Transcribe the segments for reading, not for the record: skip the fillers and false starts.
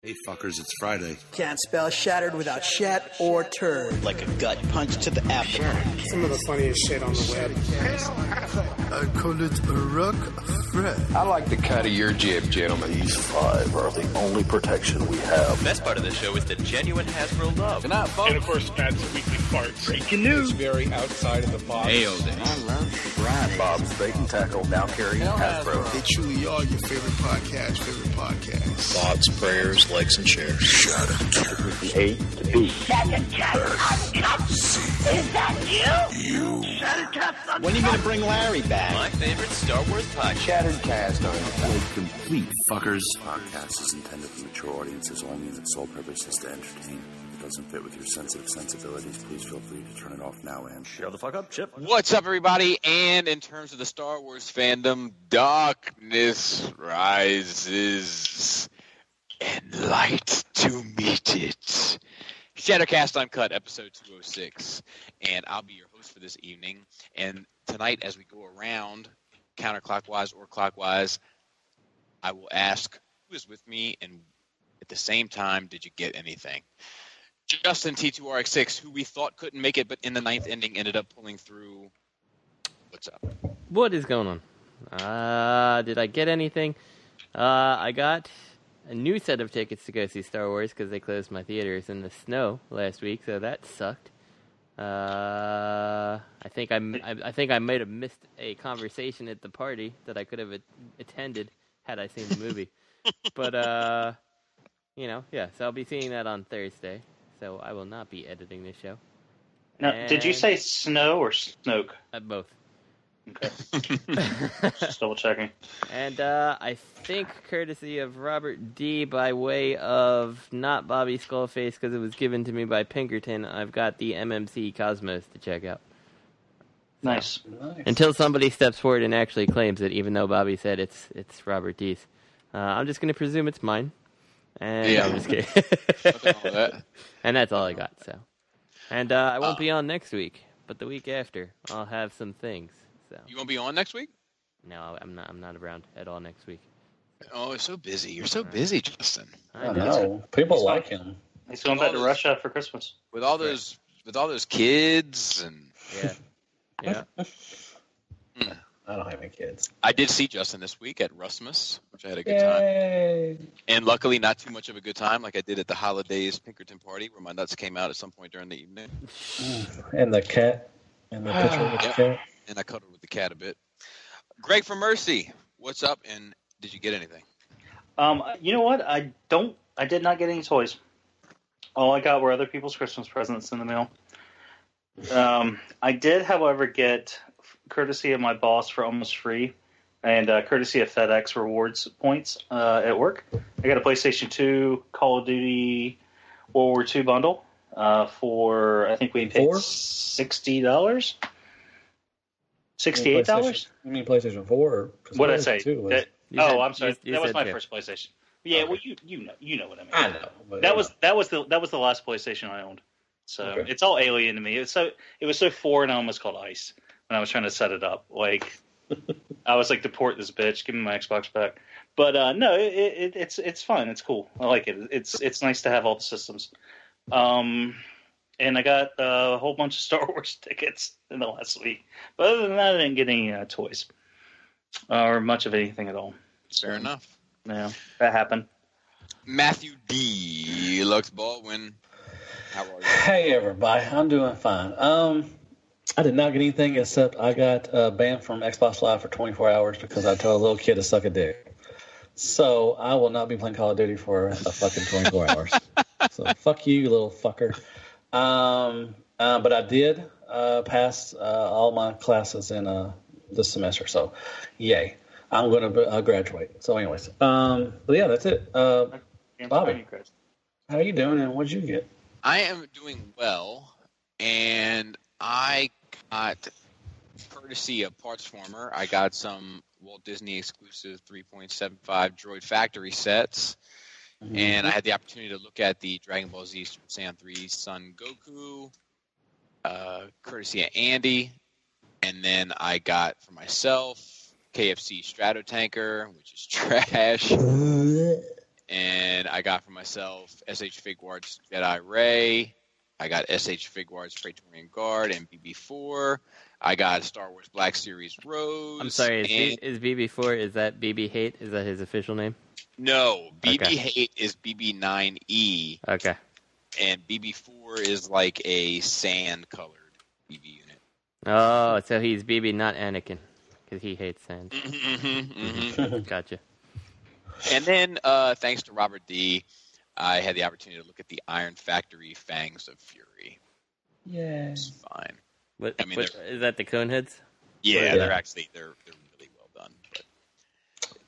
Hey fuckers, it's Friday. Can't spell shattered without shat or turd. Like a gut punch to the abdomen. Some of the funniest shit on the web. I call it a rock Fred. I like the cut of your jib, gentlemen. These 5 are the only protection we have. The best part of the show is the genuine Hasbro love. Good night, folks. And of course, Pat's weekly farts. Breaking news. It's very outside of the box. Nailed it. I love Friday. Bob's Bait and Tackle, now carrying Hasbro. They truly are your favorite podcast. Thoughts, prayers, likes, and shares. Shout out to A to B. Second Uncut. Is that you? When are you going to bring Larry back? My favorite Star Wars podcast. Shattered cast on Like complete fuckers. Podcast is intended for mature audiences only, and its sole purpose is to entertain. If it doesn't fit with your sensitive sensibilities, please feel free to turn it off now and Shut the fuck up, Chip. What's up, everybody? And in terms of the Star Wars fandom, darkness rises and light to meet it. Shadowcast Uncut, episode 206. And I'll be your host for this evening. And tonight, as we go around, counterclockwise or clockwise, I will ask who is with me, and at the same time, did you get anything? Justin T2RX6, who we thought couldn't make it, but in the ninth ending ended up pulling through. What's up? What is going on? Did I get anything? I got a new set of tickets to go see Star Wars because they closed my theaters in the snow last week, so that sucked. I think I might have missed a conversation at the party that I could have attended had I seen the movie. But yeah. So I'll be seeing that on Thursday. So I will not be editing this show. Now, did you say Snow or Snoke? Both. Okay. Just double checking. And I think, courtesy of Robert D, by way of not Bobby Skullface, because it was given to me by Pinkerton, I've got the MMC Cosmos to check out. Nice. Until somebody steps forward and actually claims it, even though Bobby said it's Robert D's. I'm just going to presume it's mine. And Yeah. I'm just kidding. Nothing wrong with that. And that's all I got. So, and I won't be on next week, but the week after I'll have some things. So You won't be on next week? no, I'm not around at all next week. Oh, it's so busy. You're so busy, Justin. I know. People like him. He's going back to Russia for Christmas. With all those kids and Yeah. I don't have any kids. I did see Justin this week at Rusmus, which I had a good time. And luckily not too much of a good time like I did at the Holidays Pinkerton party where my nuts came out at some point during the evening. And the cat. And the picture with the cat. And I cuddled with the cat a bit. Greg from Mercy, what's up? And did you get anything? You know what? I did not get any toys. All I got were other people's Christmas presents in the mail. I did, however, get, courtesy of my boss for almost free, and courtesy of FedEx rewards points at work, I got a PlayStation 2 Call of Duty World War II bundle for, I think we paid $60? $68? You mean PlayStation 4? What did I say? I'm sorry. you That was said my fifth. first PlayStation. Yeah, Okay. well, you know what I mean. I know. But That was the last PlayStation I owned. So Okay. it's all alien to me. It was so foreign I almost called ice when I was trying to set it up. Like I was like, deport this bitch, give me my Xbox back. But no, it's fun. It's cool. I like it. It's nice to have all the systems. And I got a whole bunch of Star Wars tickets in the last week. But other than that, I didn't get any toys or much of anything at all. So, Fair enough. Yeah, that happened. Matthew D. Lux Baldwin. How are you? Hey, everybody. I'm doing fine. I did not get anything except I got banned from Xbox Live for 24 hours because I told a little kid to suck a dick. So I will not be playing Call of Duty for a fucking 24 hours. So fuck you little fucker. But I did pass all my classes in this semester. So yay. I'm going to graduate. So anyways. But yeah, that's it. Bobby, how are you doing and what'd you get? I am doing well, and I got, courtesy of Partsformer, I got some Walt Disney exclusive 3.75 Droid Factory sets, and I had the opportunity to look at the Dragon Ball Z Super Saiyan 3 Son Goku, courtesy of Andy, and then I got for myself KFC Stratotanker, which is trash, And I got for myself SH Figuarts Jedi Ray. I got SH Figuarts Praetorian Guard and BB4. I got Star Wars Black Series Rose. I'm sorry, is BB4, is that BB Hate? Is that his official name? No, BB Hate is BB9E. Okay. And BB4 is like a sand-colored BB unit. Oh, so he's BB, not Anakin, because he hates sand. Gotcha. And then, thanks to Robert D., I had the opportunity to look at the Iron Factory Fangs of Fury. Yeah. It's fine. Is that the Coneheads? Yeah, they're really well done. But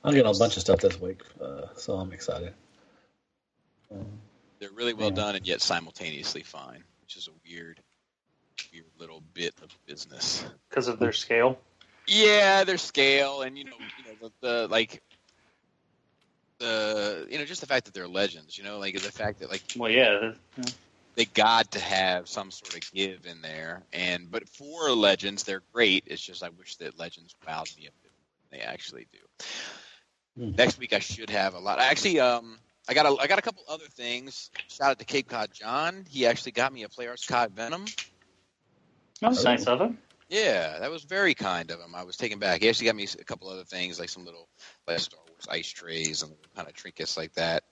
I'm getting a bunch of stuff this week, so I'm excited. They're really well done and yet simultaneously fine, which is a weird little bit of business. Because of their scale? Yeah, their scale, and just the fact that they're legends, the fact that they got to have some sort of give in there, but for legends they're great. It's just I wish that legends wowed me a bit more than they actually do. Next week I should have a lot. Actually, I got a couple other things. Shout out to Cape Cod John. He actually got me a PlayArts Cod Venom. That's nice of him. Yeah, that was very kind of him. I was taken back. He actually got me a couple other things, like some little Star Wars ice trays and little kind of trinkets like that.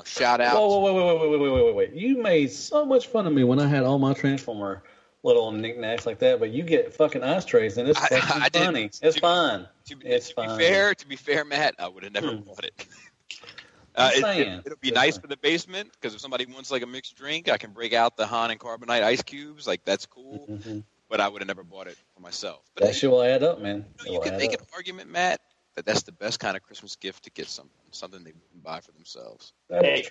Shout out. Wait. You made so much fun of me when I had all my Transformer little knickknacks like that, but you get fucking ice trays, and it's fucking funny. It's fine. To be fair, Matt, I would have never bought it. It'll be nice for the basement, because if somebody wants like a mixed drink, I can break out the Han and Carbonite ice cubes. Like, that's cool. But I would have never bought it for myself. But that shit will add up, man. You can make an argument, Matt, that that's the best kind of Christmas gift to get something they wouldn't buy for themselves. Hey,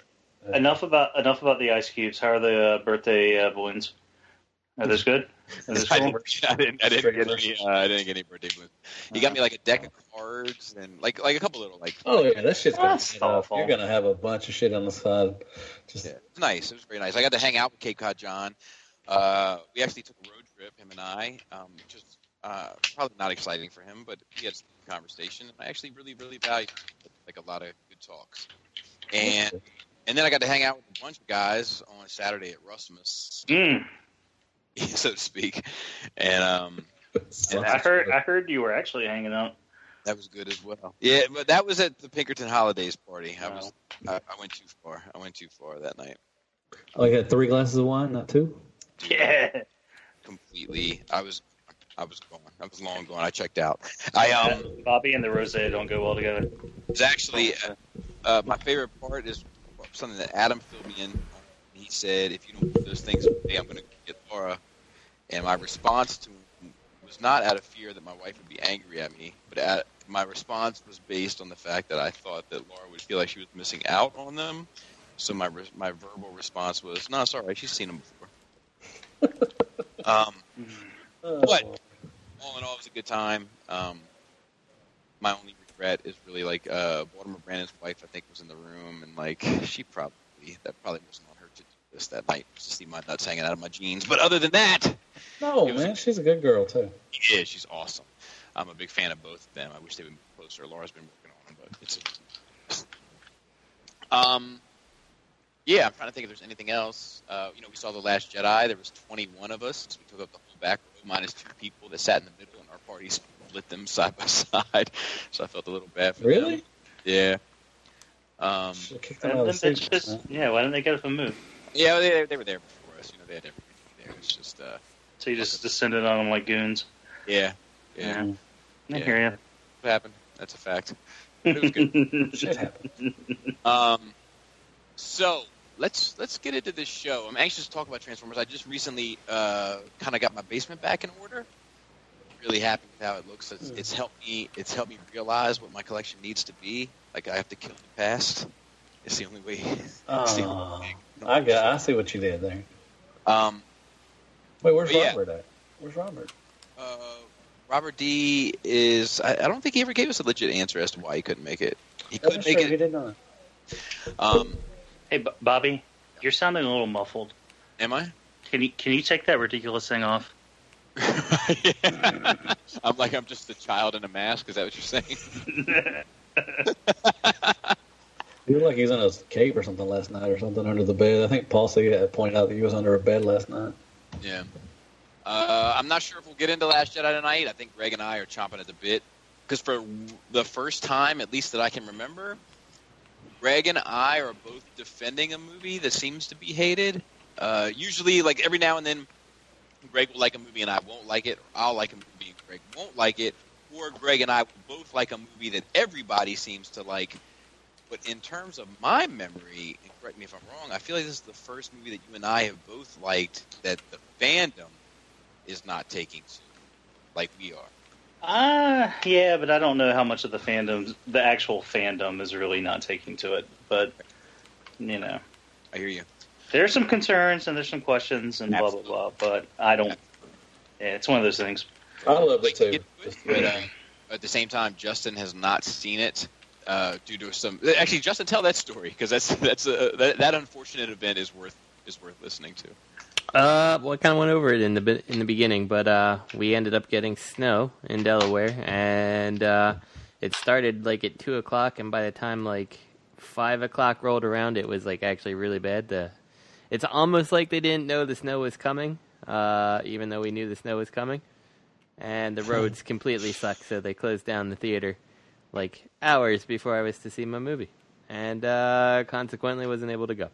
enough about the ice cubes. How are the birthday balloons? Are those good? Are those cool? I didn't get any birthday balloons. He got me like a deck of cards and like a couple little like. Oh yeah, that shit's gonna be awful. You're gonna have a bunch of shit on the side. It's nice. It was very nice. I got to hang out with Cape Cod John. We actually took a road trip, him and I, which is probably not exciting for him, but we had some conversation, and I actually really, really valued like a lot of good talks. And then I got to hang out with a bunch of guys on Saturday at Rusmus, so to speak. And I heard you were actually hanging out. That was good as well. Yeah, but that was at the Pinkerton Holidays party. I went too far. I went too far that night. Oh, you had 3 glasses of wine, not 2? Yeah. Completely. I was gone. I was long gone. I checked out. Bobby and the rosé don't go well together. It's actually my favorite part is something that Adam filled me in. He said, "If you don't do those things for me, I'm going to get Laura." And my response to him was not out of fear that my wife would be angry at me, but my response was based on the fact that I thought that Laura would feel like she was missing out on them. So my verbal response was, "No, it's all right. She's seen them before." But all in all, it was a good time. My only regret is really like Baltimore Brandon's wife, I think, was in the room, and like that probably wasn't on her to do this that night, to see my nuts hanging out of my jeans. But other than that, she's a good girl too. Yeah, she's awesome. I'm a big fan of both of them. I wish they would be closer. Laura's been working on them, but it's. Yeah, I'm trying to think if there's anything else. We saw The Last Jedi. There was 21 of us, so we took up the whole back row, minus 2 people that sat in the middle, and our party split them side by side. So I felt a little bad for them. Really? Yeah. Why didn't they get up and move? Yeah, they were there before us. They had everything there. It's just. So you just descended on them like goons. Yeah. I hear you. What happened? That's a fact. But it was good. Shit happened. So let's get into this show. I'm anxious to talk about Transformers. I just recently kind of got my basement back in order. Really happy with how it looks. It's helped me realize what my collection needs to be. Like, I have to kill the past. It's the only way. I see what you did there. Wait, where's Robert at? Where's Robert? Robert D is. I don't think he ever gave us a legit answer as to why he couldn't make it. He couldn't make it. He did not. Hey, Bobby, you're sounding a little muffled. Am I? Can you take that ridiculous thing off? I'm just a child in a mask. Is that what you're saying? He looked like he was in a cave or something last night or something under the bed. I think Paul C had pointed out that he was under a bed last night. Yeah. I'm not sure if we'll get into Last Jedi tonight. I think Greg and I are chomping at the bit. Because for the first time, at least that I can remember, Greg and I are both defending a movie that seems to be hated. Usually, like every now and then, Greg will like a movie and I won't like it. Or I'll like a movie and Greg won't like it. Or Greg and I will both like a movie that everybody seems to like. But in terms of my memory, and correct me if I'm wrong, I feel like this is the first movie that you and I have both liked that the fandom is not taking to, like we are. Yeah, but I don't know how much of the actual fandom is really not taking to it. But, you know. I hear you. There's some concerns and there's some questions and blah, blah, blah. But I don't. Yeah, it's one of those things. I love it too. But at the same time, Justin has not seen it due to some. Actually, Justin, tell that story because that unfortunate event is worth listening to. Well, I kind of went over it in the beginning, but we ended up getting snow in Delaware, and it started like at 2:00, and by the time like 5:00 rolled around, it was like actually really bad. It's almost like they didn't know the snow was coming, even though we knew the snow was coming, and the roads completely sucked, so they closed down the theater like hours before I was to see my movie, and consequently wasn't able to go.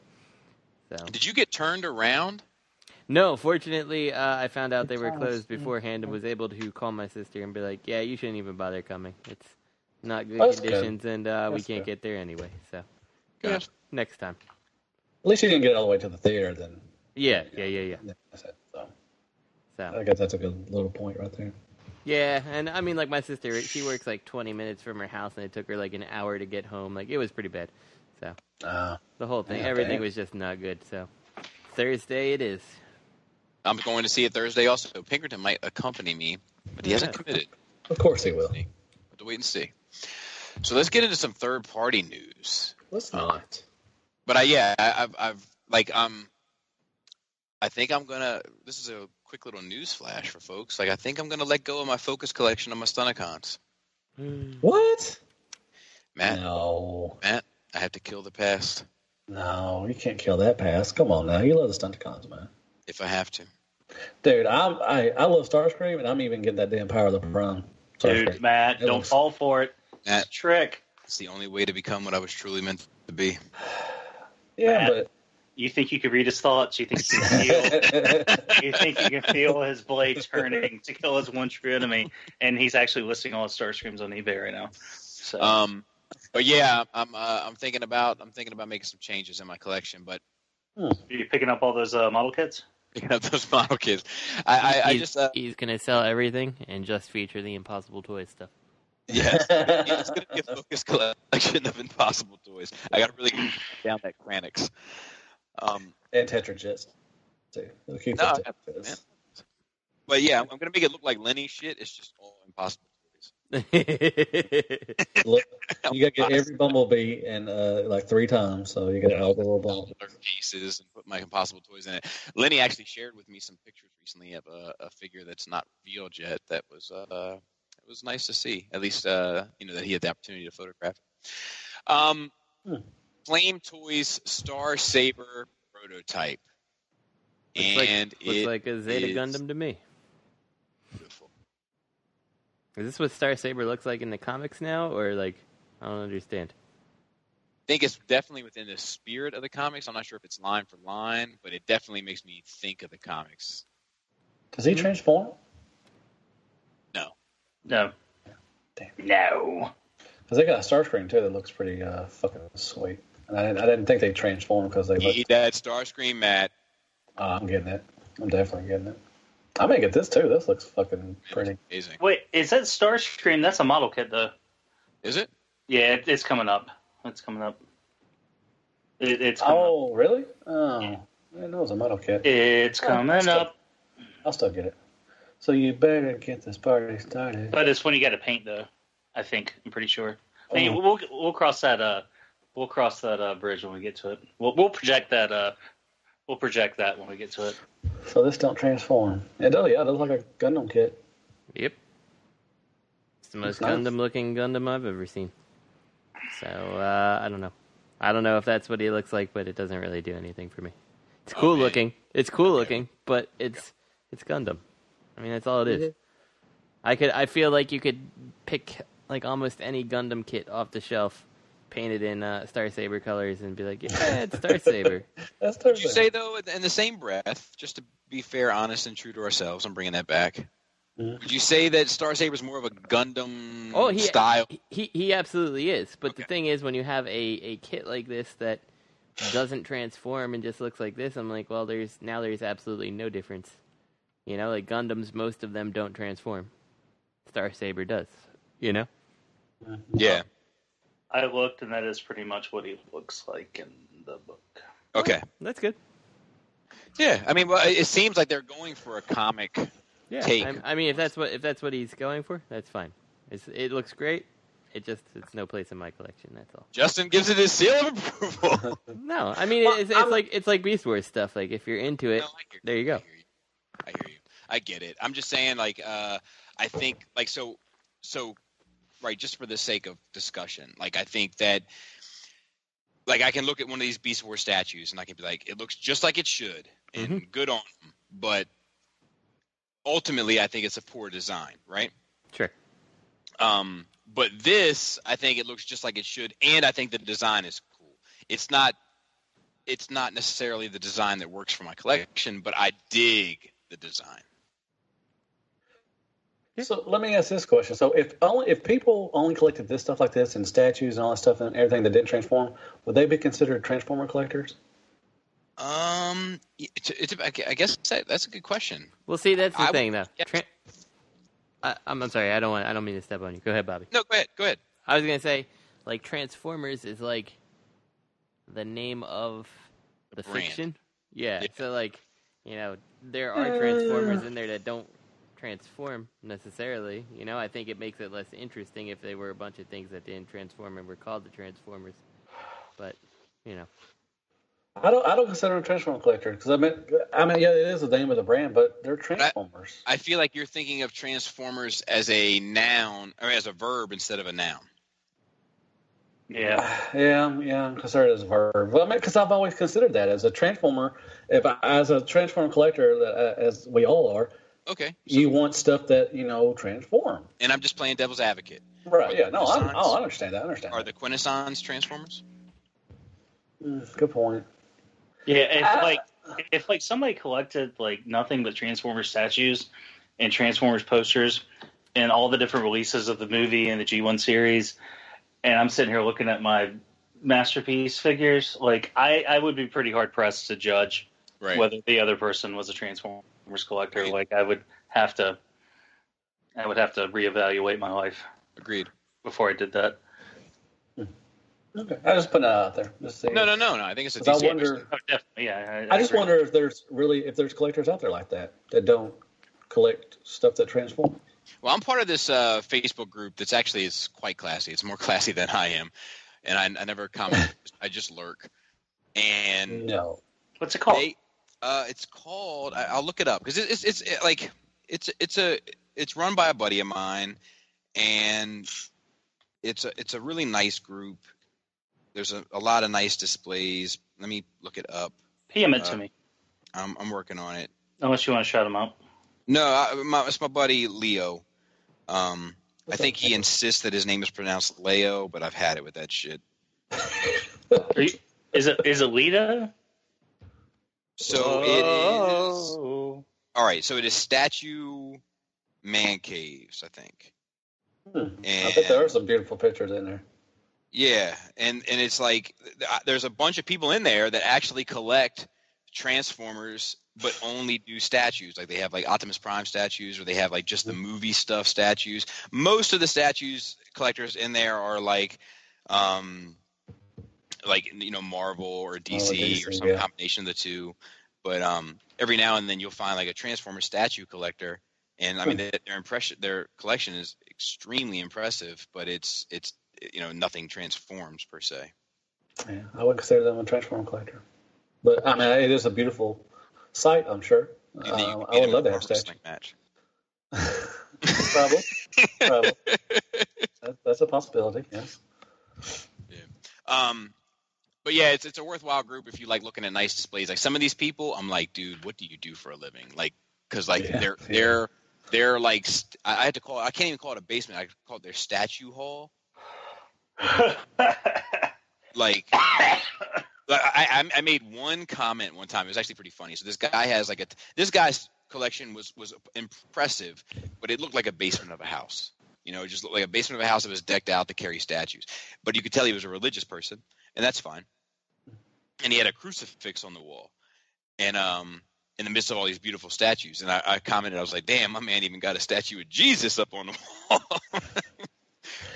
So. Did you get turned around? No, fortunately, I found out they were closed beforehand and was able to call my sister and be like, yeah, you shouldn't even bother coming. It's not good conditions, and we can't get there anyway. So, Good. Next time. At least you didn't get all the way to the theater then. Yeah. That's it, so. So. I guess that's a good little point right there. Yeah, and I mean, like my sister, she works like 20 minutes from her house, and it took her like an hour to get home. Like, it was pretty bad. So, the whole thing, everything was just not good. So, Thursday it is. I'm going to see it Thursday also. Pinkerton might accompany me, but he hasn't committed. Of course he will. We'll have to wait and see. So let's get into some third-party news. Let's not. But I think I'm gonna. This is a quick little news flash for folks. Like, I think I'm gonna let go of my Focus collection of my Stunticons. What? Matt, I have to kill the past. No, you can't kill that past. Come on now, you love the Stunticons, man. If I have to. Dude, I love Starscream, and I'm even getting that damn Power of the Prime. Dude, Matt, don't fall for it. Matt, it's a trick. It's the only way to become what I was truly meant to be. Yeah, Matt, but you think you can read his thoughts? You think you can feel? You think you can feel his blade turning to kill his one true enemy? And he's actually listing all his Starscreams on eBay right now. So. But yeah, I'm thinking about making some changes in my collection. But are you picking up all those model kits? Picking up those model kits. He's gonna sell everything and just feature the Impossible Toys stuff. Yes, it's gonna be a Focus collection of Impossible Toys. I gotta really get down that Kranix. And Tetrajets too. But yeah, I'm gonna make it look like Lenny shit. It's just all Impossible Toys. Look, you gotta get every Bumblebee and like 3 times, so you got all the little Bumblebee pieces and put my Impossible Toys in it. Lenny actually shared with me some pictures recently of a figure that's not revealed yet. That was it was nice to see. At least that he had the opportunity to photograph. Flame Toys Star Saber prototype, looks like a Zeta Gundam to me. Beautiful. Is this what Star Saber looks like in the comics now, or like I don't understand? I think it's definitely within the spirit of the comics. I'm not sure if it's line for line, but it definitely makes me think of the comics. Does he transform? No. No. Damn. No. Because they got a Starscream too that looks pretty fucking sweet. And I didn't think they transformed because they look. Need that Starscream, Matt. I'm getting it. I'm definitely getting it. I may get this too. This looks fucking pretty. Amazing. Wait, is that Starscream? That's a model kit though. Is it? Yeah, it's coming up. It's coming up. It's coming up. Really? Oh, yeah. I didn't know it was a model kit. It's coming up. I'll still get it. So you better get this party started. But it's when you got to paint, though. I think I'm pretty sure. Hey, we'll cross that. We'll cross that bridge when we get to it. We'll project that. We'll project that when we get to it. So this don't transform. It does. Yeah, it looks like a Gundam kit. Yep. It's the most Gundam-looking Gundam I've ever seen. So I don't know. I don't know if that's what he looks like, but it doesn't really do anything for me. It's cool looking. It's cool looking, but it's Gundam. I mean, that's all it is. I feel like you could pick like almost any Gundam kit off the shelf, paint it in Star Saber colors, and be like, yeah, it's Star Saber. Would you say though, in the same breath, just to be fair, honest, and true to ourselves, I'm bringing that back. Would you say that Star Saber is more of a Gundam style? He absolutely is. But the thing is, when you have a kit like this that doesn't transform and just looks like this, I'm like, well, there's absolutely no difference. You know, like Gundams, most of them don't transform. Star Saber does. You know? Yeah. I looked, and that is pretty much what he looks like in the book. Okay, that's good. Yeah, I mean, well, it seems like they're going for a comic. Yeah, take. I mean, if that's what he's going for, that's fine. It looks great. It's no place in my collection. That's all. Justin gives it his seal of approval. No, I mean it's like Beast Wars stuff. Like if you're into it, there you go. I hear you. I get it. I'm just saying, like, I think, like, so, right, just for the sake of discussion, like, I think that, like, I can look at one of these Beast Wars statues and I can be like, it looks just like it should, and good on them, but ultimately, I think it's a poor design, right? Sure. But this, I think it looks just like it should, and I think the design is cool. It's not necessarily the design that works for my collection, but I dig the design. So let me ask this question: so if people only collected this stuff like this and statues and all that stuff and everything that didn't transform, would they be considered Transformer collectors? I guess that's a good question. Well, see, that's the thing, though. I'm sorry. I don't mean to step on you. Go ahead, Bobby. No, go ahead. I was gonna say, like, Transformers is like the name of the fiction. Yeah. So, like, you know, there are Transformers in there that don't transform necessarily. You know, I think it makes it less interesting if they were a bunch of things that didn't transform and were called the Transformers. But, you know. I don't consider them Transformer collectors because I mean, yeah, it is the name of the brand, but they're Transformers. I feel like you're thinking of Transformers as a noun or as a verb instead of a noun. Yeah, I'm considered as a verb. Well, I mean, because I've always considered that as a Transformer. As a Transformer collector, as we all are, okay, you want stuff that transform. And I'm just playing devil's advocate. Right? Yeah. No, I understand that. Are the Quintessons Transformers? Good point. Yeah, if somebody collected like nothing but Transformers statues and Transformers posters and all the different releases of the movie and the G1 series, and I'm sitting here looking at my masterpiece figures, like I would be pretty hard pressed to judge whether the other person was a Transformers collector. Right. Like I would have to reevaluate my life. Agreed. Before I did that. Okay, I just put that out there. Just no. I think it's a decent. I wonder. I just wonder if there's collectors out there like that don't collect stuff that transforms. Well, I'm part of this Facebook group that's actually is quite classy. It's more classy than I am, and I never comment. I just lurk. And no, what's it called? It's called. I'll look it up because it's run by a buddy of mine, and it's a really nice group. There's a lot of nice displays. Let me look it up. PM it to me. I'm working on it. Unless you want to shout him out. No, it's my buddy Leo. I think he insists that his name is pronounced Leo, but I've had it with that shit. Is it Lita? So it is. All right, so it is Statue Man Caves, I think. And I think there are some beautiful pictures in there. Yeah, and it's like there's a bunch of people in there that actually collect Transformers, but only do statues. Like they have like Optimus Prime statues, or they have like just the movie stuff statues. Most of the statues collectors in there are like Marvel or DC, or some combination of the two. But every now and then you'll find like a Transformer statue collector, and I mean their collection is extremely impressive, but it's nothing transforms per se. Yeah, I would consider them a Transformer collector, but I mean it is a beautiful sight. I'm sure. I would love to have statue match. Probably. That's a possibility. Yes. Yeah. But yeah, it's a worthwhile group if you like looking at nice displays. Like some of these people, I'm like, dude, what do you do for a living? Like, because like they're like I can't even call it a basement. I call it their statue hall. Like I made one comment one time. It was actually pretty funny. So this guy has this guy's collection was impressive, but it looked like a basement of a house. You know, it just looked like a basement of a house that was decked out to carry statues. But you could tell he was a religious person, and that's fine. And he had a crucifix on the wall, and in the midst of all these beautiful statues. And I commented, I was like, "Damn, my man even got a statue of Jesus up on the wall."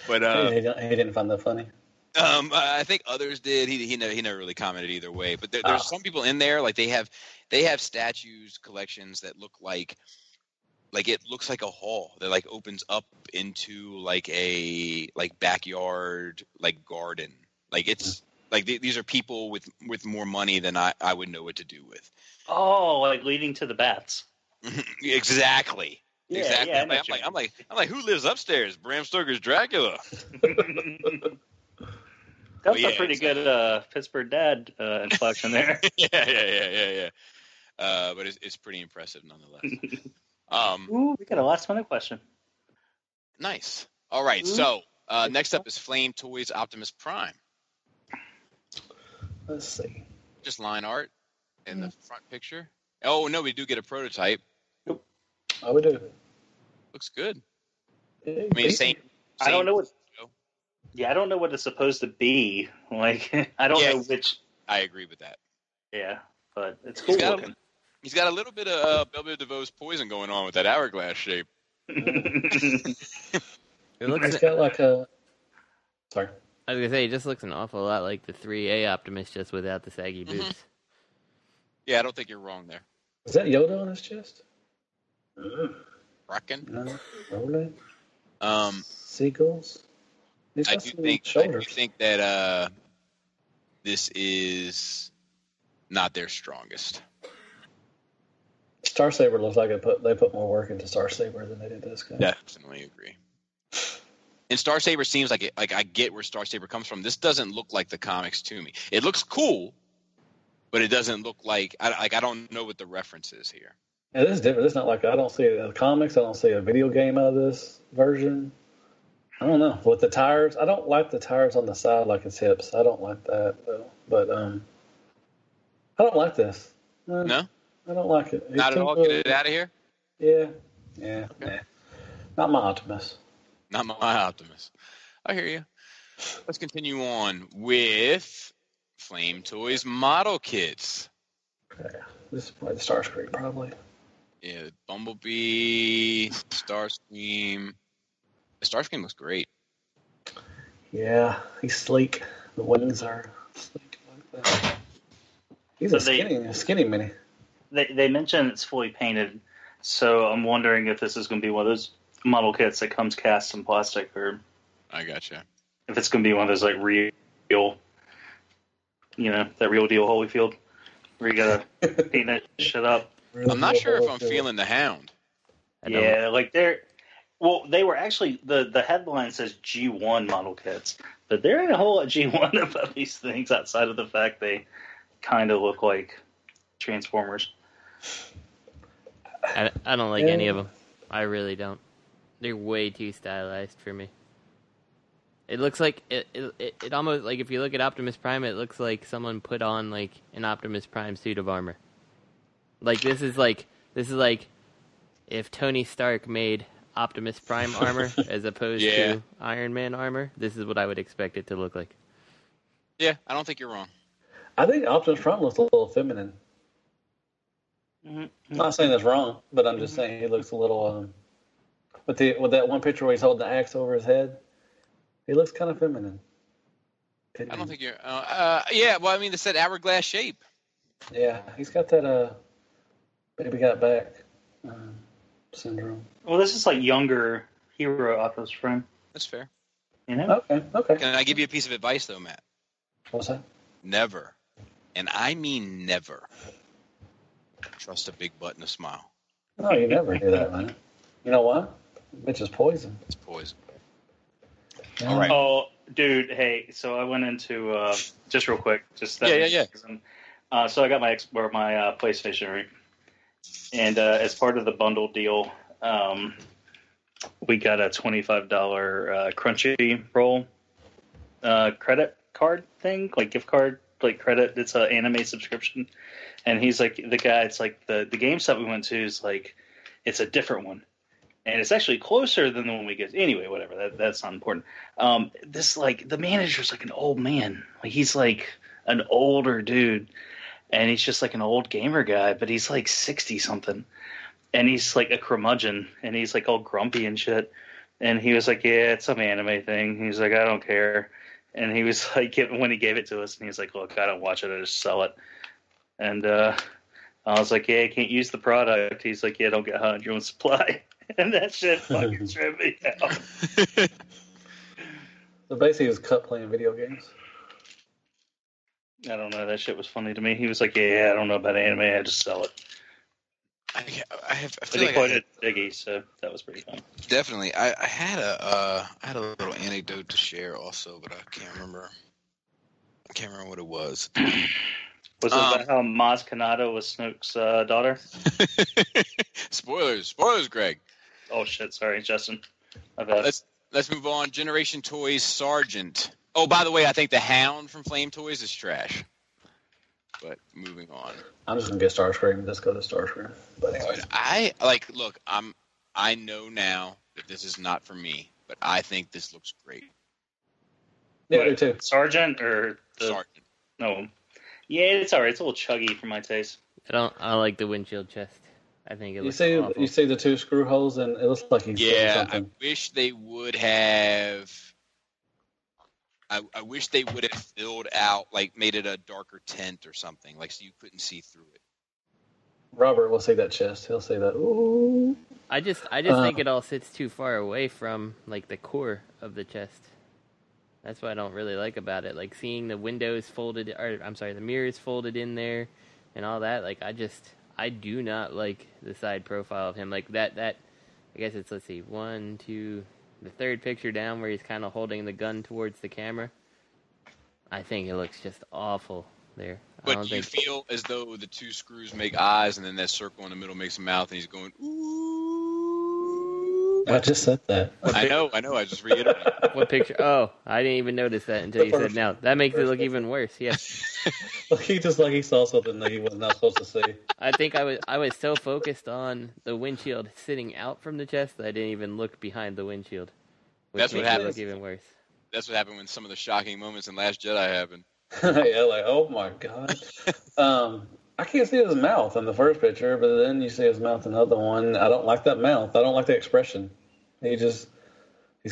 But he didn't find that funny. I think others did. He never really commented either way. But there's some people in there, like they have statues collections that look like it looks like a hall that like opens up into like a backyard garden. Like it's like these are people with more money than I would know what to do with. Oh, like leading to the bats. Exactly. Yeah, exactly. Yeah, I'm like, who lives upstairs? Bram Stoker's Dracula. That's a pretty good Pittsburgh Dad inflection there. Yeah. But it's pretty impressive nonetheless. Ooh, we got a last minute question. Nice. All right. So next up is Flame Toys Optimus Prime. Let's see. Just line art in the front picture. Oh no, we do get a prototype. Oh, we do. Looks good. I mean, same. I don't know what. Yeah, I don't know what it's supposed to be. Like, I don't know which. I agree with that. Yeah, but it's cool looking. He's got a little bit of Belvedere DeVoe's poison going on with that hourglass shape. It looks. He's got like a. Sorry. I was gonna say, it just looks an awful lot like the 3A Optimus, just without the saggy boots. Yeah, I don't think you're wrong there. Is that Yoda on his chest? Rockin'? No, rolling. I Seagulls. do think that this is not their strongest. Starsaber looks like they put more work into Starsaber than they did this guy. Definitely agree. And Starsaber seems like I get where Starsaber comes from. This doesn't look like the comics to me. It looks cool, but it doesn't look like I don't know what the reference is here. Yeah, this is different. It's not like I don't see the comics. I don't see a video game out of this version. I don't know. With the tires, I don't like the tires on the side like his hips. I don't like that though. But I don't like this. No, I don't like it. Not at all. Get it out of here. Yeah. Okay. Nah. Not my Optimus. Not my Optimus. I hear you. Let's continue on with Flame Toys model kits. Okay. This is probably the Starscream, probably. Yeah, Bumblebee, Starscream. The Starscream looks great. Yeah, he's sleek. The wings are sleek like that. He's a skinny mini. They mentioned it's fully painted, so I'm wondering if this is going to be one of those model kits that comes cast in plastic, or I gotcha. If it's going to be one of those like real, that real deal Holyfield, where you gotta paint that shit up. I'm not sure if I'm feeling the Hound. Yeah, like they were actually the headline says G1 model kits, but there ain't a whole lot of G1 about these things outside of the fact they kind of look like Transformers. I don't like any of them. I really don't. They're way too stylized for me. It looks like it almost like if you look at Optimus Prime, it looks like someone put on like an Optimus Prime suit of armor. Like this is like if Tony Stark made Optimus Prime armor as opposed to Iron Man armor, this is what I would expect it to look like. Yeah, I don't think you're wrong. I think Optimus Prime looks a little feminine. I'm not saying that's wrong, but I'm just saying he looks a little with that one picture where he's holding the axe over his head. He looks kind of feminine. I don't think you're. Yeah, well, I mean, it's that hourglass shape. Yeah, he's got that baby got back syndrome. Well, this is like younger hero Optimus Prime. That's fair. You know? Okay. Can I give you a piece of advice, though, Matt? What's that? Never, and I mean never, trust a big butt and a smile. No, you never do that, man. You know why? Bitch is poison. It's poison. Yeah. All right. Oh, dude, hey, so I went into just real quick. Just that Yeah. So I got my PlayStation, right? And as part of the bundle deal, we got a $25 Crunchyroll credit card thing, like gift card, like credit. It's an anime subscription. And he's like, the guy, it's like the GameStop we went to is like, it's a different one. And it's actually closer than the one we get. Anyway, whatever. That's not important. This, like, the manager's like an old man. Like, he's like an older dude. And he's just like an old gamer guy, but he's like 60-something. And he's like a curmudgeon. And he's like all grumpy and shit. And he was like, yeah, it's some anime thing. He's like, I don't care. And he was like, when he gave it to us, and he was like, look, I don't watch it. I just sell it. And I was like, yeah, I can't use the product. He's like, yeah, don't get high on your own supply. And that shit fucking tripped me out. So basically, it was Cut playing video games. I don't know. That shit was funny to me. He was like, yeah, I don't know about anime. I just sell it. I But feel he like quoted Biggie, so that was pretty fun. Definitely. I had a little anecdote to share also, but I can't remember what it was. Was it about how Maz Kanata was Snoke's daughter? Spoilers, Greg. Oh shit! Sorry, Justin. My bad. Let's move on. Generation Toys Sergeant. Oh, by the way, I think the Hound from Flame Toys is trash. But moving on. I'm just gonna get Starscream. Let's go to Starscream. But anyway, I know now that this is not for me, but I think this looks great. Yeah, me too. Sergeant or the Sergeant? No. Yeah, it's alright. It's a little chuggy for my taste. I like the windshield chest. I think it looks awful. You see the two screw holes, and it looks like he's doing something. I wish they would have. I wish they would have filled out, like, made it a darker tint or something, like, so you couldn't see through it. Robert will see that chest. He'll say that. Ooh. I just think it all sits too far away from like the core of the chest. That's what I don't really like about it. Like seeing the windows folded, the mirrors folded in there, and all that. Like I do not like the side profile of him. Like that. I guess it's, let's see, 1, 2, the third picture down where he's kind of holding the gun towards the camera. I think it looks just awful there. But you feel as though the two screws make eyes, and then that circle in the middle makes a mouth, and he's going, ooh. I just said that. I know. I just reiterated. What picture? Oh, I didn't even notice that until you said now. That makes it look even worse. Yes. He just like he saw something that he was not supposed to see. I think I was so focused on the windshield sitting out from the chest that I didn't even look behind the windshield. That's what happened. Look even worse. That's what happened when some of the shocking moments in Last Jedi happened. Yeah, like, oh my god. I can't see his mouth in the first picture, but then you see his mouth in the other one. I don't like that mouth. I don't like the expression. He's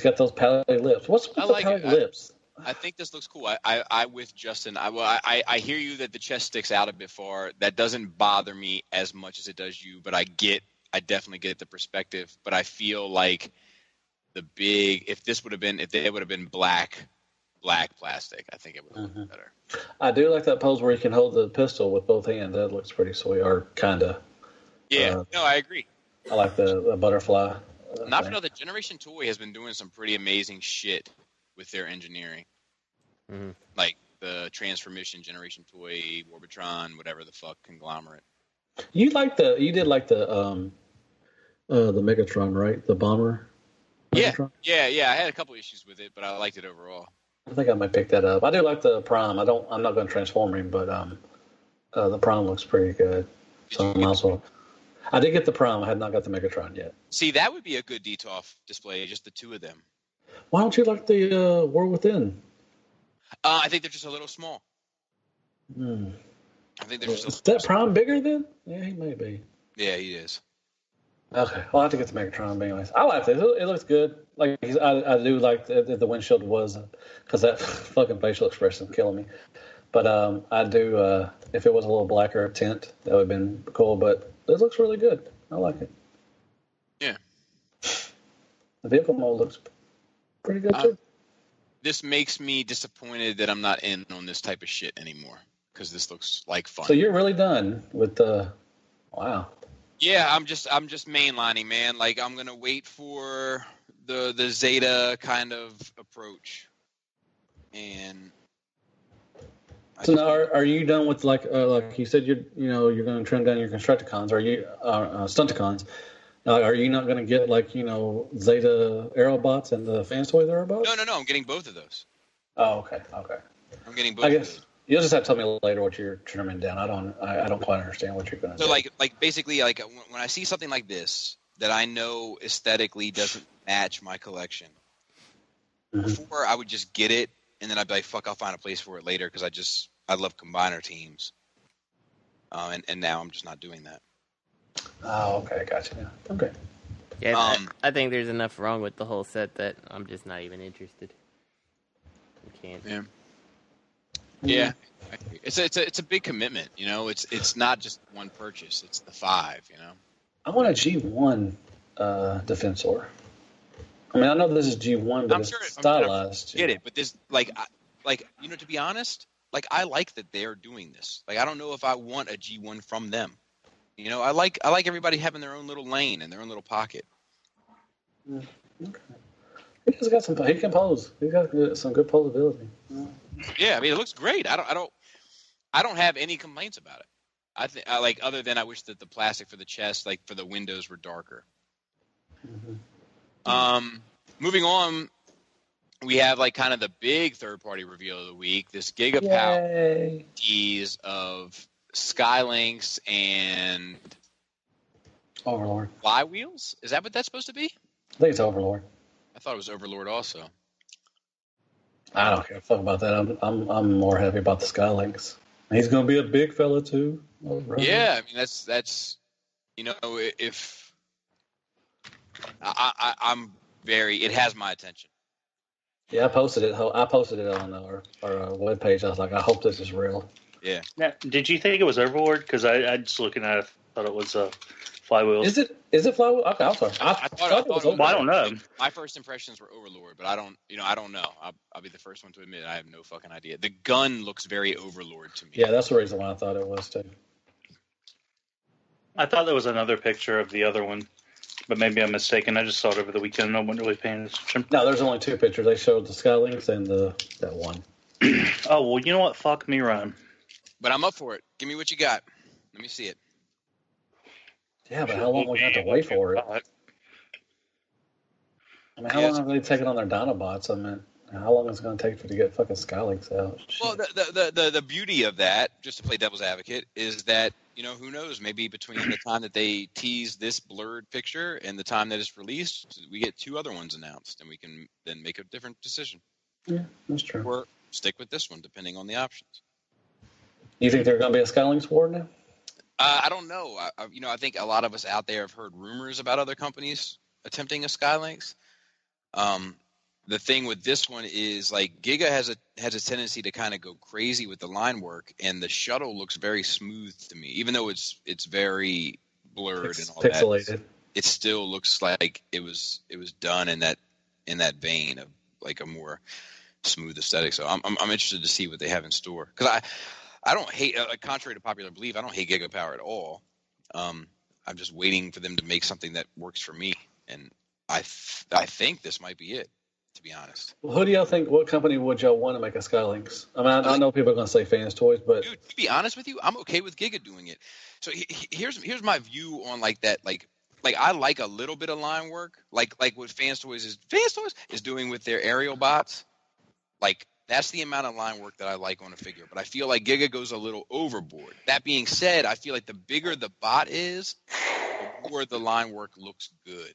got those pouty lips. What's with the pouty lips? I think this looks cool. I with Justin. I hear you that the chest sticks out a bit far. That doesn't bother me as much as it does you, but I definitely get the perspective. But I feel like if they would have been black plastic, I think it would have been better. I do like that pose where you can hold the pistol with both hands. That looks pretty sweet, or kind of. Yeah, no, I agree. I like the butterfly. Not for nothing, Generation Toy has been doing some pretty amazing shit with their engineering. Mm-hmm. Like the Transformation Generation Toy, Warbitron, whatever the fuck conglomerate. You did like the Megatron, right? The bomber. Megatron? Yeah. I had a couple issues with it, but I liked it overall. I think I might pick that up. I do like the Prime. I'm not going to transform him, but the Prime looks pretty good. I did get the Prime. I had not got the Megatron yet. See, that would be a good Detox display, just the two of them. Why don't you like the World Within? I think they're just a little small. I think they're just. Is that Prime bigger then? Yeah, he may be. Yeah, he is. Okay, I'll have to get the Megatron. But anyways, I like it. It looks good. Like I do like the windshield was, because that fucking facial expression is killing me. But I do. If it was a little blacker tint, that would have been cool. But it looks really good. I like it. Yeah. The vehicle mode looks pretty good too. This makes me disappointed that I'm not in on this type of shit anymore, because this looks like fun. So you're really done with the? Wow. Yeah, I'm just mainlining, man. Like, I'm gonna wait for the Zeta kind of approach, and So now, are you done with like you said you're going to trim down your Constructicons? Are you Stunticons? Are you not going to get Zeta Aerobots and the Fans Toys Aerobots? No. I'm getting both of those. Oh, okay. I'm getting both. I guess you'll just have to tell me later what you're trimming down. I don't quite understand what you're going to do. So basically when I see something like this that I know aesthetically doesn't match my collection, before I would just get it and then I'd be like, fuck, I'll find a place for it later because I love combiner teams. And now I'm just not doing that. Oh, okay, gotcha. Yeah. Okay. Yeah, I think there's enough wrong with the whole set that I'm just not even interested. You can't. Yeah. Yeah. It's a big commitment, you know. It's not just one purchase; it's the 5, you know. I want a G1 Defensor. I mean, I know this is G1, but it's stylized. I get it, but this, to be honest, I like that they're doing this. Like, I don't know if I want a G1 from them. You know, I like everybody having their own little lane and their own little pocket. Okay. He's got some. He can pose. He's got some good posability. Yeah, I mean, it looks great. I don't have any complaints about it. I think other than I wish that the plastic for the chest, for the windows, were darker. Moving on, we have kind of the big third-party reveal of the week. This GigaPower tease of SkyLynx and Overlord. Flywheels? Is that what that's supposed to be? I think it's Overlord. I thought it was Overlord also. I don't care. Fuck about that. I'm more happy about the SkyLynx. He's gonna be a big fella too. Yeah, I mean that's if I'm very, it has my attention. Yeah, I posted it on our webpage. I was like, I hope this is real. Yeah. Now, did you think it was Overlord? Because I just looking at it, thought it was Flywheels. Is it Flywheels? Okay, I'm sorry. I thought it was Overlord. Well, I don't know. My first impressions were Overlord, but I don't know. I'll be the first one to admit I have no fucking idea. The gun looks very Overlord to me. Yeah, that's the reason why I thought it was too. I thought there was another picture of the other one, but maybe I'm mistaken. I just saw it over the weekend and I wasn't really paying attention. No, there's only 2 pictures. They showed the SkyLynx and that one. Oh, well, you know what? Fuck me, Ryan. But I'm up for it. Give me what you got. Let me see it. Yeah, but how long we have to wait for it? I mean, how long have they taken on their Dinobots? I mean, how long is it going to take to get fucking SkyLynx out? Shit. Well, the beauty of that, just to play devil's advocate, is that, who knows, maybe between the time that they tease this blurred picture and the time that it's released, we get 2 other ones announced, and we can then make a different decision. Yeah, that's true. Or stick with this one, depending on the options. You think there's going to be a SkyLynx war now? I don't know. I think a lot of us out there have heard rumors about other companies attempting a SkyLynx. The thing with this one is Giga has a tendency to kind of go crazy with the line work, and the shuttle looks very smooth to me, even though it's very blurred and all pixelated. That. It still looks like it was done in that vein of a more smooth aesthetic. So I'm interested to see what they have in store, because I don't hate, contrary to popular belief, I don't hate GigaPower at all. I'm just waiting for them to make something that works for me, and I think this might be it, to be honest. Well, who do y'all think? What company would y'all want to make a SkyLynx? I mean, I know people are going to say Fans Toys, but dude, to be honest with you, I'm okay with Giga doing it. So here's my view on that. I like a little bit of line work, like what Fans Toys is doing with their aerial bots. That's the amount of line work that I like on a figure. But I feel like Giga goes a little overboard. That being said, I feel like the bigger the bot is, the more the line work looks good,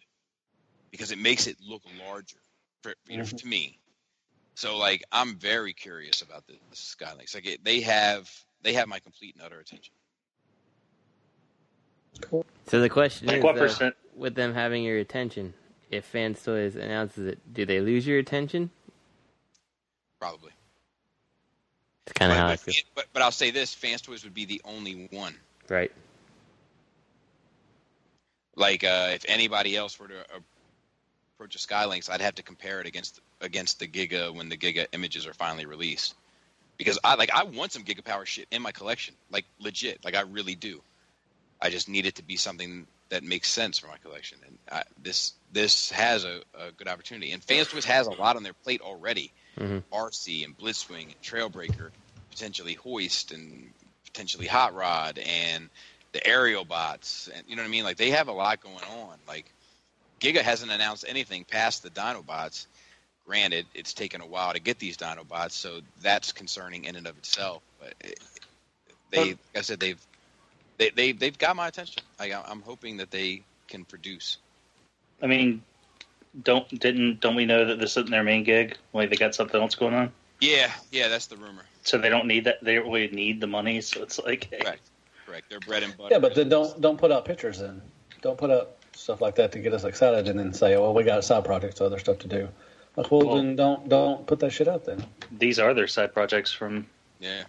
because it makes it look larger to me. So I'm very curious about the SkyLynx. They have my complete and utter attention. Cool. So the question is, what percent? With them having your attention, if Fans Toys announces it, do they lose your attention? Probably. It's kind of how I feel. But I'll say this: Fans Toys would be the only one. Right. If anybody else were to approach a SkyLynx, I'd have to compare it against the Giga when the Giga images are finally released, because I want some GigaPower shit in my collection, legit, I really do. I just need it to be something that makes sense for my collection, and this has a good opportunity. And Fans Toys has a lot on their plate already. RC and Blitzwing and Trailbreaker, potentially Hoist and potentially Hot Rod and the aerial bots, and you know what I mean? Like, they have a lot going on. Like, Giga hasn't announced anything past the Dinobots. Granted, it's taken a while to get these Dinobots, so that's concerning in and of itself. But like I said, they've got my attention. I'm hoping that they can produce. I mean, don't we know that this isn't their main gig? Like, they got something else going on? Yeah, that's the rumor. So they don't need that. They don't really need the money. So it's like, hey. Correct. They're bread and butter. Yeah, but then don't put out pictures in. Don't put out stuff like that to get us excited, and then say, "Well, we got a side project, so other stuff to do." Like, well, then don't put that shit out then. These are their side projects from. Yeah,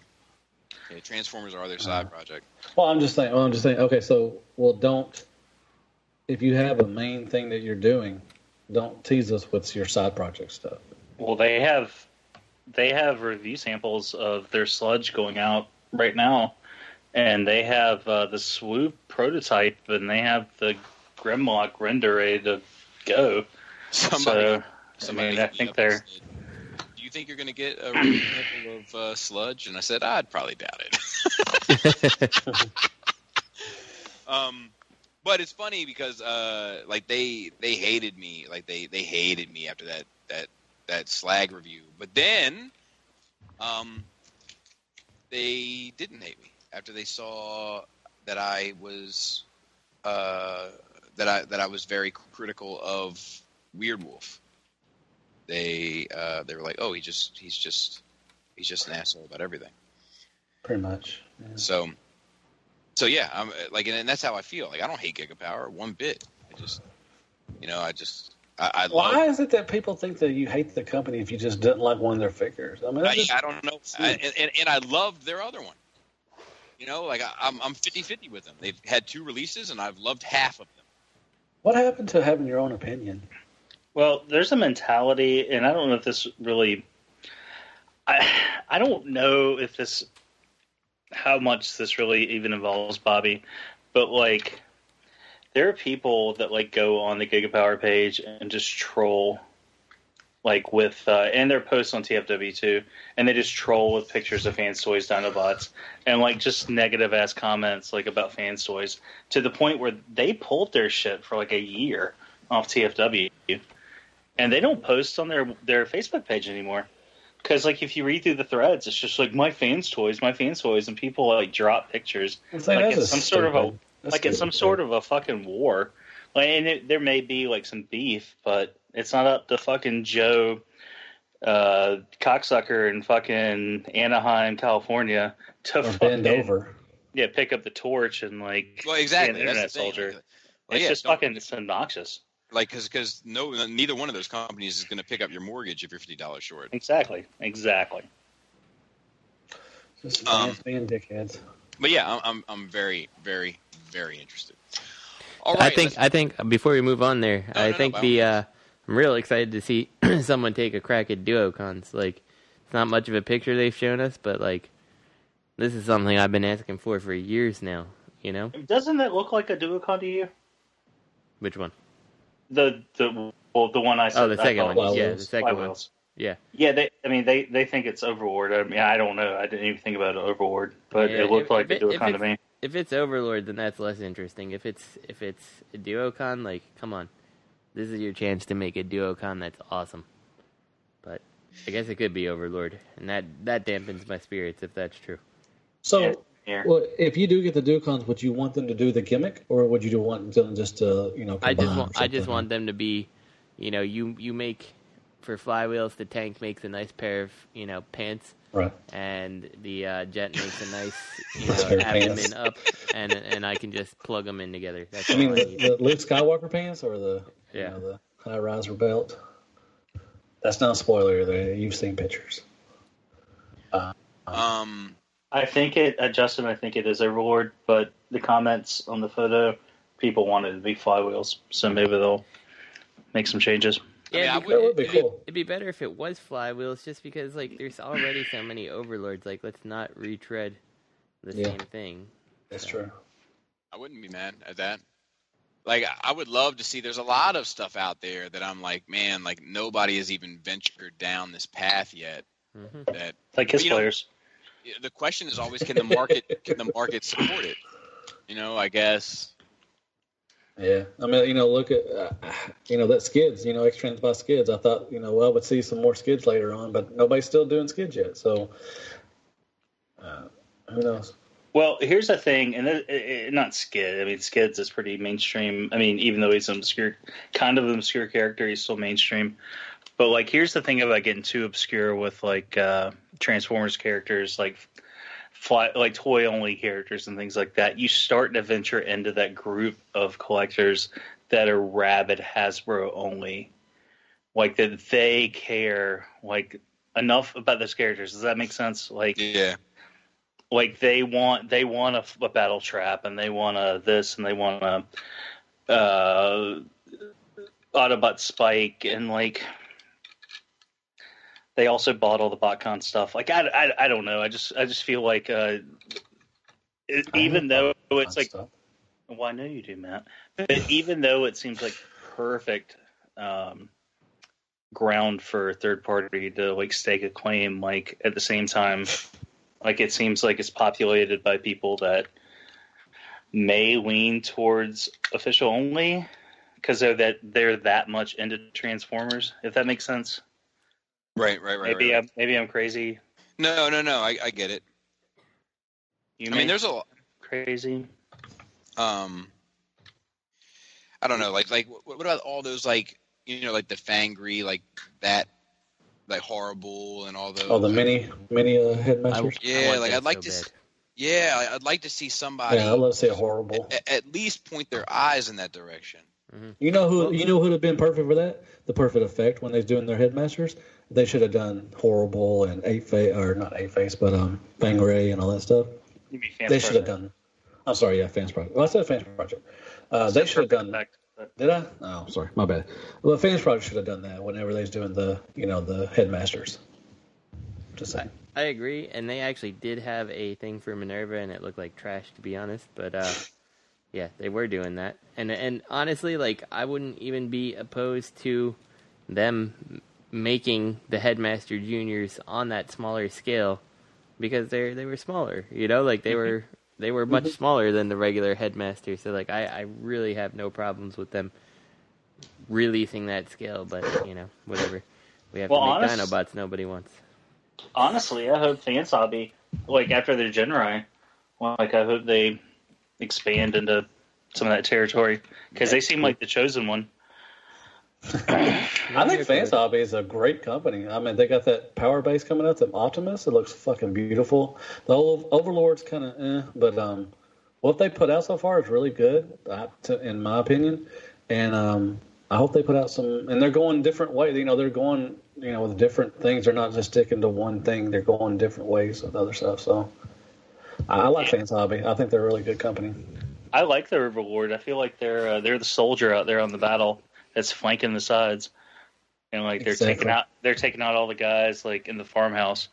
Transformers are their side project. Well, I'm just saying. Okay, so don't. If you have a main thing that you're doing, don't tease us with your side project stuff. Well, they have review samples of their sludge going out right now, and they have the Swoop prototype, and they have the Grimlock render ready to go. Somebody I think they're. Do you think you're going to get a review sample of Sludge? And I said, I'd probably doubt it. But it's funny because like they hated me, like they hated me after that Slag review. But then they didn't hate me after they saw that I was that I was very critical of Weird Wolf. They were like, oh, he's just an asshole about everything. Pretty much. Yeah. So yeah, I'm like, and that's how I feel. Like, I don't hate GigaPower one bit. I Why is it that people think that you hate the company if you just didn't like one of their figures? I mean, I don't know. And I loved their other one. Like I'm 50-50 with them. They've had 2 releases, and I've loved half of them. What happened to having your own opinion? Well, there's a mentality, and I don't know if this really. I don't know if this. How much this really even involves Bobby, but like, there are people that like go on the GigaPower page and just troll, like with and their posts on TFW too, and they just troll with pictures of Fans Toys Dinobots and like just negative ass comments like about Fans Toys to the point where they pulled their shit for like a year off TFW, and they don't post on their Facebook page anymore. Because, like, if you read through the threads, it's just like, my fans' toys, and people, like, drop pictures. Like it's some sort of a fucking war. Like, and there may be, like, some beef, but it's not up to fucking Joe cocksucker in fucking Anaheim, California to bend over. Yeah, pick up the torch and, like, well, exactly. be an internet soldier. It's it's obnoxious. Like, because neither one of those companies is going to pick up your mortgage if you're $50 short. Exactly. Just being dickheads. But yeah, I'm very, very, very interested. All right, I think before we move on there, I'm real excited to see someone take a crack at Duocons. Like, it's not much of a picture they've shown us, but like, this is something I've been asking for years now. Doesn't that look like a Duocon to you? Which one? The one I said. Oh, the second one. Yeah, the second one. Yeah. Yeah, they think it's Overlord. I mean, I don't know. I didn't even think about Overlord, but it looked like a Duocon to me. If it's Overlord, then that's less interesting. If it's a Duocon, like, come on, this is your chance to make a Duocon that's awesome. But I guess it could be Overlord, and that dampens my spirits if that's true. So. Yeah. Well, if you do get the Duocons, would you want them to do the gimmick, or would you want them just to, I just want them to be, you make for Flywheels, the tank makes a nice pair of, pants, right? And the Jet makes a nice, abdomen up, and I can just plug them in together. That's the Luke Skywalker pants or the the high riser belt. That's not a spoiler. You've seen pictures. I think Justin, I think it is Overlord, but the comments on the photo, people want it to be Flywheels, so maybe they'll make some changes. Yeah, that would be cool. It'd be better if it was Flywheels, just because like there's already so many Overlords. Like, let's not retread the same thing. That's true. I wouldn't be mad at that. Like, I would love to see. There's a lot of stuff out there that I'm like, man, like nobody has even ventured down this path yet. Mm-hmm. Like his players. the question is always, can the market support it? I guess. Yeah, I mean, look at, that skids, X-Trans by skids. I thought, I would see some more skids later on, but nobody's still doing skids yet. So, who knows? Well, here's the thing, and not skid. I mean, skids is pretty mainstream. I mean, even though he's an obscure character, he's still mainstream. But like, here's the thing about getting too obscure with like Transformers characters, like toy only characters and things like that. You start to venture into that group of collectors that are rabid Hasbro only, like that they care like enough about those characters. Does that make sense? Like, yeah, like they want a battle trap, and they want a this, and they want a Autobot Spike, and like. They also bought all the BotCon stuff. Like I don't know. I just feel like even though it's like, well, I know you do, Matt. But even though it seems like perfect ground for a third party to like stake a claim, like at the same time, like it seems like it's populated by people that may lean towards official only because they're that much into Transformers. If that makes sense. Right. Maybe I'm crazy. No. I get it. There's a lot crazy. I don't know. Like, what about all those like like the Fangry, like that, like Horrible and all those. Oh, the mini headmasters. I'd like to. Yeah, I'd like to see somebody. Yeah, I'd love to see a Horrible. At least point their eyes in that direction. Mm-hmm. You know who would have been perfect for that? The perfect effect when they're doing their headmasters. They should have done Horrible and not Eight Face, but Fangray and all that stuff. They should have done. I'm sorry, yeah, Fans Project. Well, I said Fans Project. They should have done. Did I? Oh, sorry, my bad. Well, Fans Project should have done that whenever they was doing the the headmasters. Just saying. I agree, and they actually did have a thing for Minerva, and it looked like trash, to be honest. But yeah, they were doing that, and honestly, like I wouldn't even be opposed to them making the Headmaster Juniors on that smaller scale because they were smaller, like they were much smaller than the regular Headmaster. So like I really have no problems with them releasing that scale, but whatever. We have to make Dinobots nobody wants. Honestly, I hope Fans Hobby, like after their Genrai, like I hope they expand into some of that territory because they seem like the chosen one. I think Fans Hobby is a great company. I mean, they got that power base coming out, the Optimus. It looks fucking beautiful. The old Overlord's kind of but what they put out so far is really good, in my opinion. And I hope they put out some, and they're going different ways. They're going, with different things. They're not just sticking to one thing. They're going different ways with other stuff. So I like Fans Hobby. I think they're a really good company. I like the Overlord. I feel like they're the soldier out there on the battle that's flanking the sides, and like they're taking out all the guys like in the farmhouse.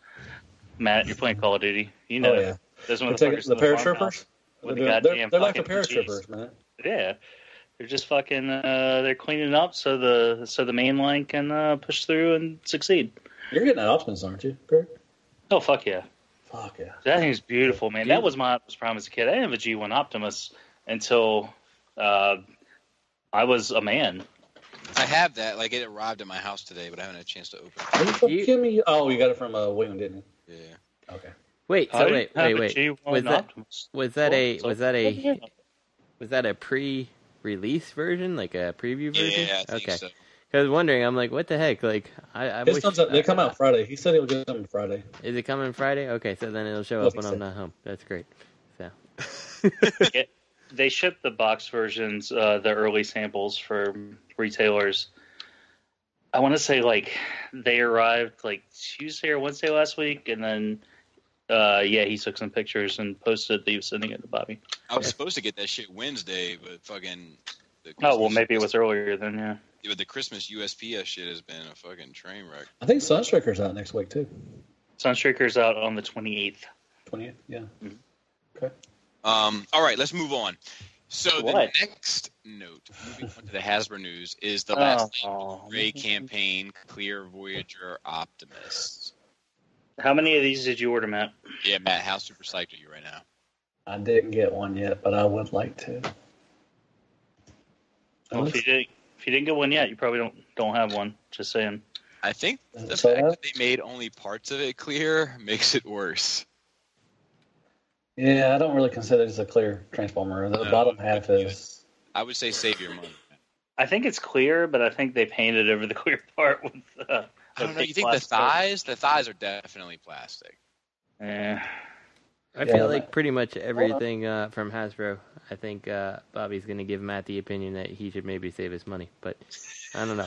Matt, you're playing Call of Duty, yeah. Those the paratroopers. They're like the paratroopers, man. Yeah, they're just fucking. They're cleaning up so the main line can push through and succeed. You're getting that Optimus, aren't you, Greg? Oh fuck yeah! Fuck yeah! That thing's beautiful, man. That was my Optimus Prime as a kid. I didn't have a G1 Optimus until I was a man. I have that. Like, it arrived at my house today, but I haven't had a chance to open it. Oh, you got it from William, didn't you? Yeah. Okay. Wait. Was that a pre-release version, like a preview version? Yeah, I think so. I was wondering. I'm like, what the heck? Like, they come out Friday. He said he'll get them Friday. Is it coming Friday? Okay, so then it'll show up when I'm not home. That's great. So. They shipped the box versions, the early samples for retailers. I want to say like they arrived like Tuesday or Wednesday last week, and then he took some pictures and posted that he was sending it to Bobby. I was supposed to get that shit Wednesday, but fucking. Maybe it was earlier then. Yeah. Yeah, but the Christmas USPS shit has been a fucking train wreck. I think Sunstreaker's out next week too. Sunstreaker's out on the 28th. 28th, yeah. Mm-hmm. Okay. All right, let's move on. So the next note, moving on to the Hasbro news, is the last Blu-Ray campaign, Clear Voyager Optimus. How many of these did you order, Matt? Yeah, Matt, how super psyched are you right now? I didn't get one yet, but I would like to. Well, if you didn't get one yet, you probably don't have one. Just saying. I think the fact that they made only parts of it clear makes it worse. Yeah, I don't really consider this a clear Transformer. The bottom half is... I would say save your money. I think it's clear, but I think they painted over the clear part with I don't know. You think the thighs? The thighs are definitely plastic. Yeah. I feel like pretty much everything from Hasbro. I think Bobby's going to give Matt the opinion that he should maybe save his money, but I don't know.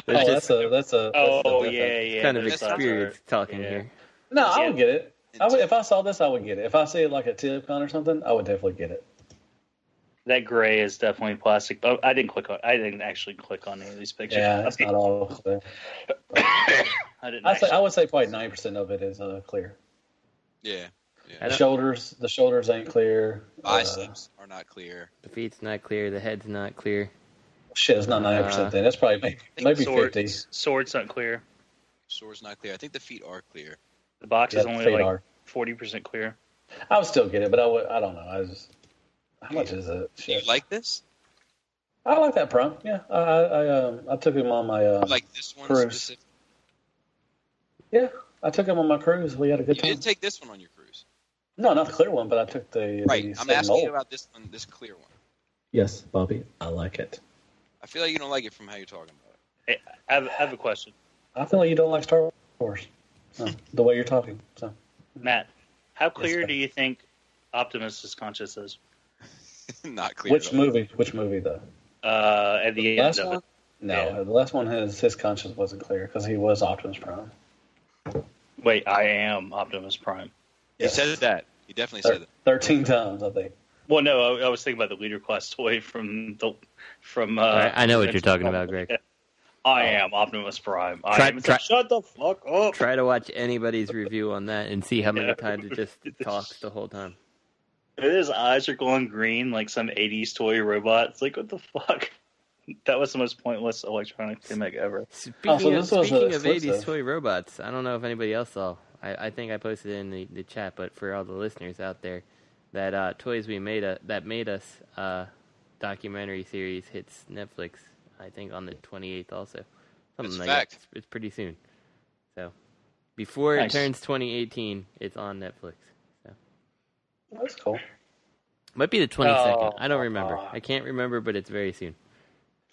That's kind of experience talking here. No, I would get it. If I saw this, I would get it. If I see it like a TipCon or something, I would definitely get it. That gray is definitely plastic. Oh, I didn't actually click on any of these pictures. Yeah, it's not all clear. I would say probably 90% of it is clear. Yeah. The shoulders ain't clear. Biceps are not clear. The feet's not clear. The head's not clear. Shit, it's not 90% then. That's probably maybe 50. Sword's not clear. Sword's not clear. I think the feet are clear. The box is only like 40% clear. I would still get it, but I don't know. How much is it? Do you like this? I like that Prime. Yeah, I took him on my like this one cruise. Specific? Yeah, I took him on my cruise. We had a good time. You didn't take this one on your cruise. No, not the clear one, but I took the right. I'm asking you about this one, this clear one. Yes, Bobby, I like it. I feel like you don't like it from how you're talking about it. Hey, I have a question. I feel like you don't like Star Wars, the way you're talking. So, Matt, how clear do you think Optimus' conscience is? Not clear. Which movie though? At the end of it. No, the last one his conscience wasn't clear because he was Optimus Prime. Wait, I am Optimus Prime. Yes. He said that. He definitely said it 13 times, I think. Well, no, I was thinking about the leader class toy from. I know what you're talking about, Greg. I am Optimus Prime. Shut the fuck up. Try to watch anybody's review on that and see how many times it just talks the whole time. His eyes are glowing green like some 80s toy robot. It's like, what the fuck? That was the most pointless electronic gimmick ever. Speaking of 80s toy robots, I don't know if anybody else saw. I think I posted it in the chat, but for all the listeners out there, that Toys That Made Us documentary series hits Netflix, I think, on the 28th also. Something like that. It's pretty soon. So, before it turns 2018, it's on Netflix. So. That's cool. Might be the 22nd. I don't remember. I can't remember, but it's very soon.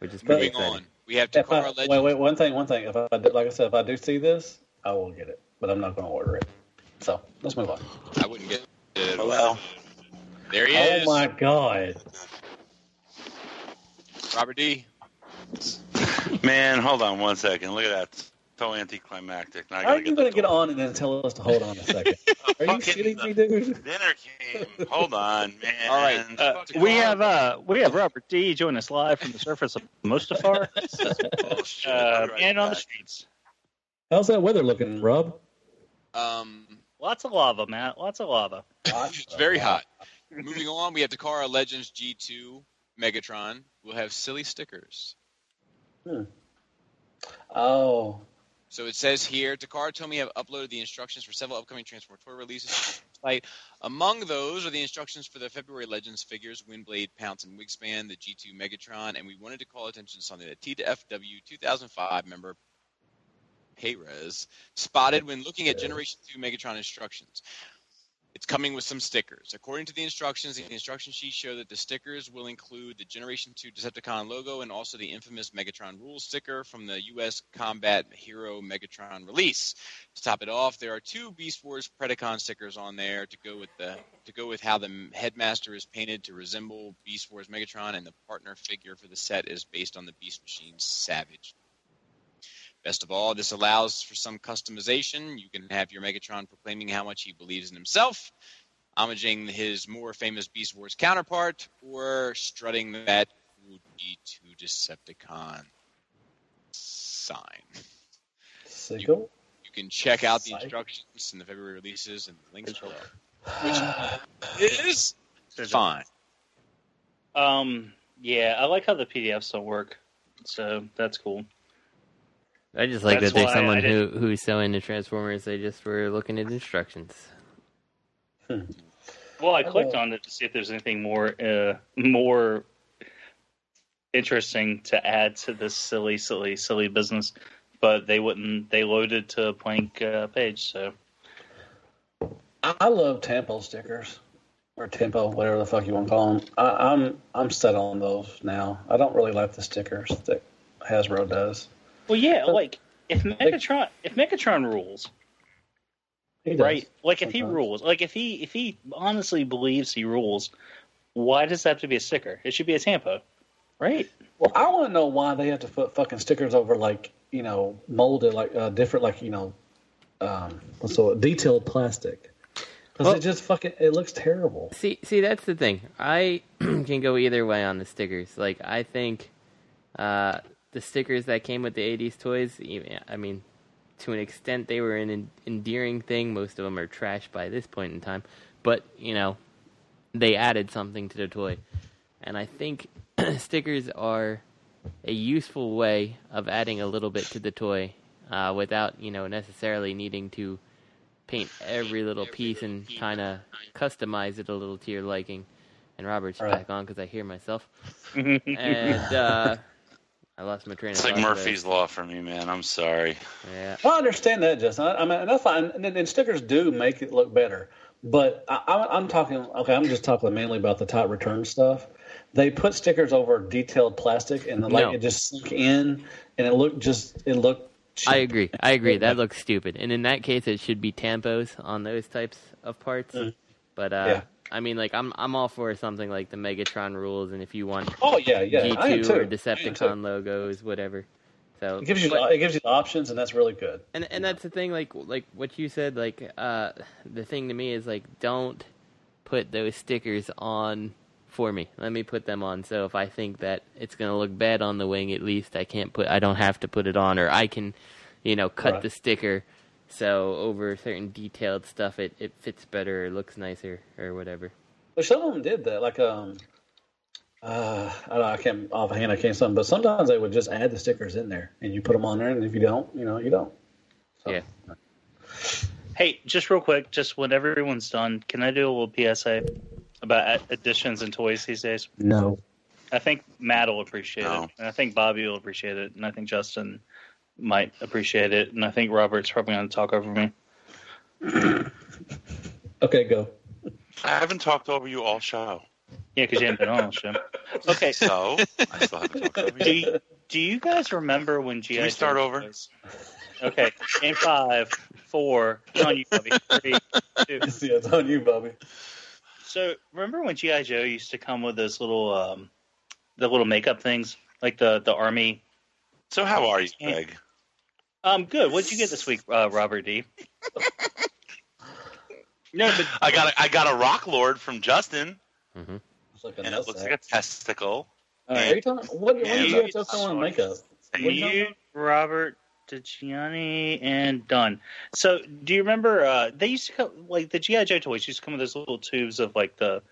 Which is pretty exciting. On. We have Takara Legends. Wait, one thing. If I do see this, I will get it, but I'm not going to order it. So let's move on. I wouldn't get it. Well, there he is. Oh my God, Robert D. Man, hold on one second. Look at that. So anticlimactic. How are you going to get on and then tell us to hold on a second? Are you kidding me, dude? Dinner came. Hold on, man. All right. We have Robert D. joining us live from the surface of Mustafar and on the streets. How's that weather looking, Rob? Lots of lava, Matt. Lots of lava. It's very hot. Moving on, we have Takara Legends G2 Megatron. We'll have silly stickers. Oh. So it says here, Takara told me I have uploaded the instructions for several upcoming Transformer toy releases to the site. Among those are the instructions for the February Legends figures, Windblade, Pounce, and Wingspan, the G2 Megatron, and we wanted to call attention to something that T2FW 2005 member Perez spotted when looking at Generation 2 Megatron instructions. It's coming with some stickers. According to the instructions sheet show that the stickers will include the Generation 2 Decepticon logo and also the infamous Megatron Rules sticker from the U.S. Combat Hero Megatron release. To top it off, there are 2 Beast Wars Predacon stickers on there to go with how the Headmaster is painted to resemble Beast Wars Megatron, and the partner figure for the set is based on the Beast Machine's Savage. Best of all, this allows for some customization. You can have your Megatron proclaiming how much he believes in himself, homaging his more famous Beast Wars counterpart, or strutting that cool G2 Decepticon sign. You can check out the instructions in the February releases and the links below, which is fine. Yeah, I like how the PDFs don't work, so that's cool. I just like That's that there's why someone I didn't- who's so into Transformers they just were looking at instructions. Well, I clicked on it to see if there's anything more interesting to add to this silly business, but they wouldn't. They loaded to a blank page. So I love Tempo stickers or Tempo, whatever the fuck you want to call them. I'm set on those now. I don't really like the stickers that Hasbro does. well, yeah, like if Megatron rules. Right, like if he rules, like if he honestly believes he rules, why does that have to be a sticker? It should be a tampo, right? Well, I want to know why they have to put fucking stickers over molded different detailed plastic because it just it looks terrible. See, that's the thing. I can go either way on the stickers. Like I think the stickers that came with the '80s toys, I mean. To an extent, they were an endearing thing. Most of them are trash by this point in time. But, they added something to the toy. And I think stickers are a useful way of adding a little bit to the toy without, necessarily needing to paint every little piece and kind of customize it a little to your liking. And Robert's back on because I hear myself. And... I lost my train of thought. It's like Murphy's Law for me, man. I'm sorry. Yeah. I understand that, Justin. I mean, that's fine. And stickers do make it look better. But I'm just talking mainly about the top return stuff. They put stickers over detailed plastic, and it just sunk in, and it looked cheap. I agree. That looks stupid. And in that case, it should be tampos on those types of parts. But yeah. I mean, like I'm all for something like the Megatron rules, and if you want G2 or Decepticon logos, whatever. So it gives you the options, and that's really good. And that's the thing, like what you said, like the thing to me is like don't put those stickers on for me. Let me put them on. So if I think that it's gonna look bad on the wing, at least I don't have to put it on, or I can, cut the sticker. So over certain detailed stuff, it fits better, or looks nicer, or whatever. But some of them did that. Like I can't offhand. I can't something, but sometimes they would just add the stickers in there, and you put them on there. And if you don't, you don't. So. Yeah. Hey, just real quick, just when everyone's done, can I do a little PSA about additions and toys these days? No. I think Matt will appreciate it, and I think Bobby will appreciate it, and I think Justin might appreciate it, and I think Robert's probably going to talk over me. Okay, go. I haven't talked over you all show. Yeah, because you haven't been on the show. Okay. So, I still haven't talked over you. Do you guys remember when G.I. Can we start over? Okay. In 5, 4, it's on you, Bobby. 3, 2. Yeah, it's on you, Bobby. So, remember when G.I. Joe used to come with those little, the little makeup things? Like the army? So how are you, Greg? Good. What'd you get this week, Robert D? No, but I got a Rock Lord from Justin. Mm-hmm. And it looks like a testicle. Are you talking? What did you have to throw on makeup? You, Robert, DeGianni, and Dunn. So, do you remember? They used to come, like the GI Joe toys used to come with those little tubes of like the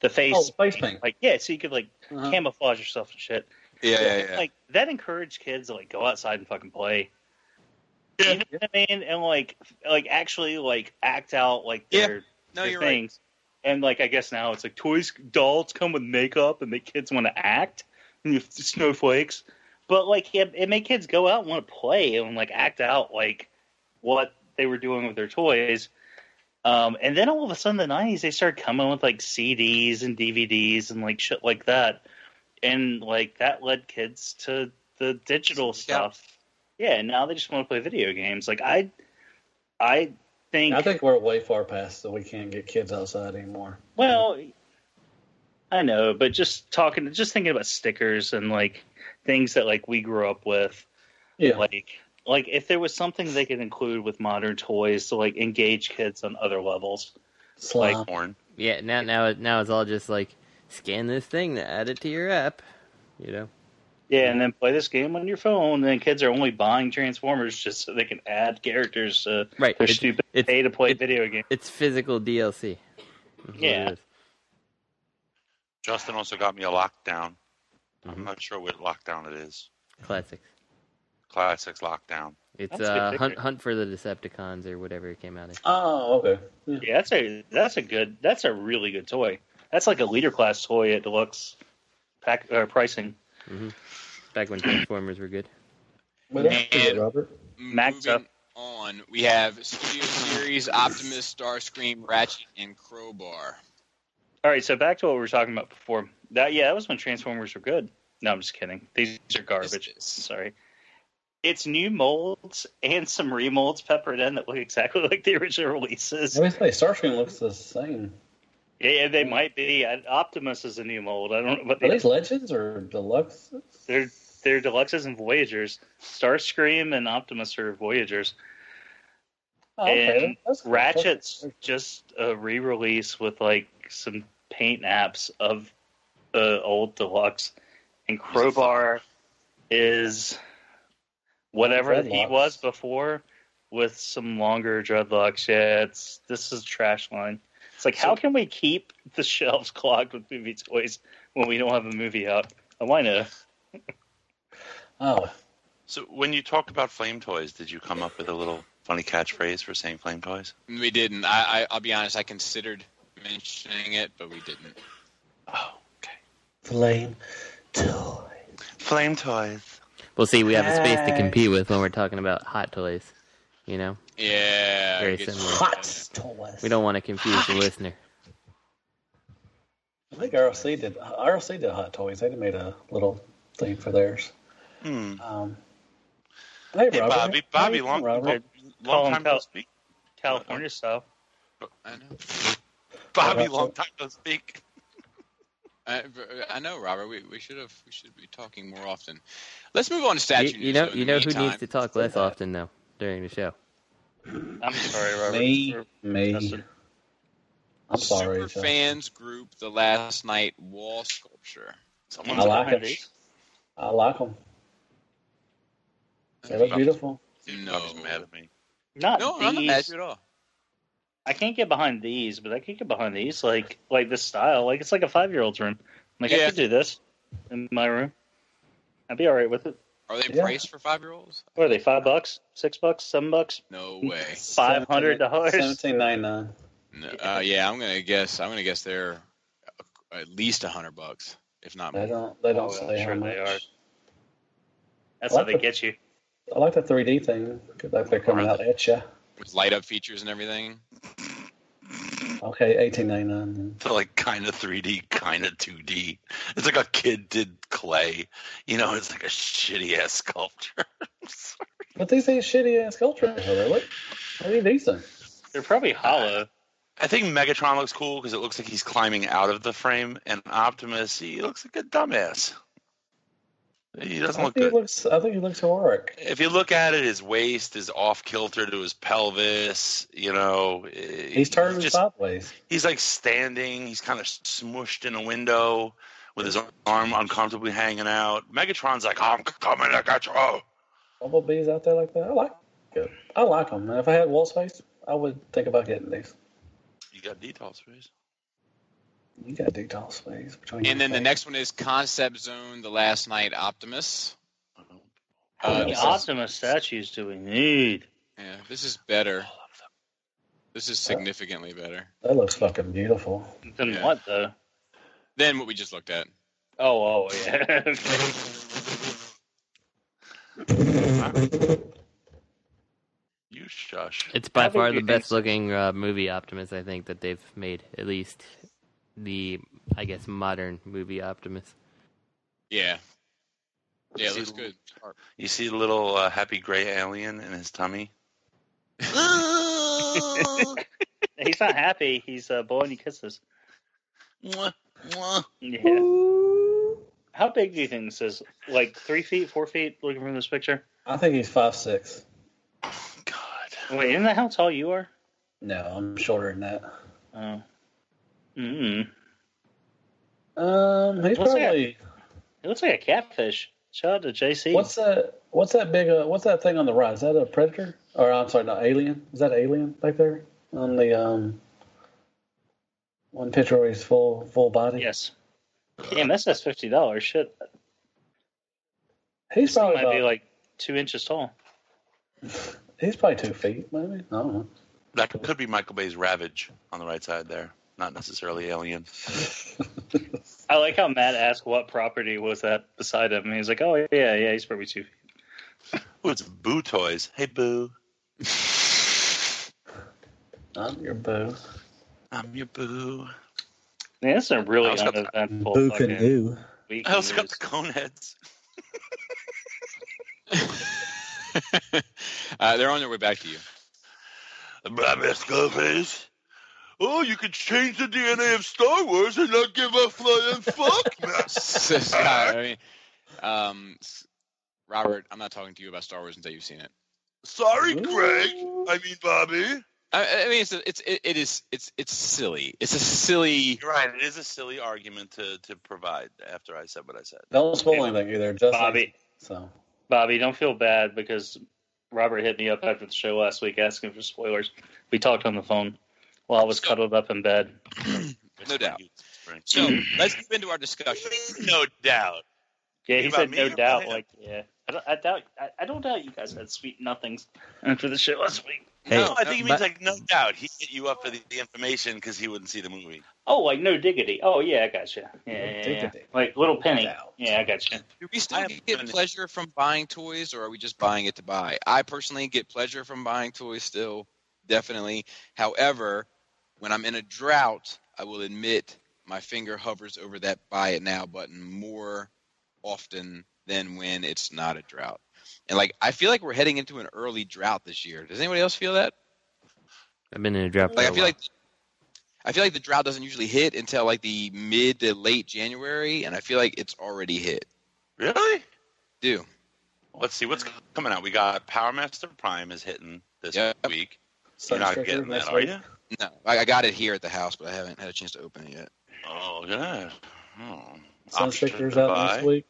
face paint. Like so you could like camouflage yourself and shit. Yeah. Like that encouraged kids to like go outside and fucking play. You know what I mean? And like actually like act out like their you're things. Right. And like I guess now it's like dolls come with makeup and make kids want to act and you snowflakes. But like it made kids go out and want to play and like act out like what they were doing with their toys. And then all of a sudden in the 90s they started coming with like CDs and DVDs and like shit like that. And like that led kids to the digital stuff. Yeah, and now they just want to play video games. Like I think we're way far past so we can't get kids outside anymore. Well, I know, but just thinking about stickers and like things that like we grew up with. Yeah. Like if there was something they could include with modern toys to like engage kids on other levels. Slime. Like porn. Yeah, now it's all just like scan this thing to add it to your app, Yeah, and then play this game on your phone. And then kids are only buying Transformers just so they can add characters to their stupid pay-to-play video game. It's physical DLC. Yeah. Justin also got me a Lockdown. I'm not sure what Lockdown it is. Classics. Classics Lockdown. It's That's a good Hunt for the Decepticons or whatever it came out in. Oh, okay. Yeah, that's a really good toy. That's like a leader class toy at deluxe pricing. Mm-hmm. Back when Transformers were good. And Robert. Moving on, we have Studio Series, Optimus, Starscream, Ratchet, and Crowbar. All right, so back to what we were talking about before. That was when Transformers were good. No, I'm just kidding. These are garbage. Sorry. It's new molds and some remolds peppered in that look exactly like the original releases. I mean, Starscream looks the same. Yeah, they might be. Optimus is a new mold. I don't know. But Are these Legends or Deluxe? They're Deluxes and Voyagers. Starscream and Optimus are Voyagers. Oh, okay. And Ratchet's just a re-release with like some paint apps of the old Deluxe. And Crowbar is whatever he was before with some longer dreadlocks. Yeah, this is trash line. It's like, how can we keep the shelves clogged with movie toys when we don't have a movie out? I want to. Oh. So when you talk about flame toys, did you come up with a little funny catchphrase for saying flame toys? We didn't. I'll be honest, I considered mentioning it, but we didn't. Oh, okay. Flame toys. Flame toys. Well, see, we have a space to compete with when we're talking about hot toys. You know? Yeah. Very similar. Hot toys. We don't want to confuse the listener. I think RLC did Hot Toys. They made a little thing for theirs. Hmm. Hey, Robert. Bobby, long time no speak. California style. I know. Bobby, long time no speak. I know, Robert. We should be talking more often. Let's move on to statue You news. know who needs to talk less often though during the show. I'm sorry, Robert. Me. I'm sorry. Super fans group the last night wall sculpture. I like it. I like them. They look beautiful. No, mad at me. Not no, these. I'm not mad at you at all. I can't get behind these, but I can get behind these, like this style. Like it's like a 5-year-old's room. Like I could do this in my room. I'd be all right with it. Are they priced for 5-year-olds? What are they? $5, $6, $7? No way. $500. $17.99. No, yeah, I'm gonna guess they're at least $100, if not more. They don't say how much. They are. That's how they get you. I like the 3D thing. Like they're coming out at you. With light up features and everything. Okay, $18.99. So like kind of 3D, kind of 2D. It's like a kid did clay. You know, it's like a shitty ass sculpture. But these ain't shitty ass sculptures, are they? They're decent. They're probably hollow. I think Megatron looks cool because it looks like he's climbing out of the frame, and Optimus, he looks like a dumbass. He doesn't look good. I think he looks heroic. If you look at it, his waist is off kilter to his pelvis. You know, he's turned sideways. He's like standing. He's kind of smushed in a window with his arm uncomfortably hanging out. Megatron's like, I'm coming to get you. Bumblebees out there like that. I like it. I like them. And if I had wall space, I would think about getting these. You got detail space. You got detail space. And then the next one is Concept Zone, The Last Night Optimus. How many Optimus statues do we need? Yeah, this is better. This is significantly better. That looks fucking beautiful. Then what, though? Then what we just looked at. Oh, yeah. You shush. It's by far the best looking movie Optimus I think that they've made. At least the, I guess, modern movie Optimus. Yeah. Yeah, it looks good. You see the little happy gray alien in his tummy? He's not happy. He's blowing you kisses. Mwah, mwah. Yeah. How big do you think this is? Like 3 feet, 4 feet, looking from this picture? I think he's 5'6". God. Wait, isn't that how tall you are? No, I'm shorter than that. Oh. He's probably... It looks like a catfish. Shout out to JC. What's that thing on the right? Is that a predator? Or I'm sorry, not alien. Is that alien back there on the one picture where he's full body? Yes. Damn, that says $50. Shit. He's probably might be like 2 inches tall. He's probably 2 feet, maybe. I don't know. That could be Michael Bay's Ravage on the right side there. Not necessarily Alien. I like how Matt asked what property was that beside him. And he's like, oh, yeah, he's probably 2 feet. Oh, it's Boo Toys. Hey, Boo. I'm your boo. I'm your boo. Man, it's a really uneventful Boo can do. week. I also got the Coneheads. They're on their way back to you. Oh, you could change the DNA of Star Wars and not give a flying fuck. Scott, Robert, I'm not talking to you about Star Wars until you've seen it. Sorry, Greg. I mean, Bobby. I mean, it's silly. It's a silly. You're right. It is a silly argument to provide after I said what I said. Don't spoil anything either. Just Bobby. So, Bobby, don't feel bad because Robert hit me up after the show last week asking for spoilers. We talked on the phone while I was cuddled up in bed. No doubt. So let's move into our discussion. No doubt. Yeah, he said no doubt. Like, yeah, I don't doubt you guys had sweet nothings after the show last week. No, I think he means like no doubt. He hit you up for the information because he wouldn't see the movie. Oh, like no diggity. Oh, yeah, I got you. Yeah. Like Little Penny. Yeah, I got you. Do we still get pleasure from buying toys, or are we just buying it to buy? I personally get pleasure from buying toys still, definitely. However, when I'm in a drought, I will admit my finger hovers over that buy it now button more often than when it's not a drought. And like, I feel like we're heading into an early drought this year. Does anybody else feel that? I've been in a drought. Like, I feel like the drought doesn't usually hit until like the mid to late January, and I feel like it's already hit. Really? Do. Let's see what's coming out. We got Power Master Prime is hitting this week. You're not getting that, are you? No, I got it here at the house, but I haven't had a chance to open it yet. Oh, good. Sunstreaker's out next week.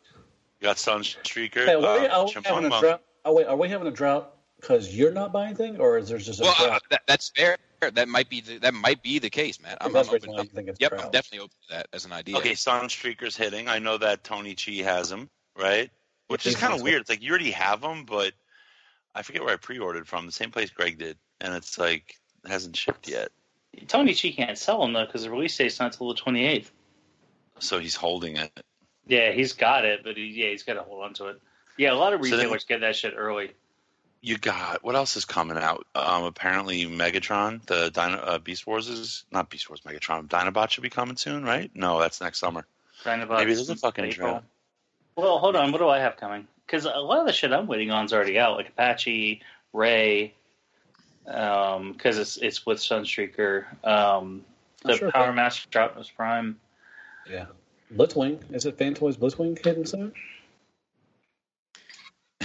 You got Sunstreaker. Hey, are we having a drought? Are we having a drought because you're not buying anything, or is there just a drought? That's fair. That might be the case, man. I'm definitely open to that as an idea. Okay, Sunstreaker's hitting. I know that Tony Chi has him, right? Which is kind of weird. It's like you already have them, but I forget where I pre-ordered from. The same place Greg did, and it's like it hasn't shipped yet. Tony Chi can't sell them though because the release date's not until the 28th. So he's holding it. Yeah, he's got it, but he's got to hold on to it. Yeah, a lot of retailers get that shit early. You got what else is coming out? Apparently, Megatron, the Beast Wars is not Beast Wars. Megatron, Dinobot should be coming soon, right? No, that's next summer. Dinobot. Maybe there's a fucking drought. Well, hold on. What do I have coming? Because a lot of the shit I'm waiting on is already out, like Apache, Ray. Because it's with Sunstreaker. The Power Master Optimus Prime. Yeah. Blitzwing. Is it Fan Toys Blitzwing hitting soon?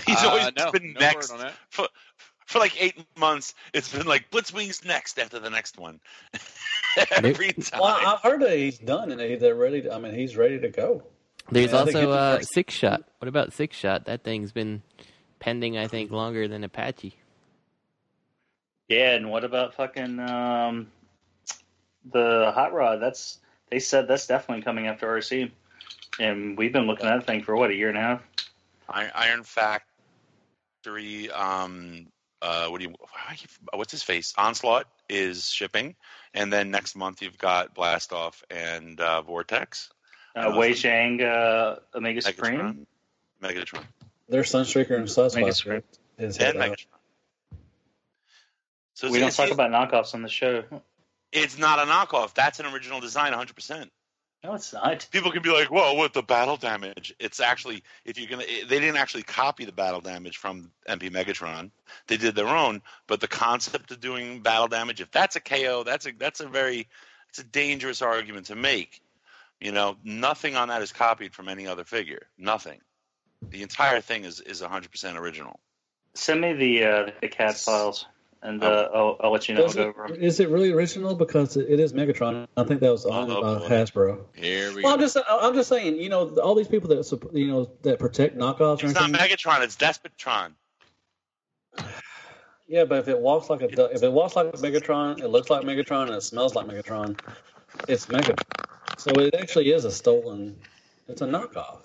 He's always been next. On that. For like 8 months, it's been like Blitzwing's next after the next one. Every time. Well, I've heard that he's done and they're ready. He's ready to go. There's also Six Shot. What about Six Shot? That thing's been pending, I think, longer than Apache. Yeah, and what about fucking the Hot Rod? They said that's definitely coming after RC, and we've been looking at that thing for what, a year and a half. Iron Factory. What's his face? Onslaught is shipping, and then next month you've got Blast Off and Vortex. Wei Zhang, Omega Supreme, Megatron. There's Sunstreaker and Sunspot. And Megatron. So we don't talk about knockoffs on the show. It's not a knockoff. That's an original design, 100%. No, it's not. People can be like, "Well, with the battle damage?" It's actually, they didn't actually copy the battle damage from MP Megatron. They did their own. But the concept of doing battle damage, if that's a KO, it's a dangerous argument to make. You know, nothing on that is copied from any other figure. Nothing. The entire thing is 100% original. Send me the CAD files. And I'll let you know. Is it really original? Because it is Megatron. I think that was owned by Hasbro. Here we go. I'm just saying. You know, all these people that protect knockoffs. It's not Megatron. It's Despotron. Yeah, but if it walks like a Megatron, it looks like Megatron, and it smells like Megatron, it's Megatron. So it actually is a stolen. It's a knockoff.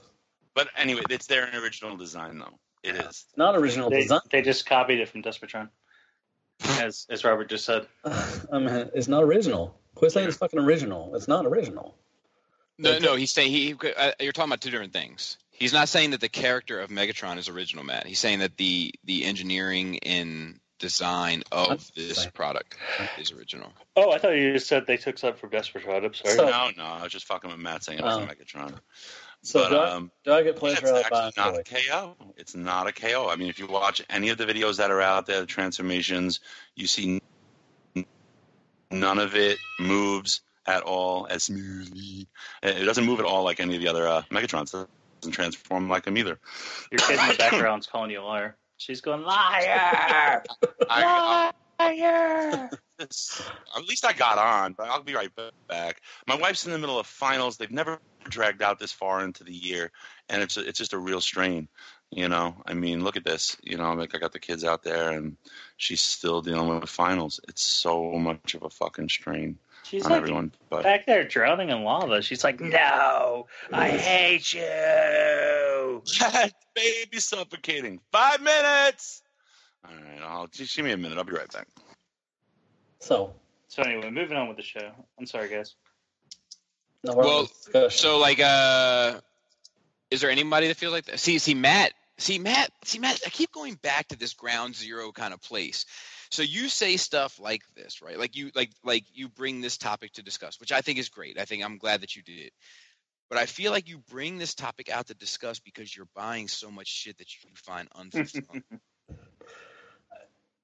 But anyway, it's their original design, though. It is. It's not original design. They just copied it from Despotron, as Robert just said. I mean, it's not original. Quit saying it's fucking original. It's not original. No, he's saying you're talking about two different things. He's not saying that the character of Megatron is original, Matt. He's saying that the engineering and design of this product is original. Oh, I thought you just said they took something from Despotron. I'm sorry. No, I was just fucking with Matt saying it was a Megatron. So do I get pleasure out of buying it's not a KO. It's not a KO. I mean, if you watch any of the videos that are out there, the transformations, you see none of it moves at all as smoothly. It doesn't move at all like any of the other Megatrons. It doesn't transform like them either. Your kid in the background's calling you a liar. She's going, liar! Liar! At least I got on, but I'll be right back. My wife's in the middle of finals. They've never dragged out this far into the year, and it's just a real strain. You know, I mean, look at this. You know, like I got the kids out there, and she's still dealing with finals. It's so much of a fucking strain She's on like everyone. But back there drowning in lava. She's like, no, I hate you. that baby's suffocating. 5 minutes. All right, just give me a minute. I'll be right back. So anyway, moving on with the show. I'm sorry, guys. No, well, so like, is there anybody that feels like that? See, Matt. I keep going back to this ground zero kind of place. So you say stuff like this, right? Like you bring this topic to discuss, which I think is great. I'm glad that you did it. But I feel like you bring this topic out to discuss because you're buying so much shit that you find unfulfilling.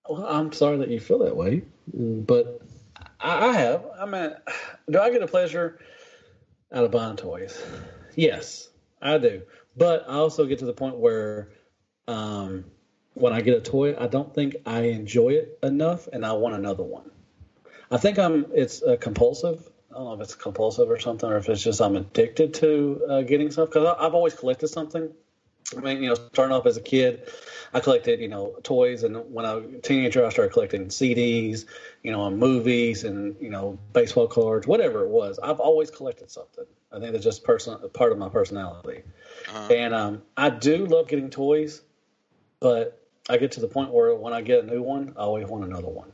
Well, I'm sorry that you feel that way, but I have. I mean, do I get a pleasure out of buying toys? Yes, I do. But I also get to the point where when I get a toy, I don't think I enjoy it enough, and I want another one. I think it's compulsive. I don't know if it's compulsive or something, or if it's just I'm addicted to getting stuff, because I've always collected something. I mean, starting off as a kid, I collected, toys, and when I was a teenager, I started collecting CDs, movies, and, baseball cards, whatever it was. I've always collected something. I think that's just part of my personality. Uh-huh. And I do love getting toys, but I get to the point where when I get a new one, I always want another one.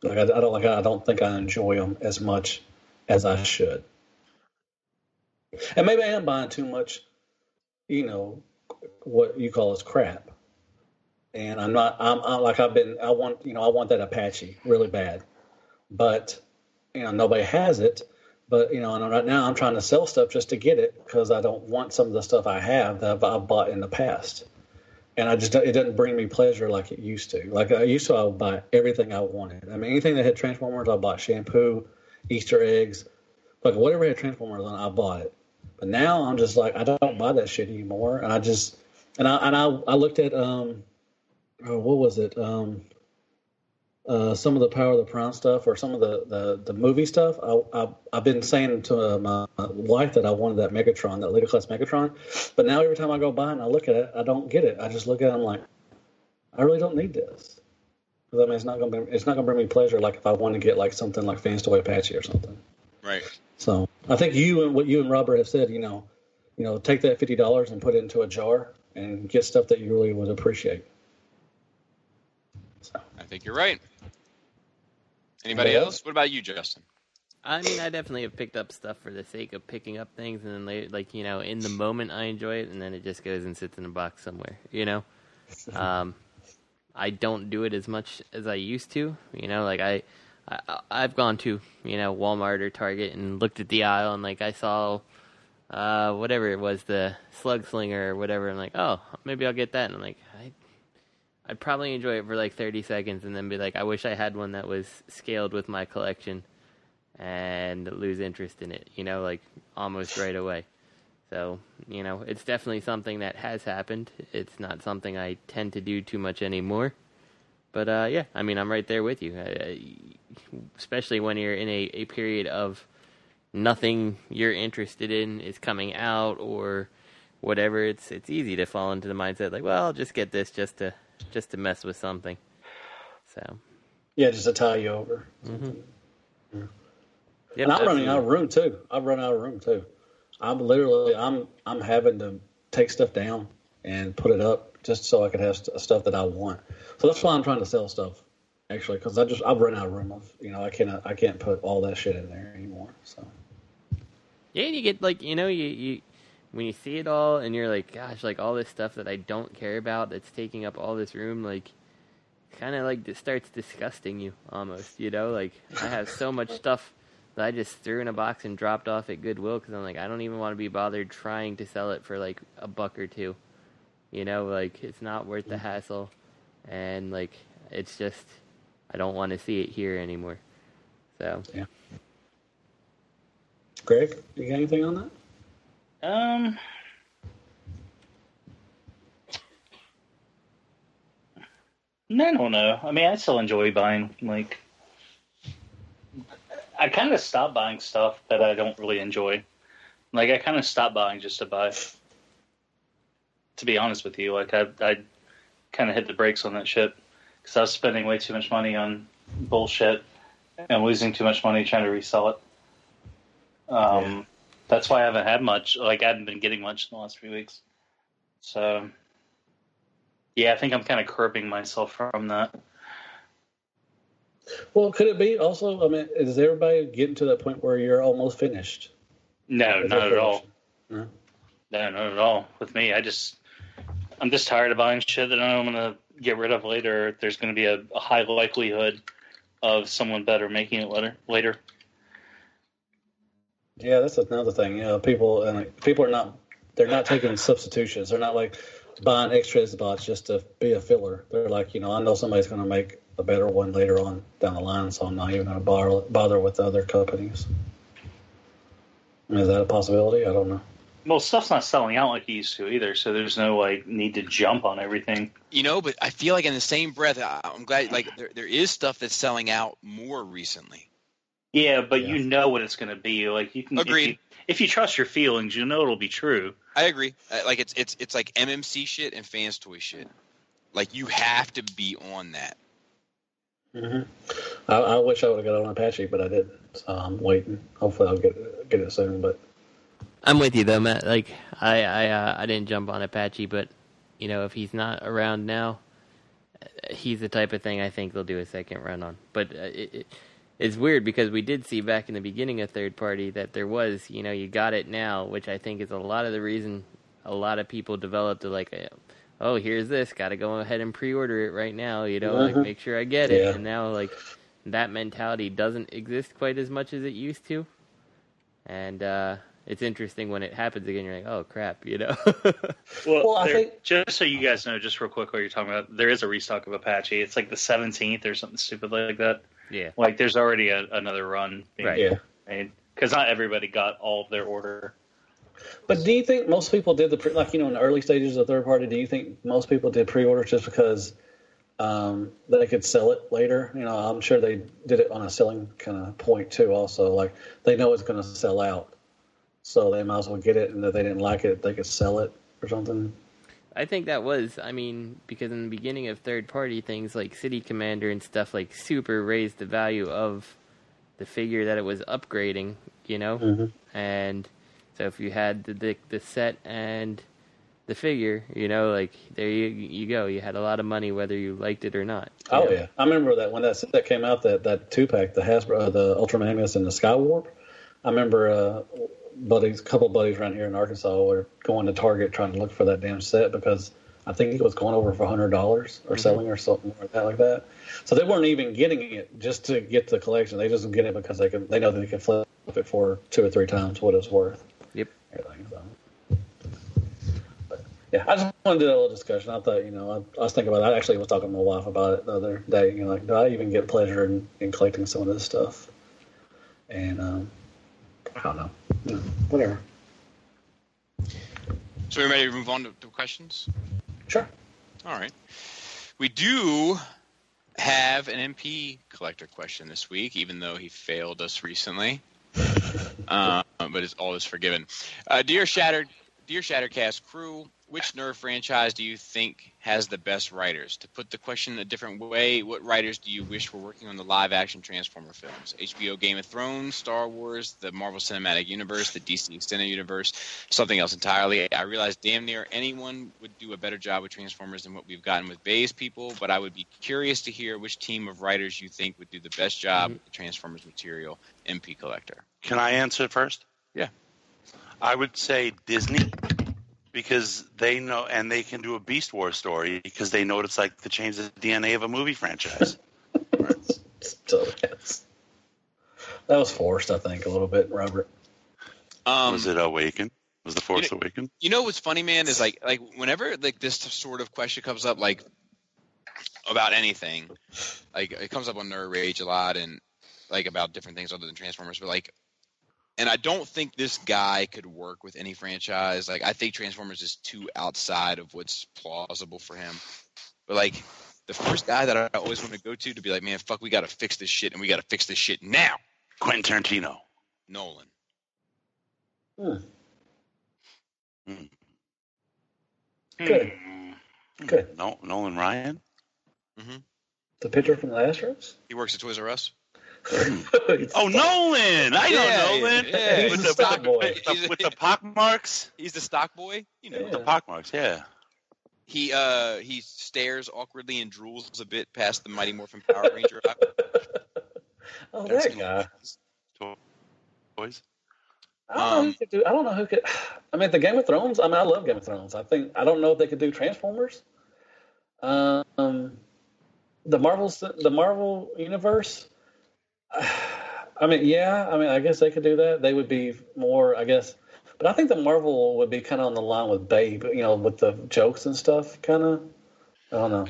Like I don't think I enjoy them as much as I should. And maybe I am buying too much, what you call as crap. And I want that Apache really bad, but nobody has it. But and right now I'm trying to sell stuff just to get it, because I don't want some of the stuff I have that I've bought in the past, and it doesn't bring me pleasure like it used to. Like I used to, I would buy everything I wanted. I mean, anything that had Transformers, I bought shampoo, Easter eggs, like whatever had Transformers on, I bought it. But now I'm just like, I don't buy that shit anymore, and I looked at what was it? Some of the Power of the Prime stuff, or some of the movie stuff. I've been saying to my wife that I wanted that Megatron, that later class Megatron. But now every time I go by and I look at it, I don't get it. I just look at it and I'm like, I really don't need this. Because I mean, it's not gonna bring me pleasure like if I want to get like something like Fans Toy Apache or something. Right. So I think what you and Robert have said, take that $50 and put it into a jar and get stuff that you really would appreciate. So. I think you're right. Anybody else? What about you, Justin? I mean, I definitely have picked up stuff for the sake of picking up things, and then later, in the moment I enjoy it, and then it just goes and sits in a box somewhere, I don't do it as much as I used to, I've gone to, Walmart or Target and looked at the aisle, and I saw, whatever it was, the Slug Slinger or whatever. I'm like, oh, maybe I'll get that. And I'm like, I'd probably enjoy it for 30 seconds and then be like, I wish I had one that was scaled with my collection, and lose interest in it, almost right away. So, it's definitely something that has happened. It's not something I tend to do too much anymore. But, yeah, I mean, I'm right there with you. Especially when you're in a period of nothing you're interested in is coming out or whatever. It's easy to fall into the mindset well, I'll just get this just to mess with something. So yeah, just to tie you over. Mm-hmm. Yeah. Yep, and I'm running out of room too. I've run out of room too. I'm having to take stuff down and put it up just so I could have stuff that I want. So that's why I'm trying to sell stuff, actually, because I've run out of room of, I can't put all that shit in there anymore. So yeah, and you get like, you when you see it all and you're like, gosh, like all this stuff that I don't care about that's taking up all this room, like kind of like it starts disgusting you almost, like I have so much stuff that I just threw in a box and dropped off at Goodwill because I'm like, I don't even want to be bothered trying to sell it for like $1 or $2, like it's not worth the hassle, and like it's just I don't want to see it here anymore. So yeah. Greg, you got anything on that? I don't know. I mean, I still enjoy buying, like, I kind of stopped buying stuff that I don't really enjoy. Like, I kind of stopped buying just to buy. To be honest with you, like, I kind of hit the brakes on that shit because I was spending way too much money on bullshit and losing too much money trying to resell it. That's why I haven't had much. Like, I haven't been getting much in the last few weeks. So, yeah, I think I'm kind of curbing myself from that. Well, could it be also, I mean, is everybody getting to that point where you're almost finished? No, not at all. No, not at all. With me, I'm just tired of buying shit that I'm going to get rid of later. There's going to be a high likelihood of someone better making it later. Yeah, that's another thing. People are not taking substitutions. They're not like buying extra spots just to be a filler. They're like, I know somebody's going to make a better one later on down the line, so I'm not even going to bother with the other companies. I mean, is that a possibility? I don't know. Well, stuff's not selling out like it used to either, so there's no like need to jump on everything. But I feel like in the same breath, I'm glad like there is stuff that's selling out more recently. Yeah, but you know what it's going to be. Like you can agreed. If you trust your feelings, you know it'll be true. I agree. Like it's like MMC shit and fans toy shit. Like you have to be on that. Mm-hmm. I wish I would have got on Apache, but I didn't. So I'm waiting. Hopefully I'll get it soon. But I'm with you though, Matt. Like I didn't jump on Apache, but if he's not around now, he's the type of thing I think they'll do a second run on. But it's weird because we did see back in the beginning of third party that there was, you got it now, which I think is a lot of the reason a lot of people developed oh, here's this, got to go ahead and pre-order it right now, like make sure I get it. And now like that mentality doesn't exist quite as much as it used to. And it's interesting when it happens again, you're like, oh crap, Well, I think just so you guys know, just real quick what you're talking about, there is a restock of Apache. It's like the 17th or something stupid like that. Yeah. Like, there's already another run being made. Because not everybody got all of their order. But do you think most people did in the early stages of third party, do you think most people did pre-orders just because they could sell it later? I'm sure they did it on a selling kind of point, too, also. Like, they know it's going to sell out. So they might as well get it, and if they didn't like it, they could sell it or something. I think that was, because in the beginning of third-party things like City Commander and stuff, like, super raised the value of the figure that it was upgrading, Mm-hmm. And so if you had the set and the figure, like, there you go. You had a lot of money whether you liked it or not. Oh, yeah. I remember that when that set came out, that 2-pack, the Hasbro, the Ultra Magnus and the Skywarp. I remember a couple buddies around here in Arkansas were going to Target trying to look for that damn set because I think it was going over for $100 or selling or something like that. So they weren't even getting it just to get the collection. They just get it because they know that they can flip it for 2 or 3 times what it's worth. Yep. Everything. So. But, yeah, I just wanted to do a little discussion. I thought, I was thinking about it. I actually was talking to my wife about it the other day. Like, do I even get pleasure in collecting some of this stuff? And I don't know. Whatever. So we're ready to move on to questions? Sure. All right. We do have an MP collector question this week, even though he failed us recently. But it's all is forgiven. Dear Shattered Dear Shattercast crew, which Nerf franchise do you think has the best writers? To put the question a different way, what writers do you wish were working on the live-action Transformer films? HBO Game of Thrones, Star Wars, the Marvel Cinematic Universe, the DC Extended Universe, something else entirely. I realize damn near anyone would do a better job with Transformers than what we've gotten with Bay's people, but I would be curious to hear which team of writers you think would do the best job with the Transformers material, MP Collector. Can I answer first? Yeah. I would say Disney, because they know, and they can do a Beast Wars story because they know what it's like to change the DNA of a movie franchise. That was forced, I think, a little bit, Robert. Was it Awaken? Was the Force Awakened? You know what's funny, man, is like whenever like this sort of question comes up, like about anything, like it comes up on Nerd Rage a lot, and like about different things other than Transformers, but like. And I don't think this guy could work with any franchise. Like, I think Transformers is too outside of what's plausible for him. But, like, the first guy that I always want to go to be like, man, fuck, we got to fix this shit, and we got to fix this shit now. Quentin Tarantino. Nolan. Good. Good. No, Nolan Ryan? Mm-hmm. The pitcher from the Astros? He works at Toys R Us. Oh, Nolan! I know Nolan. Yeah, with the stock boy. With the pock marks. He's the stock boy. You know, the pock marks. Yeah. He stares awkwardly and drools a bit past the Mighty Morphin Power Ranger. Oh, that guy. Boys. I don't know who could. I mean, the Game of Thrones. I mean, I love Game of Thrones. I don't know if they could do Transformers. The Marvel universe. I mean, yeah. I mean, I guess they could do that. They would be more, I guess. But I think the Marvel would be kind of on the line with Babe, you know, with the jokes and stuff, kind of. I don't know.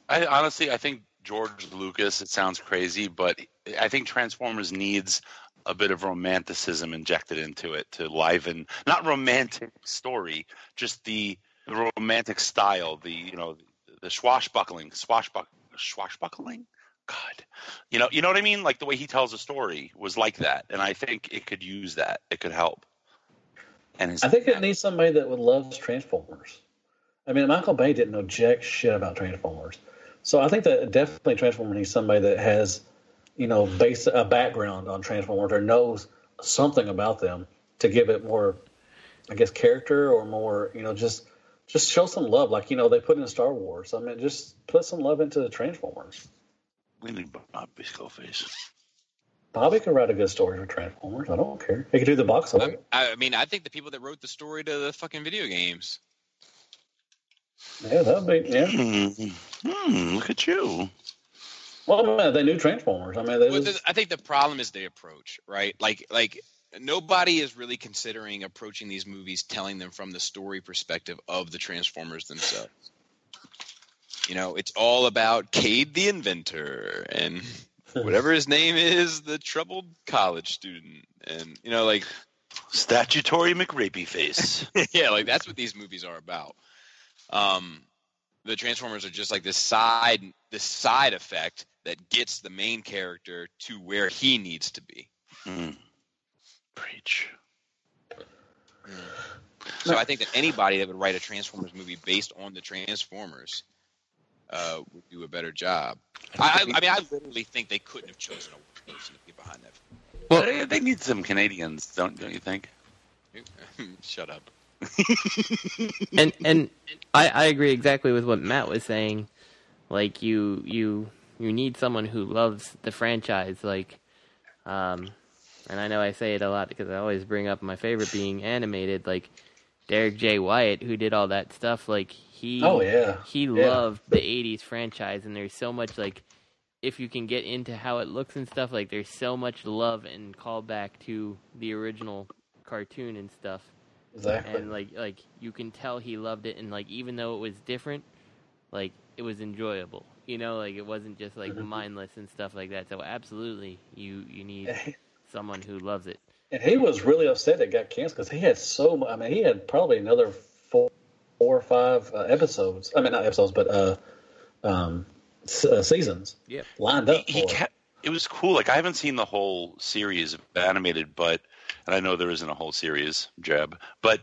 I think George Lucas, it sounds crazy, but I think Transformers needs a bit of romanticism injected into it to liven, not romantic story, just the romantic style, the swashbuckling. God, you know what I mean? Like the way he tells a story was like that, and I think it could use that. It could help. And I think it needs somebody that would love Transformers. I mean, Michael Bay didn't know jack shit about Transformers, so I think that definitely Transformers needs somebody that has, you know, a background on Transformers or knows something about them to give it more, I guess, character or more, you know, just show some love, like, you know, they put in Star Wars. I mean, just put some love into the Transformers. We need Bobby Skullface. Bobby could write a good story for Transformers. I don't care. He could do the box art. I mean, I think the people that wrote the story to the fucking video games. Yeah, that would be, yeah. Look at you. Well, man, they knew Transformers. I mean, I think the problem is the approach, right? Like nobody is really considering approaching these movies, telling them from the story perspective of the Transformers themselves. You know, it's all about Cade the inventor and whatever his name is, the troubled college student. And, you know, like... Statutory McRapey face. Yeah, like that's what these movies are about. The Transformers are just like this side effect that gets the main character to where he needs to be. Preach. So I think that anybody that would write a Transformers movie based on the Transformers would do a better job. I mean, I literally think they couldn't have chosen a person to be behind that. Well, they need some Canadians, don't you think? Shut up. and I agree exactly with what Matt was saying. Like you need someone who loves the franchise. Like, and I know I say it a lot because I always bring up my favorite being animated. Like Derek J. Wyatt, who did all that stuff. Like he loved the '80s franchise, and there's so much like. If you can get into how it looks and stuff, like there's so much love and callback to the original cartoon and stuff. Exactly. And like you can tell he loved it, and like even though it was different, like it was enjoyable. You know, like it wasn't just like mindless and stuff like that. So absolutely, you need someone who loves it. And he was really upset it got canceled because he had I mean, he had probably another 4 or 5 episodes. I mean, not episodes, but seasons. Yep. Lined up. It was cool. Like I haven't seen the whole series animated, and I know there isn't a whole series, Jeb. But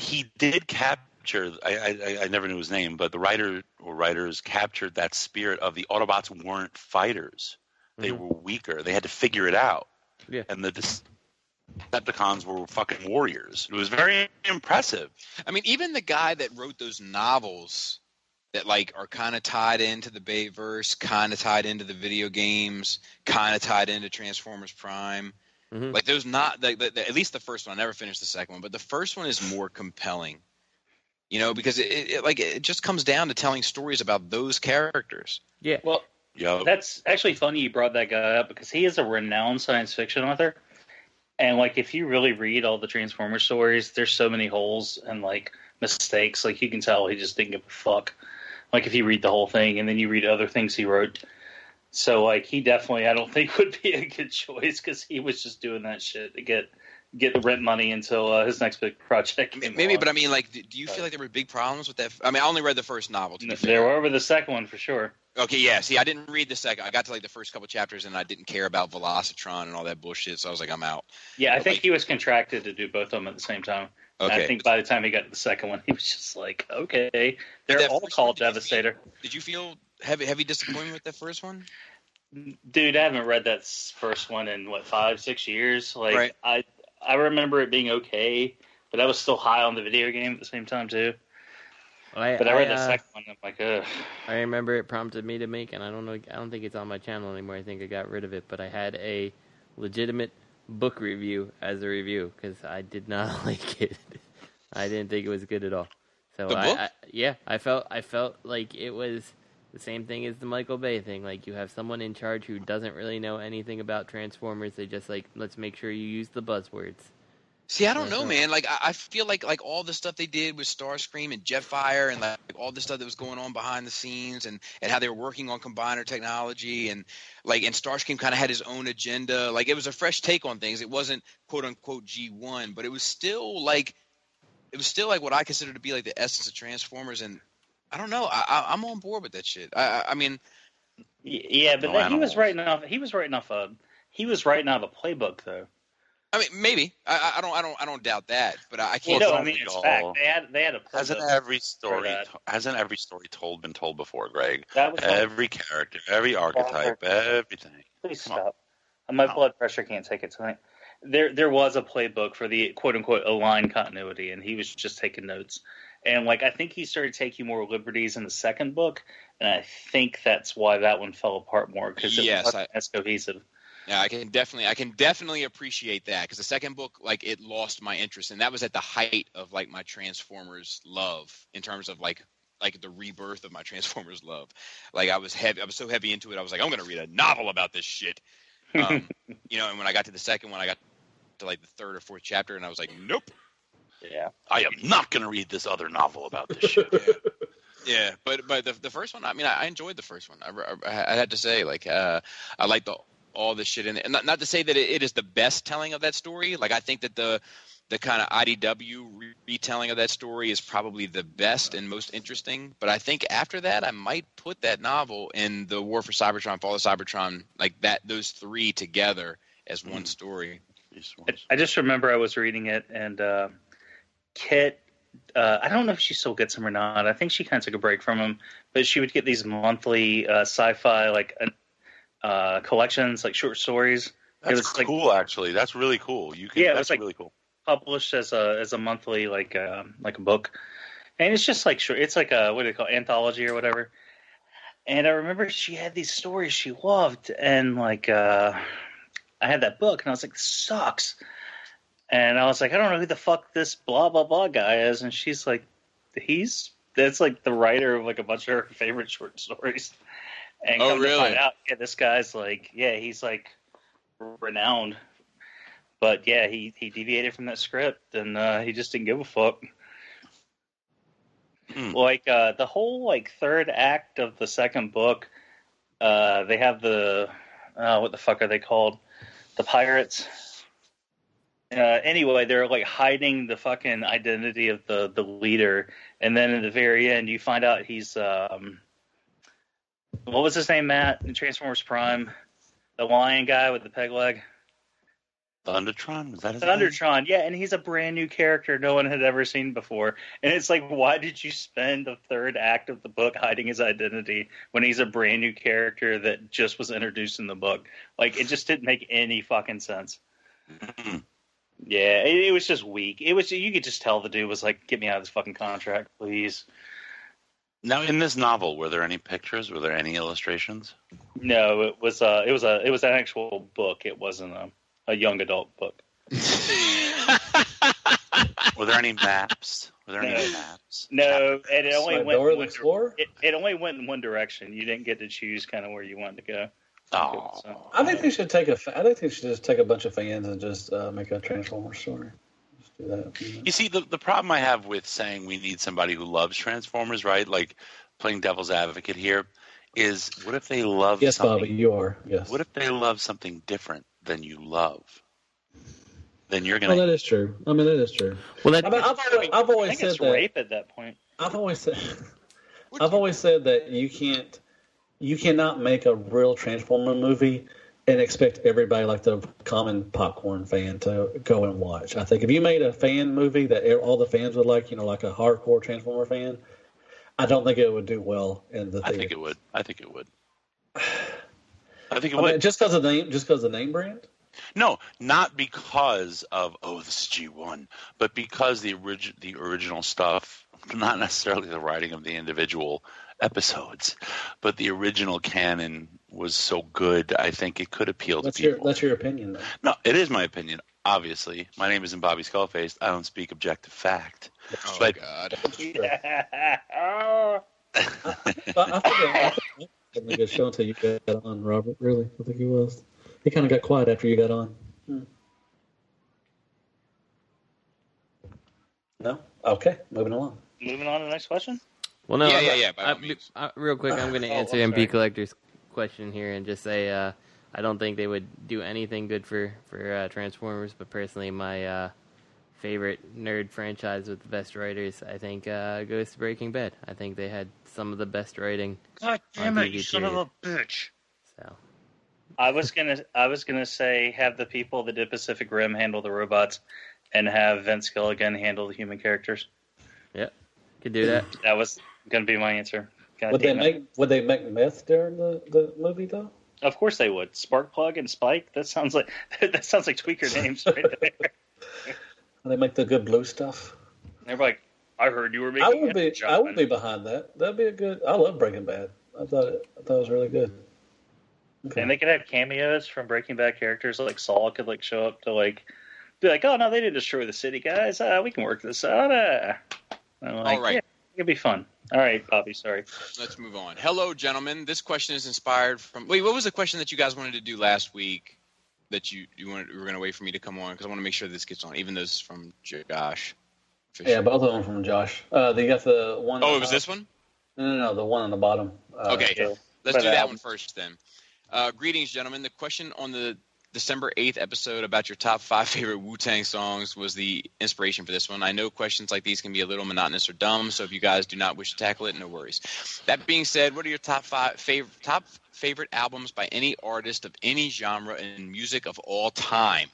he did capture. I never knew his name, but the writer or writers captured that spirit of the Autobots weren't fighters; they were weaker. They had to figure it out. Yeah, and the Decepticons were fucking warriors. It was very impressive. I mean, even the guy that wrote those novels that like are kind of tied into the Bayverse, kind of tied into the video games, kind of tied into Transformers Prime. Like those at least the first one. I never finished the second one, but the first one is more compelling. Because it just comes down to telling stories about those characters. Yeah. Well, that's actually funny you brought that guy up because he is a renowned science fiction author. And, like, if you really read all the Transformers stories, there's so many holes and, like, mistakes. Like, you can tell he just didn't give a fuck. Like, if you read the whole thing and then you read other things he wrote. So, like, he definitely, I don't think, would be a good choice because he was just doing that shit to get the rent money until his next big project came Maybe, along. but I mean, like, do you feel like there were big problems with that? I mean, I only read the first novel. There were with the second one for sure. Okay, yeah. See, I didn't read the second. I got to like the first couple chapters, and I didn't care about Velocitron and all that bullshit. So I was like, I'm out. Yeah, I think he was contracted to do both of them at the same time. Okay. And I think by the time he got to the second one, he was just like, okay, they're all called Devastator. Did you feel heavy disappointment with that first one? Dude, I haven't read that first one in 5-6 years. Like, right. I remember it being okay, but I was still high on the video game at the same time too. But I read the second one, and I'm like, ugh. I remember it prompted me to make, and I don't think it's on my channel anymore. I think I got rid of it, but I had a legitimate book review as a review because I did not like it. I didn't think it was good at all. So the book? I felt like it was the same thing as the Michael Bay thing. Like, you have someone in charge who doesn't really know anything about Transformers. They just like, let's make sure you use the buzzwords. See, I don't know, man. Like, I feel like all the stuff they did with Starscream and Jetfire and like all the stuff that was going on behind the scenes and how they were working on combiner technology and Starscream kind of had his own agenda. Like, it was a fresh take on things. It wasn't quote unquote G1, but it was still like what I consider to be like the essence of Transformers. And I don't know. I'm on board with that shit. I mean, yeah, but he was writing off a playbook though. I mean, maybe. I don't doubt that, but I can't. I mean, it's fact. They had a playbook. Hasn't every story been told before, Greg? That was every character, every archetype, everything. Please stop. My blood pressure can't take it tonight. There was a playbook for the quote unquote aligned continuity, and he was just taking notes. And like, I think he started taking more liberties in the second book, and I think that's why that one fell apart more because it wasn't as cohesive. Yeah, I can definitely appreciate that because the second book, like, it lost my interest, and that was at the height of like my Transformers love in terms of like the rebirth of my Transformers love. Like, I was so heavy into it. I was like, I'm gonna read a novel about this shit. And when I got to the second one, I got to like the third or fourth chapter, and I was like, nope. Yeah, I am not gonna read this other novel about this shit. Yeah, but the first one, I mean, I enjoyed the first one. I had to say, like, I like all this shit in it. And not to say that it is the best telling of that story. Like, I think that the kind of IDW retelling of that story is probably the best and most interesting. But I think after that, I might put that novel in the War for Cybertron, Fall of Cybertron, like those three together as one story. I just remember I was reading it, and Kit, I don't know if she still gets them or not. I think she kind of took a break from them, but she would get these monthly sci-fi collections, like short stories. That's cool, actually. That's really cool. That's really cool. Published as a monthly like a book, and it's just like short. It's like a what do they call anthology or whatever. And I remember she had these stories she loved, and like I had that book, and I was like, this sucks. And I was like, I don't know who the fuck this blah blah blah guy is, and she's like, that's like the writer of like a bunch of her favorite short stories. And come to find out, this guy's like, he's like renowned. But yeah, he deviated from that script, and he just didn't give a fuck. Like the whole like third act of the second book, they have the what the fuck are they called? The pirates. Anyway, they're like hiding the fucking identity of the leader, and then in the very end, you find out he's what was his name, Matt, in Transformers Prime, the lion guy with the peg leg. Thundertron? Was that his name? Thundertron, yeah, and he's a brand new character no one had ever seen before. And it's like, why did you spend the third act of the book hiding his identity when he's a brand new character that just was introduced in the book? Like, it just didn't make any fucking sense. Yeah, it was just weak. You could just tell the dude was like, get me out of this fucking contract, please. Now, in this novel, were there any pictures? Were there any illustrations? No, it was an actual book. It wasn't a young adult book. Were there any maps? No, and it only went. It only went in one direction. You didn't get to choose kind of where you wanted to go. Oh, so. I think they should just take a bunch of fans and just make a Transformers story. Just do that. You see, the problem I have with saying we need somebody who loves Transformers, right? Like playing devil's advocate here, is what if they love? Yes, something, Bobby, you are. Yes. What if they love something different than you love? Then you're gonna. Well, that is true. I mean, that is true. Well, I've always said that rape at that point. I've always said that you cannot make a real Transformer movie and expect everybody, like the common popcorn fan, to go and watch. I think if you made a fan movie that all the fans would like, like a hardcore Transformer fan, I don't think it would do well in the theater. I think it would. Just because of the name brand. No, not because of this is G1, but because the original stuff, not necessarily the writing of the individual episodes, but the original canon was so good. I think it could appeal to people. That's your opinion, though. No, it is my opinion. Obviously, my name isn't Bobby Skullface. I don't speak objective fact. Oh, but, God. I think it was a good show until you got on, Robert. Really, I think he was. He kind of got quiet after you got on. No? Okay, moving along. Moving on to the next question? Well, no. Yeah. Real quick, I'm going to answer MP Collector's question here and just say I don't think they would do anything good for Transformers, but personally my favorite nerd franchise with the best writers, I think, goes to Breaking Bad. I think they had some of the best writing. God damn it, you son of a bitch. So... I was gonna say have the people that did Pacific Rim handle the robots, and have Vince Gilligan handle the human characters. Yep, could do that. That was gonna be my answer. Would they make meth during the movie though? Of course they would. Sparkplug and Spike. That sounds like tweaker names right there. They make the good blue stuff. They're like, I heard you were making. I would be behind that. That'd be a good. I love Breaking Bad. I thought it was really good. Okay. And they could have cameos from Breaking Bad characters, like Saul could show up to be like, oh no, they didn't destroy the city, guys. We can work this out. All right, yeah, it'd be fun. All right, Bobby, sorry. Let's move on. Hello, gentlemen. This question is inspired from. Wait, what was the question that you guys wanted to do last week? That you were going to wait for me to come on because I want to make sure this gets on. Even though this is from Josh. Yeah, both of them from Josh. They got the one. Oh, it was this one? No, the one on the bottom. Okay, let's do that one first then. Greetings, gentlemen. The question on the December 8th episode about your top 5 favorite Wu-Tang songs was the inspiration for this one. I know questions like these can be a little monotonous or dumb, so if you guys do not wish to tackle it, no worries. That being said, what are your top favorite albums by any artist of any genre and music of all time?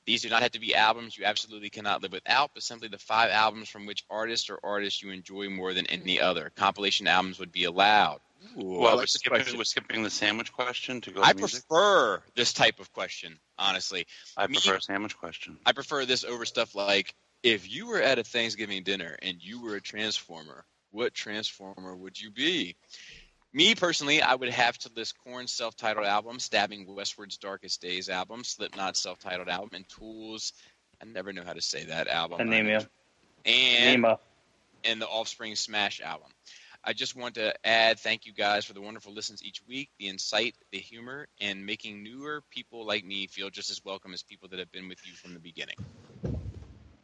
These do not have to be albums you absolutely cannot live without, but simply the 5 albums from which artist or artists you enjoy more than any other. Compilation albums would be allowed. Ooh, well, we're skipping the sandwich question to go to music? I prefer this type of question, honestly. I prefer a sandwich question. I prefer this over stuff like, if you were at a Thanksgiving dinner and you were a Transformer, what Transformer would you be? Me, personally, I would have to list Korn's self-titled album, Stabbing Westward's Darkest Days album, Slipknot's self-titled album, and Tool's, I never know how to say that album. Anemia. And the Offspring Smash album. I just want to add thank you guys for the wonderful listens each week, the insight, the humor, and making newer people like me feel just as welcome as people that have been with you from the beginning.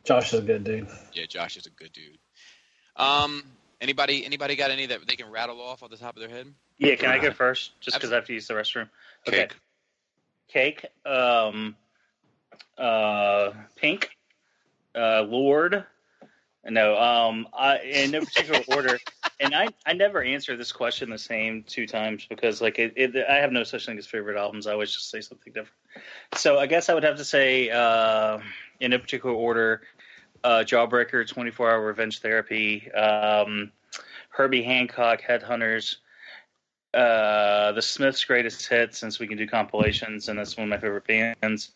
Josh is a good dude. Yeah, Josh is a good dude. Anybody got any that they can rattle off the top of their head? Yeah, can I go first? Just because I have to use the restroom. Okay. Cake. Pink. Lord. No, in no particular order. And I never answer this question the same 2 times because I have no such thing as favorite albums. I always just say something different. So I guess I would have to say, in no particular order, Jawbreaker, 24-Hour Revenge Therapy, Herbie Hancock, Headhunters, the Smiths' Greatest Hits, since we can do compilations, and that's one of my favorite bands.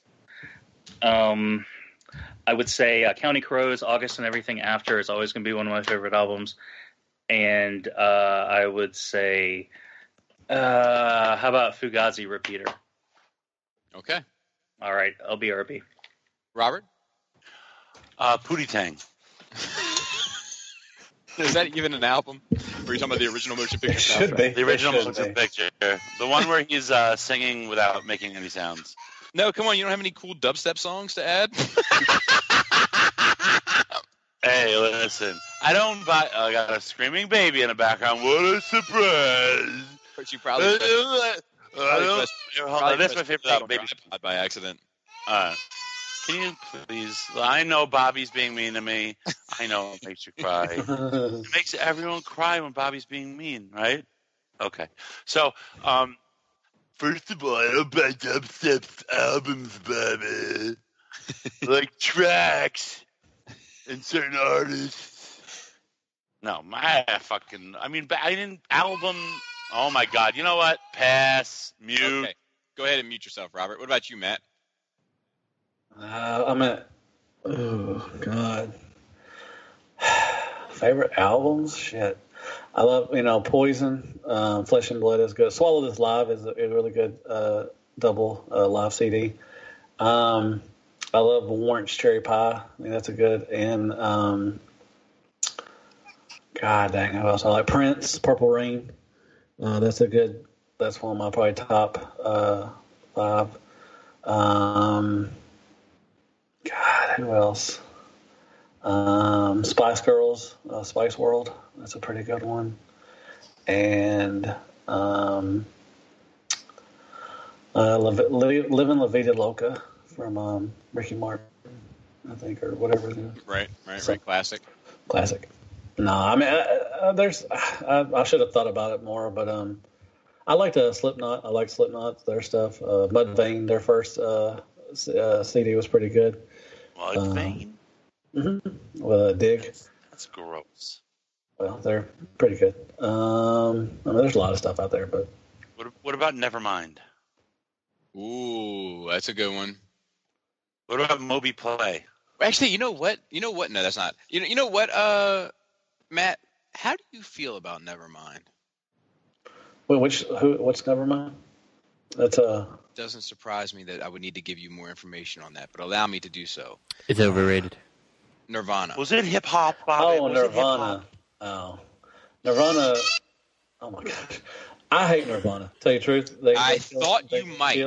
I would say County Crows, August and Everything After is always going to be one of my favorite albums. And I would say, how about Fugazi Repeater? Okay. All right, LBRB. Robert? Pootie Tang. Is that even an album? Or are you talking about the original motion picture soundtrack? Should be. The original It should motion be. picture. The one where he's singing without making any sounds. No, come on. You don't have any cool dubstep songs to add? Hey, listen. I don't buy... I got a screaming baby in the background. What a surprise. But you probably That's my favorite album, baby. By accident. Can you please? I know Bobby's being mean to me. I know it makes you cry. It makes everyone cry when Bobby's being mean, right? Okay. So, first of all, I don't buy dubstep albums, Bobby. Like tracks and certain artists. No, I didn't album. Oh my God. You know what? Pass. Mute. Okay. Go ahead and mute yourself, Robert. What about you, Matt? I'm at. Oh God. Favorite albums? Shit. I love Poison. Flesh and Blood is good. Swallow This Live is a really good double live CD. I love Warrant's Cherry Pie. I mean, that's a good. And God dang, who else I like? Prince, Purple Rain. That's a good. That's one of my probably top 5. God, who else? Spice Girls, Spice World. That's a pretty good one. And Living La Vida Loca from Ricky Martin, I think, or whatever it is. Right. Classic. No, I mean, I should have thought about it more, but I liked Slipknot. I like Slipknot, their stuff. Mudvayne, their first CD was pretty good. Mudvayne? Mm-hmm. With Dig. That's gross. Well, they're pretty good. I mean, there's a lot of stuff out there, but what about Nevermind? Ooh, that's a good one. What about Moby Play? Actually, you know what? No, that's not. You know what, Matt? How do you feel about Nevermind? Wait, what's Nevermind? That's Doesn't surprise me that I would need to give you more information on that, but allow me to do so. It's overrated. Nirvana. Was it hip hop? Oh, Nirvana. Oh, Nirvana. Oh my gosh, I hate Nirvana. Tell you the truth, I thought you might.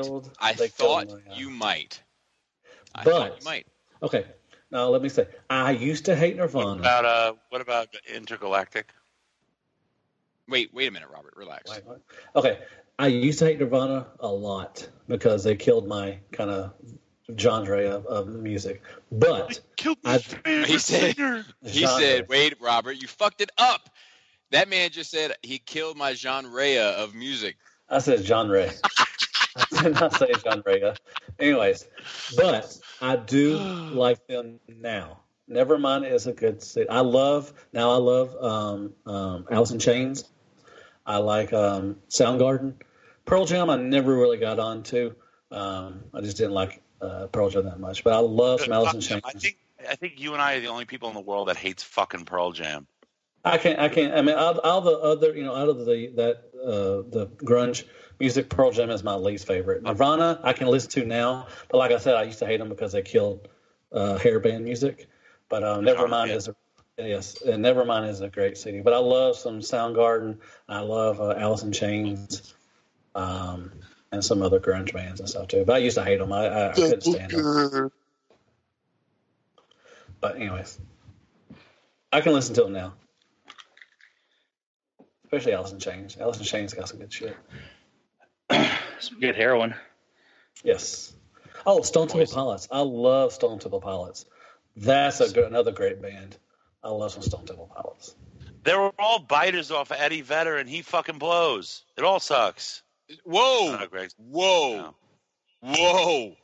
Okay. Now let me say, I used to hate Nirvana. What about Intergalactic? Wait a minute, Robert. Relax. Wait. Okay, I used to hate Nirvana a lot because they killed my kind of genre of music. But he said, wait, Robert, you fucked it up. That man just said he killed my genre of music. I said genre. I did not say genre. Anyways, but I do like them now. Nevermind is a good city. I love Alice in Chains. I like Soundgarden. Pearl Jam I never really got on to. I just didn't like Pearl Jam that much. But I love some Alice in Chains. I think you and I are the only people in the world that hates fucking Pearl Jam. I can't. I mean, all the other, out of the grunge music, Pearl Jam is my least favorite. Nirvana, I can listen to now, but like I said, I used to hate them because they killed hairband music. But Nevermind is a great CD. But I love some Soundgarden. I love Alice in Chains, and some other grunge bands and stuff too. But I used to hate them. I couldn't stand them. But anyways, I can listen to them now. Especially Alice in Chains. Alice in Chains got some good shit. Some good heroin. Yes. Oh, Stone Temple Pilots. I love Stone Temple Pilots. That's another great band. I love some Stone Temple Pilots. They were all biters off of Eddie Vedder, and he fucking blows. It all sucks. Whoa. Greg. Whoa. No. Whoa.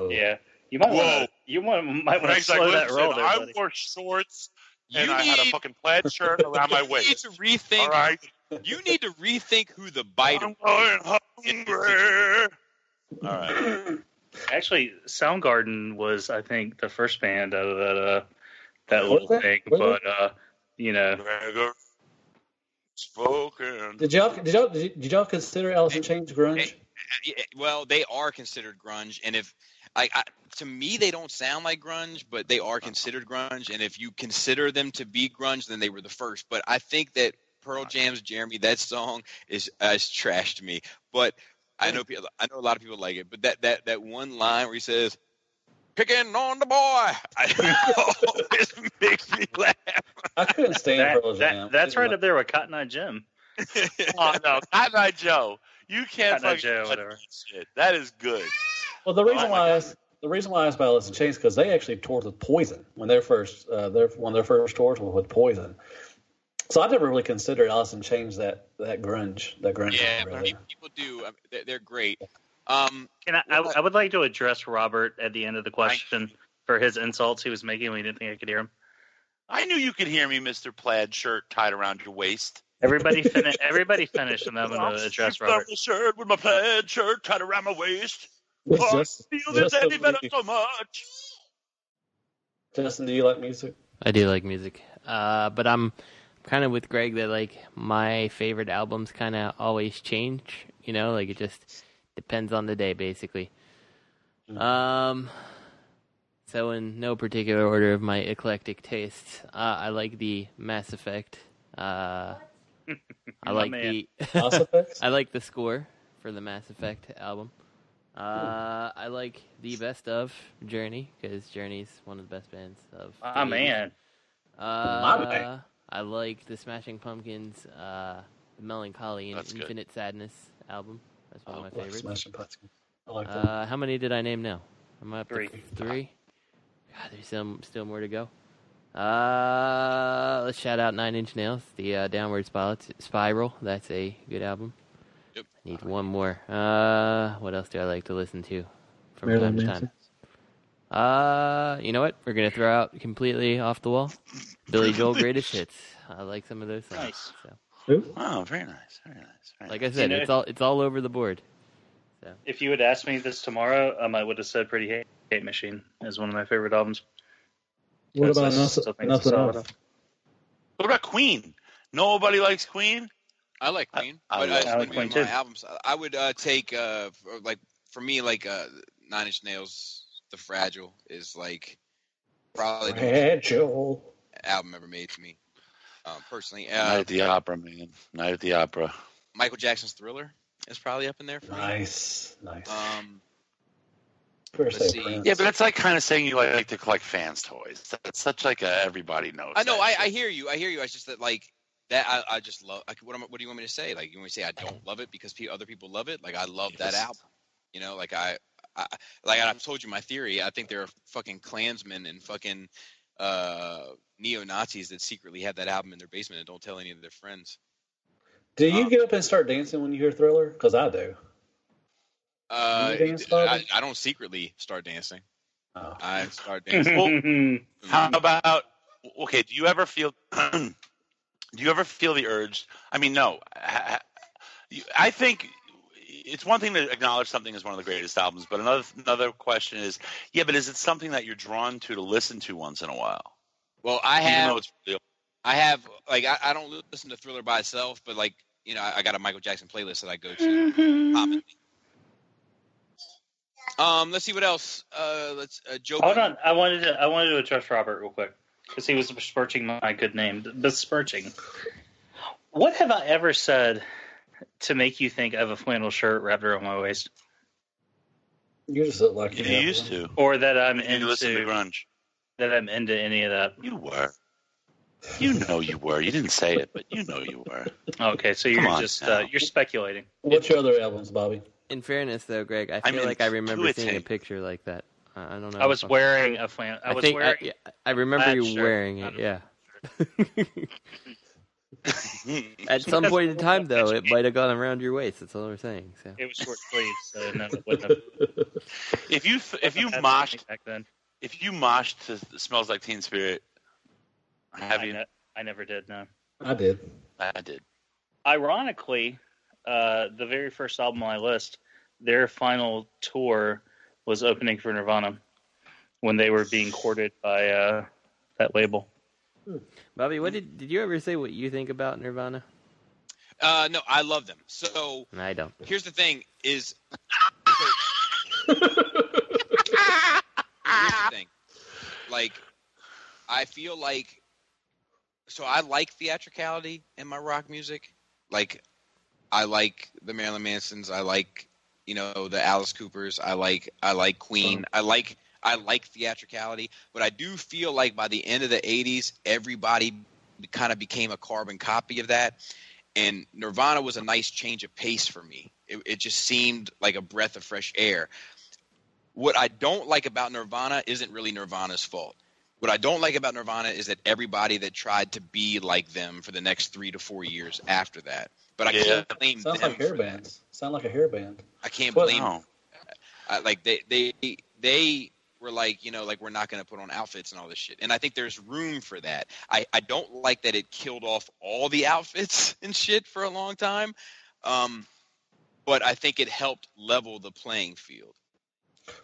Yeah, you might want to slow that roll there, I buddy. wore shorts and I had a fucking plaid shirt around my waist. You need to rethink. All right. You need to rethink who the biter. I'm going hungry. All right. Actually, Soundgarden was, I think, the first band out of that little thing. But Gregor spoken. Did y'all consider Alice in Chains grunge? Well, they are considered grunge, and if to me they don't sound like grunge, but they are considered grunge. And if you consider them to be grunge, then they were the first. But I think that Pearl Jam's "Jeremy," that song is trash to me. But I know a lot of people like it. But that one line where he says, "Picking on the boy," always makes me laugh. I couldn't stand Pearl Jam. That's right up there with Cotton Eye Jim. Oh no, Cotton Eye Joe. You can't Cotton Eye fucking Joe, touch whatever. that shit. That is good. Well, the reason why I asked about Alice in Chains because they actually toured with Poison when their first one of their first tours was with Poison. So I never really considered Alice in Chains that grunge. Yeah, really. people do. I mean, they're great. And I would like to address Robert at the end of the question for his insults he was making when he didn't think I could hear him. I knew you could hear me, Mr. Plaid shirt tied around your waist. Everybody finished, and I'm going to address Robert. Shirt with my plaid shirt tied around my waist. I feel the Eddie Vedder so much. Justin, do you like music? I do like music, but I'm kind of with Greg that like my favorite albums kind of always change. You know, like it just depends on the day, basically. So in no particular order of my eclectic tastes, I like the Mass Effect. I like Mass Effect? I like the score for the Mass Effect album. I like the best of Journey because Journey's one of the best bands of. Oh man! I like the Smashing Pumpkins, the Melancholy and Infinite Sadness album. That's one of my favorites. Smashing Pumpkins. I like that. How many did I name now? Am I up Three. to 3? God, there's still more to go. Let's shout out 9 Inch Nails, the Downward Spiral. That's a good album. Yep. I need one more. What else do I like to listen to from Marilyn time to time? You know what? We're gonna throw out completely off the wall. Billy Joel Greatest Hits. I like some of those songs. Nice. So. Oh, very nice, very nice. Like I said, it's all over the board. So. If you had asked me this tomorrow, I would have said Pretty Hate Machine is one of my favorite albums. What about nothing else? What about Queen? Nobody likes Queen. I like Queen. I like Queen too. Albums. I would take for me 9 Inch Nails, The Fragile is like probably the Fragile album ever made to me. Personally, Night at the Opera, man. Night at the Opera. Michael Jackson's Thriller is probably up in there for me. Nice. Let's see. Yeah, but that's like kind of saying you like to collect fans' toys. That's such like a everybody knows. I know. I hear you. It's just that that I just love. What do you want me to say? Like you want me to say I don't love it because other people love it? Like I love that album. You know, like I've told you my theory. I think there are fucking Klansmen and fucking neo-Nazis that secretly have that album in their basement and don't tell any of their friends. Do you get up and start dancing when you hear Thriller? Because I do. I don't secretly start dancing. Oh. I start dancing. How about? Okay, do you ever feel the urge? I mean, no. I think it's one thing to acknowledge something as one of the greatest albums, but another question is, but is it something that you're drawn to listen to once in a while? Well, I have I don't listen to Thriller by itself, but I got a Michael Jackson playlist that I go to commonly. Let's see what else. Joe. Hold on, I wanted to address Robert real quick because he was besmirching my good name. Besmirching. What have I ever said to make you think I have a flannel shirt wrapped around my waist? You just look like you used to, or that I'm into listen to grunge. That I'm into any of that. You were. You know you were. You didn't say it, but you know you were. Okay, so you're just you're speculating. What's your other albums, Bobby? In fairness, though, Greg, I feel like I remember seeing a picture like that. I don't know. I was wearing a flannel. I remember you wearing it. Yeah. At some point in time, though, it might have gone around your waist. That's all we're saying. So. It was short sleeves, so no, it wouldn't have. If you moshed back then, if you moshed to Smells Like Teen Spirit, have you? I never did. No, I did. I did. Ironically, the very first album on my list, their final tour was opening for Nirvana when they were being courted by that label. Bobby, what did you ever say what you think about Nirvana? No, I love them. So I don't. Here's the thing: here's the thing. Like, I feel like, so I like theatricality in my rock music. Like, I like the Marilyn Mansons. I like, the Alice Coopers. I like Queen. I like theatricality, but I do feel like by the end of the 80s, everybody kind of became a carbon copy of that. And Nirvana was a nice change of pace for me. It just seemed like a breath of fresh air. What I don't like about Nirvana isn't really Nirvana's fault. What I don't like about Nirvana is that everybody that tried to be like them for the next 3 to 4 years after that. But I can't blame them. Sounds like hair bands. Sound like a hair band. I can't blame them. Like they were like, like we're not going to put on outfits and all this shit. And I think there's room for that. I don't like that it killed off all the outfits and shit for a long time. But I think it helped level the playing field.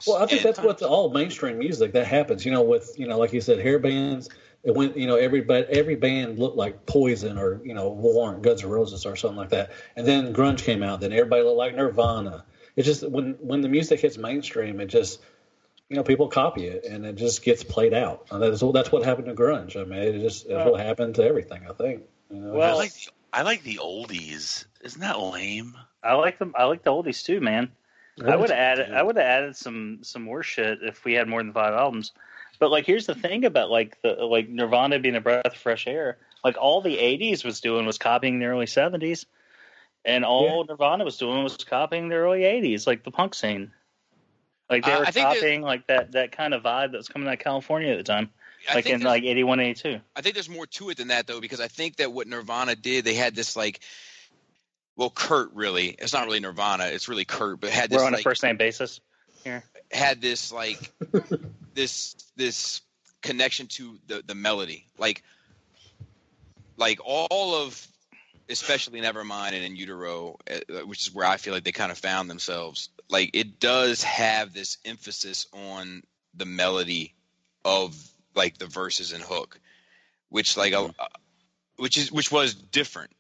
Well, I think that's what all mainstream music that happens. With like you said, hair bands. It went, every band looked like Poison or Warrant, Guns N' Roses or something like that. And then grunge came out. Then everybody looked like Nirvana. It's just when the music hits mainstream, it just people copy it and it just gets played out. And that's what happened to grunge. I mean, that's what happened to everything. I think. Well, I like the oldies. Isn't that lame? I like them. I like the oldies too, man. I would have added some more shit if we had more than 5 albums. But here's the thing about Nirvana being a breath of fresh air. Like all the 80s was doing was copying the early 70s, and all Nirvana was doing was copying the early 80s, like the punk scene. Like they were copying that kind of vibe that was coming out of California at the time, in 81, 82. I think there's more to it than that though, because I think that what Nirvana did, they had this Kurt really. It's not really Nirvana. It's really Kurt, but had this. We're on a first name basis here. Had this this connection to the melody, like all of, especially Nevermind and In Utero, which is where I feel like they kind of found themselves. Like it does have this emphasis on the melody of the verses and hook, which which was different.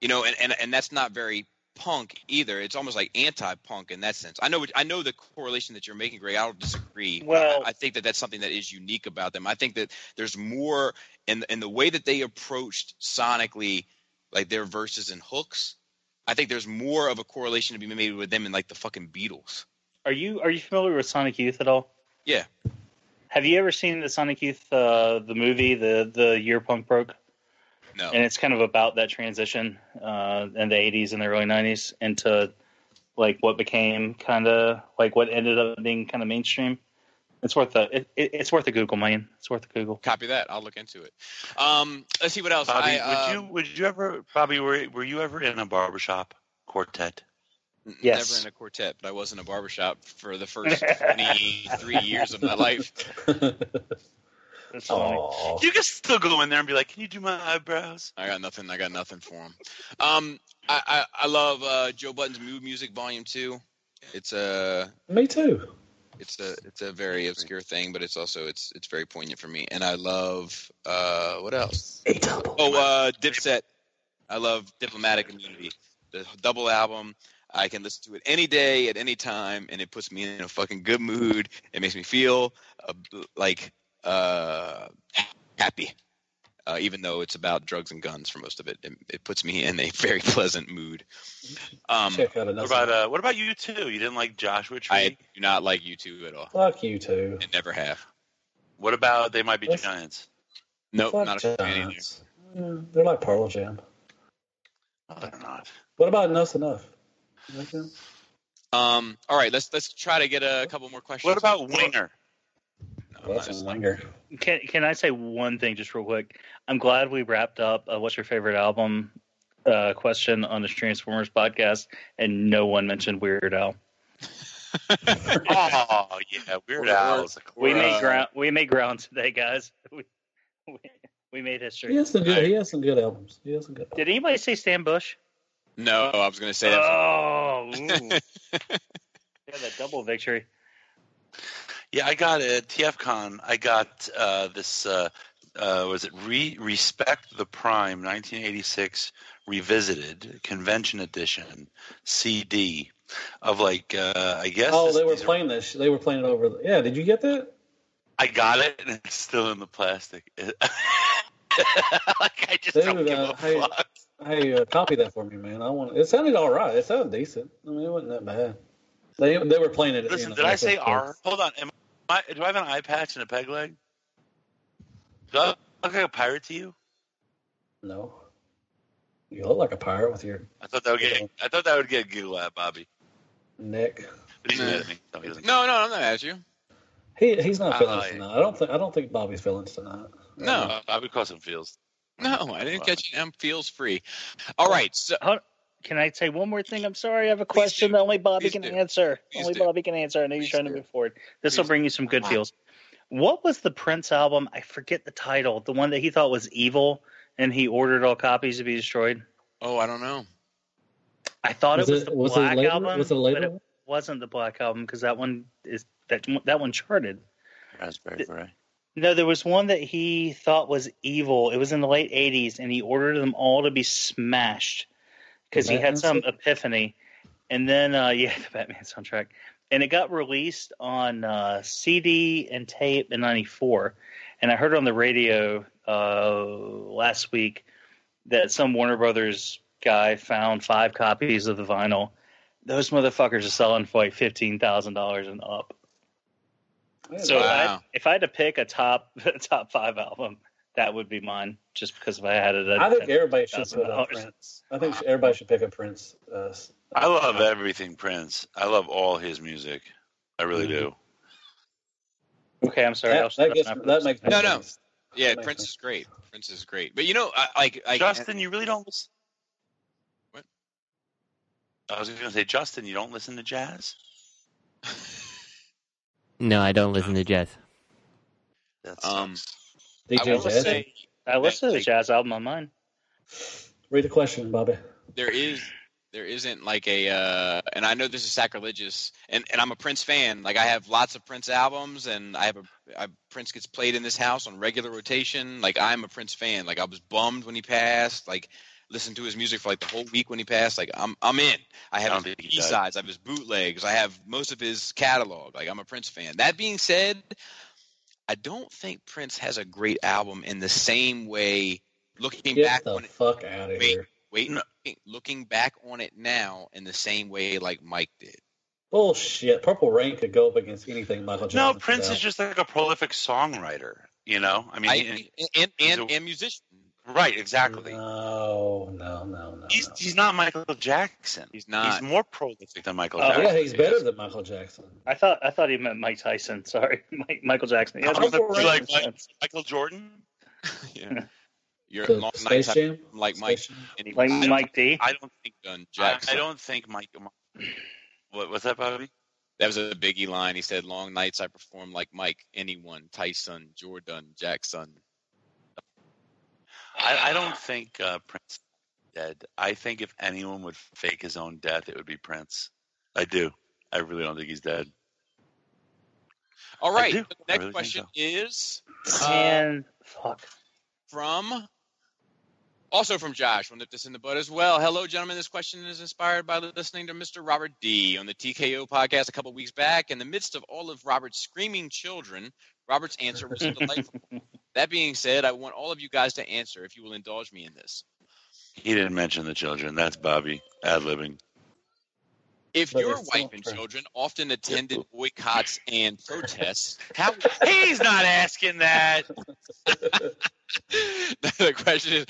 And that's not very punk either. It's almost like anti-punk in that sense. I know the correlation that you're making, Greg. I don't disagree. Well, I think that that's something that is unique about them. I think that there's more in the way that they approached sonically, their verses and hooks. I think there's more of a correlation to be made with them and the fucking Beatles. Are you familiar with Sonic Youth at all? Yeah. Have you ever seen the Sonic Youth the movie, the Year Punk Broke? No. And it's kind of about that transition in the 80s and the early 90s into what became kind of what ended up being kind of mainstream. It's worth it's worth a Google, man. It's worth a Google. Copy that. I'll look into it. Let's see what else. Bobby, would you ever were you ever in a barbershop quartet? Yes. Never in a quartet, but I was in a barbershop for the first 23 years of my life. That's funny. You can still go in there and be like, "Can you do my eyebrows?" I got nothing for him. I love Joe Budden's Mood Music Volume 2. It's me too. It's a very obscure thing, but it's very poignant for me. And I love what else? Dipset. I love Diplomatic Immunity, the double album. I can listen to it any day at any time, and it puts me in a fucking good mood. It makes me feel happy, even though it's about drugs and guns for most of it. It puts me in a very pleasant mood. Check out another. What about U2? You didn't like Joshua Tree? I do not like U2 at all. Fuck U2. I never have. What about They Might Be Giants? Nope, Fuck not a fan either. Yeah, they're like Pearl Jam. No, they're not. What about Enough's Enough? You like them? All right, let's try to get a couple more questions. What about Winger? No. That's a linger. Can I say one thing just real quick? I'm glad we wrapped up what's your favorite album question on the Transformers podcast, and no one mentioned Weird Al. Oh yeah, Weird Al. We made ground today, guys. We made history. He has some good albums. Did anybody say Stan Bush? No, I was going to say that. Oh, yeah, that double victory. Yeah, I got it. TFCon. I got this. Was it Respect the Prime 1986 Revisited Convention Edition CD of I guess. Oh, they were playing this. They were playing it over. Yeah, did you get that? I got it, and it's still in the plastic. I just don't give a fuck. Hey, copy that for me, man. It sounded all right. It sounded decent. I mean, it wasn't that bad. They were playing it. Listen, did I say R? Hold on. Do I have an eye patch and a peg leg? Do I look like a pirate to you? No. You look like a pirate with your. I thought that would get a giggle at Bobby. Nick. But he's mad at me. No, I'm not mad at you. He's not feeling it tonight. I don't think Bobby's feeling it tonight. No, Bobby calls him feels. No, I didn't catch it. I'm feels free. All right, so can I say one more thing? I'm sorry, I have a question that only Bobby can answer. Bobby can answer. I know you're trying to move forward. This will bring you some good feels. What was the Prince album? I forget the title. The one that he thought was evil, and he ordered all copies to be destroyed. Oh, I don't know. I thought it was the Black Album. Was it later? But it wasn't the Black Album because that one charted. Raspberry Beret. No, there was one that he thought was evil. It was in the late 80s, and he ordered them all to be smashed because he had some epiphany. And then, the Batman soundtrack. And it got released on CD and tape in 94. And I heard on the radio last week that some Warner Brothers guy found 5 copies of the vinyl. Those motherfuckers are selling for like $15,000 and up. So if I had to pick a top 5 album, that would be mine. Just because if I had it, I think everybody should put up Prince. I think everybody should pick up Prince. I love everything Prince. I love all his music. I really do. Okay, I'm sorry. That makes no. Yeah, Prince is great. Prince is great. But Justin, you really don't listen. What? I was going to say, Justin, you don't listen to jazz? No, I don't listen to jazz. DJ Jazz? I listen to the jazz album on mine. Read the question, Bobby. There isn't like a, and I know this is sacrilegious, and I'm a Prince fan. Like I have lots of Prince albums, and Prince gets played in this house on regular rotation. Like I'm a Prince fan. Like I was bummed when he passed. Like listened to his music for like the whole week when he passed. Like I'm in. I have his B-sides. I have his bootlegs. I have most of his catalog. Like I'm a Prince fan. That being said, I don't think Prince has a great album in the same way. Looking back on it, fuck out of here. Looking back on it now in the same way like Mike did. Bullshit. Purple Rain could go up against anything Michael Jackson. No, Prince is just like a prolific songwriter. You know, I mean, and musician. Right, exactly. No. He's not Michael Jackson. He's not. He's more prolific than Michael Jackson. Yeah, he's better than Michael Jackson. I thought he meant Mike Tyson. Sorry, Michael Jackson. Yeah, like Michael Jordan. Yeah. You're So, long Space nights Jam? like Mike. Like Mike D. I don't think Jackson. I don't think Mike. What's that, Bobby? That was a Biggie line. He said, "Long nights I perform like Mike, anyone, Tyson, Jordan, Jackson." I don't think Prince is dead. I think if anyone would fake his own death, it would be Prince. I do. I really don't think he's dead. All right. The next question is also from Josh. We'll nip this in the bud as well. Hello, gentlemen. This question is inspired by listening to Mr. Robert D. on the TKO podcast a couple weeks back. In the midst of all of Robert's screaming children, Robert's answer was delightful. That being said, I want all of you guys to answer if you will indulge me in this. He didn't mention the children. That's Bobby ad-libbing. If your wife and children often attended boycotts and protests, he's not asking that. The question is,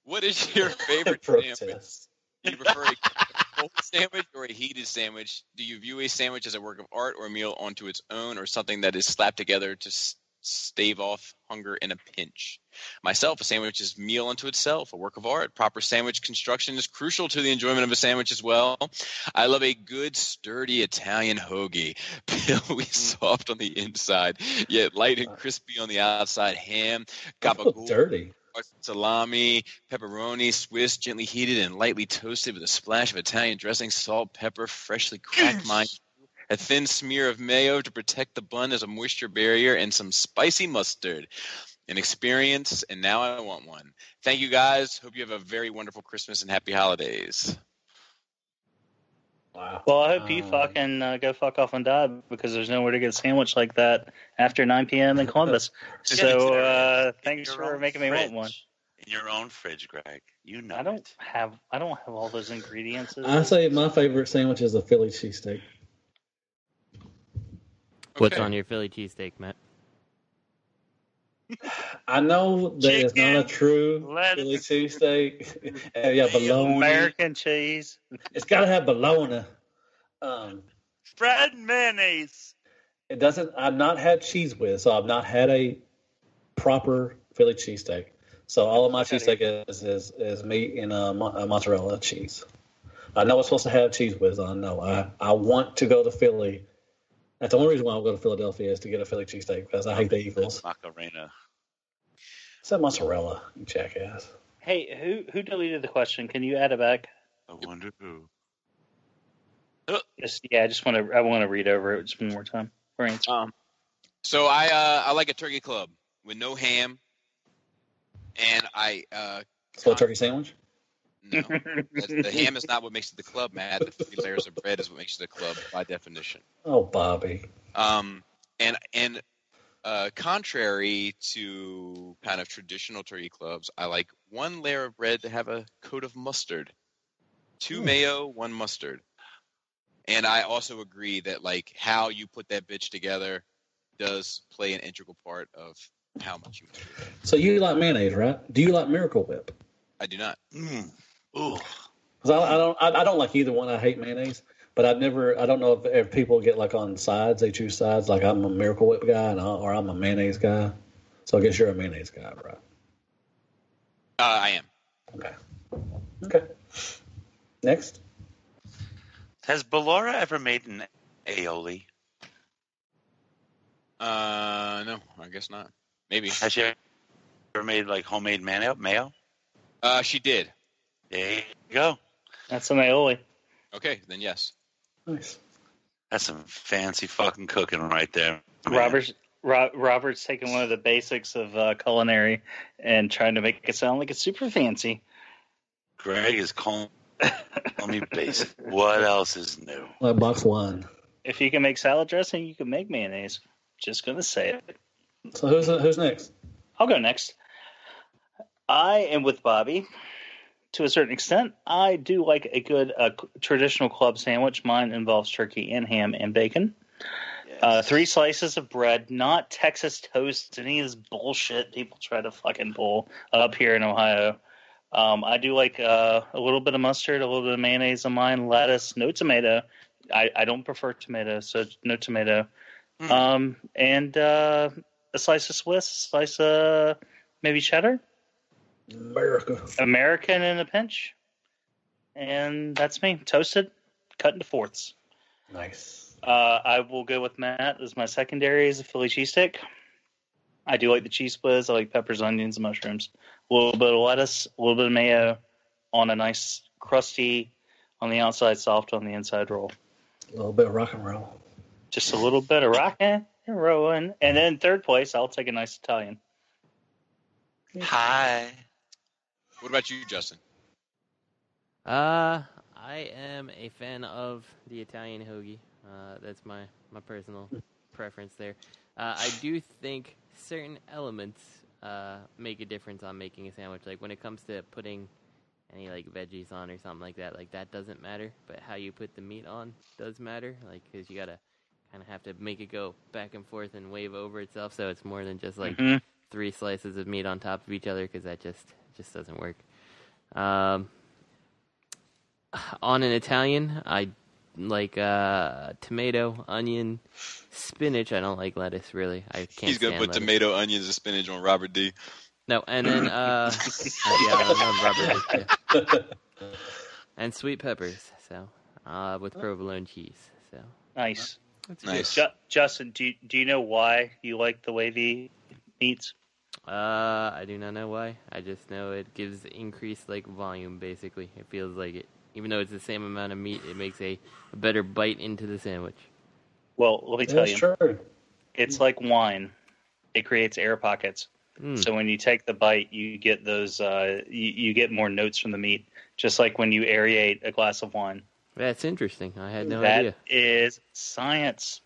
what is your favorite Do you prefer a cold sandwich or a heated sandwich? Do you view a sandwich as a work of art or a meal onto its own, or something that is slapped together to stave off hunger in a pinch? Myself, a sandwich is meal unto itself, a work of art. Proper sandwich construction is crucial to the enjoyment of a sandwich as well. I love a good, sturdy Italian hoagie, pillowy soft on the inside, yet light and crispy on the outside. Ham, gabagool, dirty. Salami, pepperoni, Swiss, gently heated and lightly toasted with a splash of Italian dressing, salt, pepper, freshly cracked mind, a thin smear of mayo to protect the bun as a moisture barrier, and some spicy mustard. An experience, and now I want one. Thank you, guys. Hope you have a very wonderful Christmas and happy holidays. Wow. Well, I hope you fucking go fuck off and die, because there's nowhere to get a sandwich like that after 9 p.m. in Columbus. So thanks for making me want one. In your own fridge, Greg. You know. I don't have all those ingredients. I say my favorite sandwich is a Philly cheesesteak. What's on your Philly cheesesteak, Matt? I know that it's not a true Philly cheesesteak. Yeah, bologna. American cheese. It's got to have bologna. Bread and mayonnaise. It doesn't. I've not had cheese whiz, so I've not had a proper Philly cheesesteak. So all of my cheesesteak is meat and a mozzarella cheese. I know it's supposed to have cheese whiz. I know. I want to go to Philly. That's the only reason why I'll go to Philadelphia is to get a Philly cheesesteak, because I hate the Eagles. Macarena. It's a mozzarella, you jackass. Hey, who deleted the question? Can you add it back? I wonder who. I want to read over it just one more time. So I like a turkey club with no ham, and So a turkey sandwich? No, the ham is not what makes it the club, Matt. The 3 layers of bread is what makes it the club by definition. Oh, Bobby. And contrary to kind of traditional turkey clubs, I like 1 layer of bread to have a coat of mustard, 2 mayo, 1 mustard. And I also agree that like how you put that bitch together does play an integral part of how much you enjoy it. So you like mayonnaise, right? Do you like Miracle Whip? I do not. Ooh. Because I don't like either one. I hate mayonnaise, but I don't know if people get like on sides. They choose sides. Like I'm a Miracle Whip guy, or I'm a mayonnaise guy. So I guess you're a mayonnaise guy, right? I am. Okay. Next. Has Ballora ever made an aioli? No, I guess not. Maybe. Has she ever made like homemade mayo? She did. There you go. That's an aioli. Okay, then yes. Nice. That's some fancy fucking cooking right there. Man. Robert's taking one of the basics of culinary and trying to make it sound like it's super fancy. Greg is calling me basic. What else is new? Like box 1. If you can make salad dressing, you can make mayonnaise. Just gonna say it. So who's next? I'll go next. I am with Bobby. To a certain extent, I do like a good traditional club sandwich. Mine involves turkey and ham and bacon. Yes. 3 slices of bread, not Texas toast, any of this bullshit people try to fucking pull up here in Ohio. I do like a little bit of mustard, a little bit of mayonnaise on mine, lettuce, no tomato. I don't prefer tomato, so no tomato. And a slice of Swiss, slice of maybe cheddar. American in a pinch. And that's me. Toasted, cut into fourths. Nice. I will go with Matt as my secondary as a Philly cheesesteak. I do like the cheese whiz. I like peppers, onions, and mushrooms. A little bit of lettuce, a little bit of mayo on a nice crusty, on the outside, soft on the inside roll. A little bit of rock and roll. Just a little bit of rockin' and rollin'. And then third place, I'll take a nice Italian. Hi. What about you, Justin? I am a fan of the Italian hoagie. That's my personal preference there. I do think certain elements make a difference on making a sandwich. Like when it comes to putting any like veggies on or something like that doesn't matter. But how you put the meat on does matter. Like because you gotta kind of have to make it go back and forth and wave over itself. So it's more than just like 3 slices of meat on top of each other because that just doesn't work. On an Italian, I like tomato, onion, spinach. I don't like lettuce, really. I can't He's going to put lettuce. tomato, onions, and spinach on Robert D. No, and then, yeah, I love Robert D. And sweet peppers, so, with provolone cheese, so. Nice. That's nice. Justin, do you know why you like the way the meats? I do not know why. I just know it gives increased, like, volume, basically. It feels like it. Even though it's the same amount of meat, it makes a better bite into the sandwich. Well, let me tell you. True. It's like wine. It creates air pockets. So when you take the bite, you get those. You get more notes from the meat, just like when you aerate a glass of wine. That's interesting. I had no idea. That is science.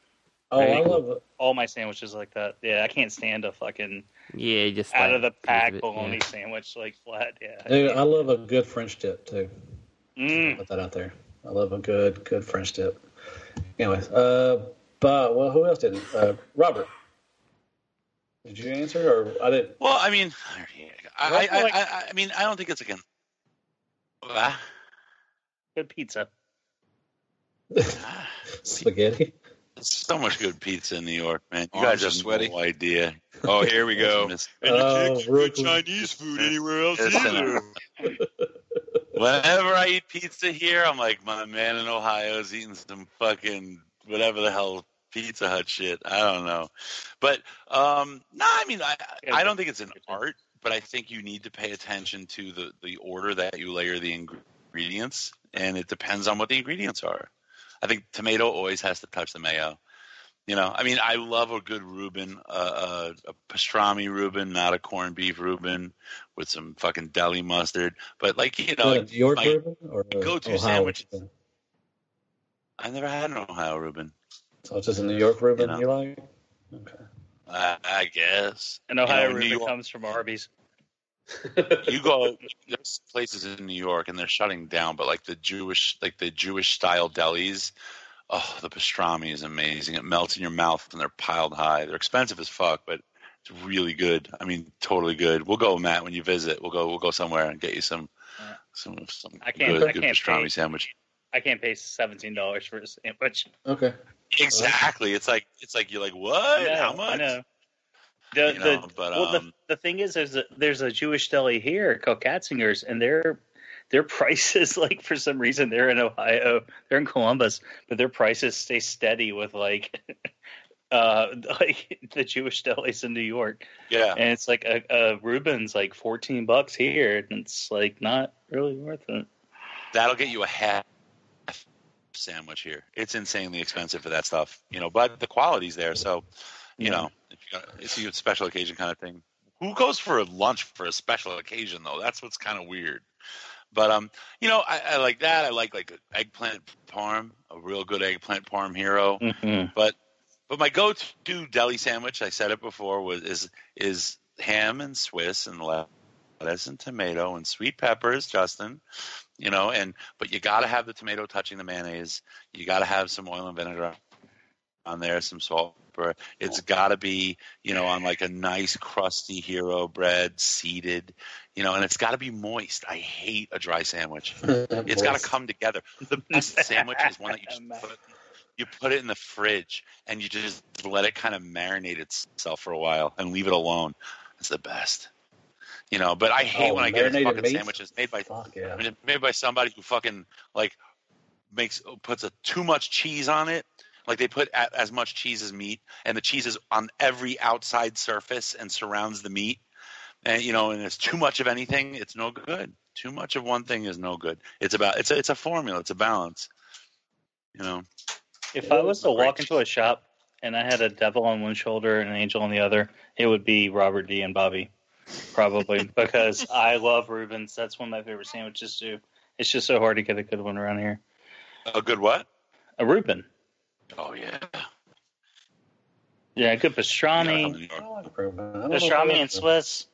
Oh, I love it. All my sandwiches like that. Yeah, I can't stand a fucking just out like of the pack it, bologna sandwich like flat. Yeah, Dude, I love a good French dip too. Mm. Put that out there. I love a good French dip. Anyways, but well, who else didn't? Robert, did you answer or I didn't? Well, I mean, I mean, I don't think it's again. Good pizza. Spaghetti. So much good pizza in New York, man. You Arms guys are have sweaty. no idea. Oh, here we go. And you can't get good Chinese food anywhere else either. Whenever I eat pizza here, I'm like, my man in Ohio's eating some fucking whatever the hell Pizza Hut shit. I don't know. But, no, I mean, I don't think it's an art, but I think you need to pay attention to the order that you layer the ingredients, and it depends on what the ingredients are. I think tomato always has to touch the mayo. You know, I mean, I love a good Reuben, a pastrami Reuben, not a corned beef Reuben with some fucking deli mustard. But like, you know, New York Reuben or go-to Ohio sandwich. Reuben? I never had an Ohio Reuben. So it's just a New York Reuben you like? Okay. I guess. An Ohio New Reuben York, comes from Arby's. you go, there's places in New York and they're shutting down, but like the Jewish style delis, oh, the pastrami is amazing. It melts in your mouth and they're piled high. They're expensive as fuck, but it's really good. I mean, totally good. We'll go, Matt, when you visit. We'll go somewhere and get you some good pastrami sandwich. I can't pay $17 for a sandwich. Okay. Exactly. It's like you're like, what? How much? I know. The thing is, there's a Jewish deli here called Katzinger's, and their prices, like, for some reason, they're in Ohio, they're in Columbus, but their prices stay steady with like the Jewish delis in New York. Yeah, and it's like a Reuben's like $14 here, and it's like not really worth it. That'll get you a half sandwich here. It's insanely expensive for that stuff, you know, but the quality's there. So, you know, if it's a special occasion kind of thing. Who goes for a lunch for a special occasion though? That's what's kind of weird. But you know, I like that. I like an eggplant parm, a real good eggplant parm hero. Mm-hmm. But my go-to deli sandwich, I said it before, is ham and Swiss and lettuce and tomato and sweet peppers, Justin. You know, but you got to have the tomato touching the mayonnaise. You got to have some oil and vinegar on there, some salt. It's got to be, you know, on like a nice crusty hero bread, seeded, you know, and it's got to be moist. I hate a dry sandwich. It's got to come together. The best sandwich is one that you put it in the fridge and you just let it kind of marinate itself for a while and leave it alone. It's the best. You know, but I hate when I get a fucking sandwiches made by somebody who fucking like puts too much cheese on it. Like they put as much cheese as meat, and the cheese is on every outside surface and surrounds the meat. And you know, and it's too much of anything, it's no good. Too much of one thing is no good. It's a formula. It's a balance. You know. If I was to walk into a shop and I had a devil on one shoulder and an angel on the other, it would be Robert D and Bobby, probably, because I love Reuben's. That's one of my favorite sandwiches too. It's just so hard to get a good one around here. A good what? A Reuben. Oh yeah. Yeah, good pastrami. Pastrami and Swiss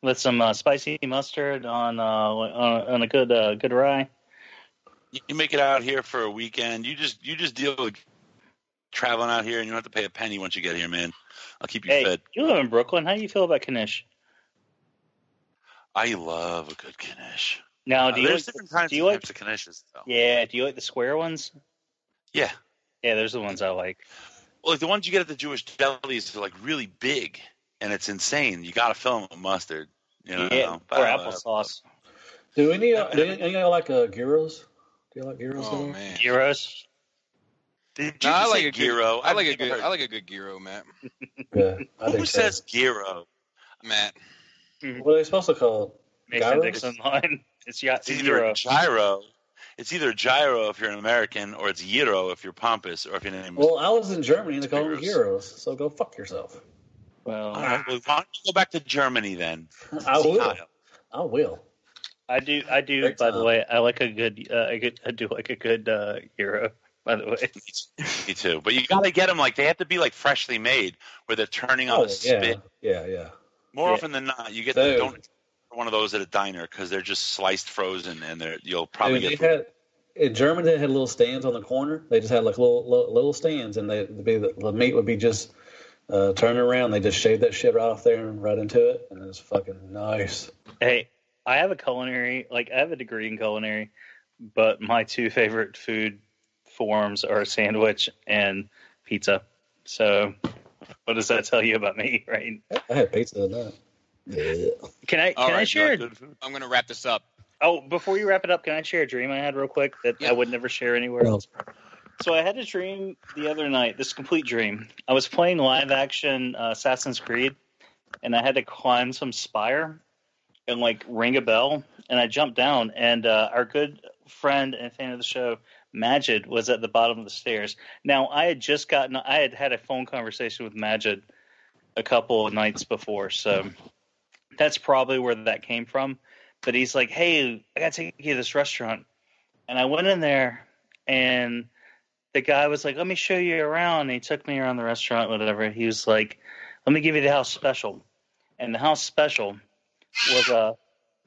with some spicy mustard on a good rye. You make it out here for a weekend. You just deal with traveling out here, and you don't have to pay a penny once you get here, man. I'll keep you fed. You live in Brooklyn. How do you feel about Knish? I love a good Knish. Now, do you there's like, different kinds do you like types of knishes, though. Yeah, do you like the square ones? Yeah. Yeah, those are the ones I like. Well, like the ones you get at the Jewish delis are like really big, and it's insane. You got to fill them with mustard. You know, Yeah, or applesauce. Do any of y'all like gyros? Do you like gyros? Oh man, gyros. Did you I just like say a gyro? I like a good gyro, Matt. Yeah, Who says gyro? Matt. What are they supposed to call it? Mason Gyros? Dixon line. It's either a gyro. It's either gyro if you're an American, or it's gyro if you're pompous, or if your name is. Well, I was in Germany and they call them gyros, so go fuck yourself. Well, all right, well, why don't you go back to Germany then? I will. I will. I do. By the way, I like a good. I do like a good gyro. By the way, me too. But you got to get them like they have to be like freshly made, where they're turning on a spit. Yeah. More often than not, you get the don't one of those at a diner because they're just sliced frozen, and you'll probably get. In Germany, they had little stands on the corner. They just had like little stands, and the meat would be just turning around. They just shaved that shit right off there and right into it, and it's fucking nice. Hey, I have a degree in culinary, but my two favorite food forms are sandwich and pizza. So, what does that tell you about me, right? I had pizza tonight. Can I share? I'm going to wrap this up. Oh, before you wrap it up, can I share a dream I had real quick that I would never share anywhere else? So I had a dream the other night, this complete dream. I was playing live action Assassin's Creed, and I had to climb some spire and like ring a bell, and I jumped down, and our good friend and fan of the show, Majid, was at the bottom of the stairs. Now, I had had a phone conversation with Majid a couple of nights before, so that's probably where that came from. But he's like, hey, I got to take you to this restaurant. And I went in there, and the guy was like, let me show you around. And he took me around the restaurant, whatever. He was like, let me give you the house special. And the house special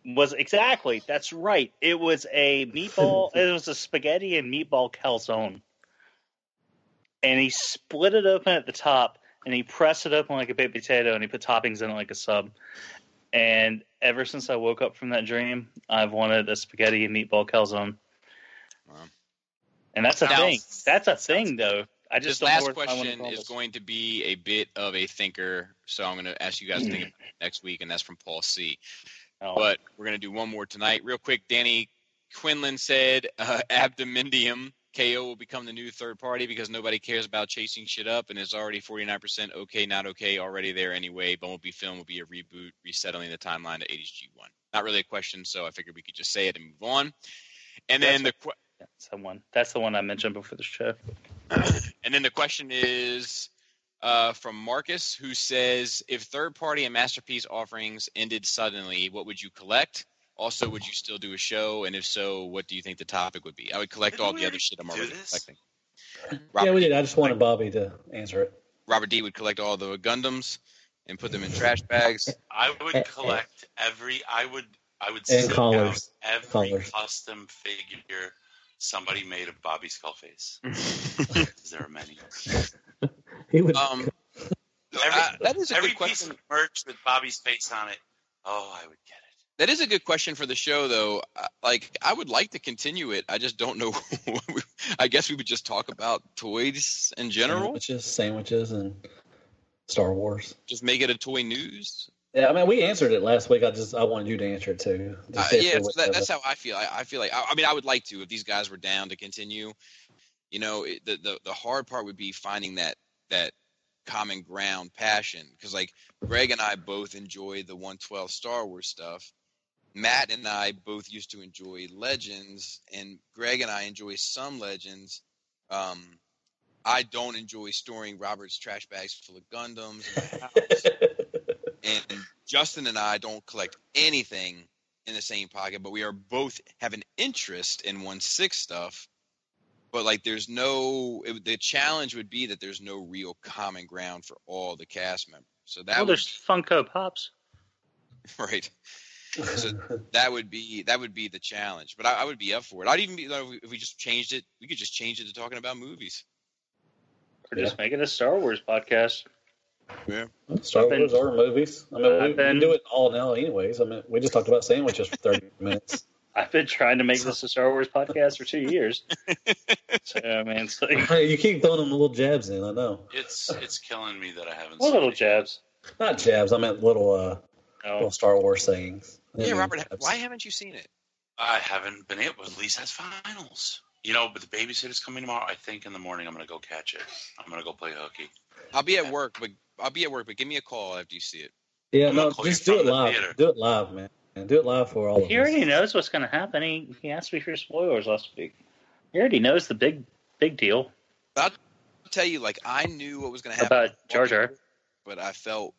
was exactly, that's right. It was a meatball, it was a spaghetti and meatball calzone. And he split it open at the top, and he pressed it open like a baked potato, and he put toppings in it like a sub. And ever since I woke up from that dream, I've wanted a spaghetti and meatball calzone. Wow. And that's a thing. That's a thing, though. I just this don't know last where question is going to be a bit of a thinker, so I'm going to ask you guys to think about it next week, and that's from Paul C. Oh. But we're going to do one more tonight. Real quick, Danny Quinlan said Abdomindium KO will become the new third party because nobody cares about chasing shit up, and it's already 49% okay, not okay, already there anyway. Bumblebee film will be a reboot, resettling the timeline to 80s G1. Not really a question, so I figured we could just say it and move on. And then that's the one I mentioned before the show. And then the question is from Marcus, who says, if third-party and Masterpiece offerings ended suddenly, what would you collect? Also, would you still do a show? And if so, what do you think the topic would be? I would collect all the other shit I'm already collecting. Yeah, we did. I just wanted Bobby to answer it. Robert D would collect all the Gundams and put them in trash bags. I would collect I would seek out every custom figure somebody made of Bobby Skullface. There are many. He would. That is a every good piece question. of merch with Bobby's face on it. Oh, I would get it. That is a good question for the show, though. I would like to continue it. I just don't know. I guess we would just talk about toys in general. Sandwiches, and Star Wars. Just make it a toy news. Yeah, I mean, we answered it last week. I wanted you to answer it too. Yeah, that's how I feel. I feel like I would like to if these guys were down to continue. You know, the hard part would be finding that common ground passion, because like Greg and I both enjoy the 112 Star Wars stuff. Matt and I both used to enjoy Legends, and Greg and I enjoy some Legends. I don't enjoy storing Robert's trash bags full of Gundams in my house. And Justin and I don't collect anything in the same pocket, but we are both have an interest in 1/6 stuff. But like, the challenge would be that there's no real common ground for all the cast members. So there's Funko Pops, right? So that would be the challenge. But I would be up for it. I'd even be, if we just changed it. We could just change it to talking about movies, or just make it a Star Wars podcast. Yeah, Star Wars or movies. I mean, we do it all now, anyways. I mean, we just talked about sandwiches for 30 minutes. I've been trying to make this a Star Wars podcast for 2 years. So, I mean, it's like... Hey, you keep throwing them little jabs in, I know. It's killing me that I haven't What seen little it. jabs? Not jabs, I meant little Star Wars sayings. Yeah, Robert, why haven't you seen it? I haven't been able. At least has finals. But the babysitter's coming tomorrow. I think in the morning I'm gonna go catch it. I'm gonna go play hooky. I'll be at work, but give me a call after you see it. Yeah, no, just do it live. Do it live, man. And do it live for all of us. He already knows what's going to happen. He asked me for spoilers last week. He already knows the big deal. I'll tell you, I knew what was going to happen about Jar Jar, but I felt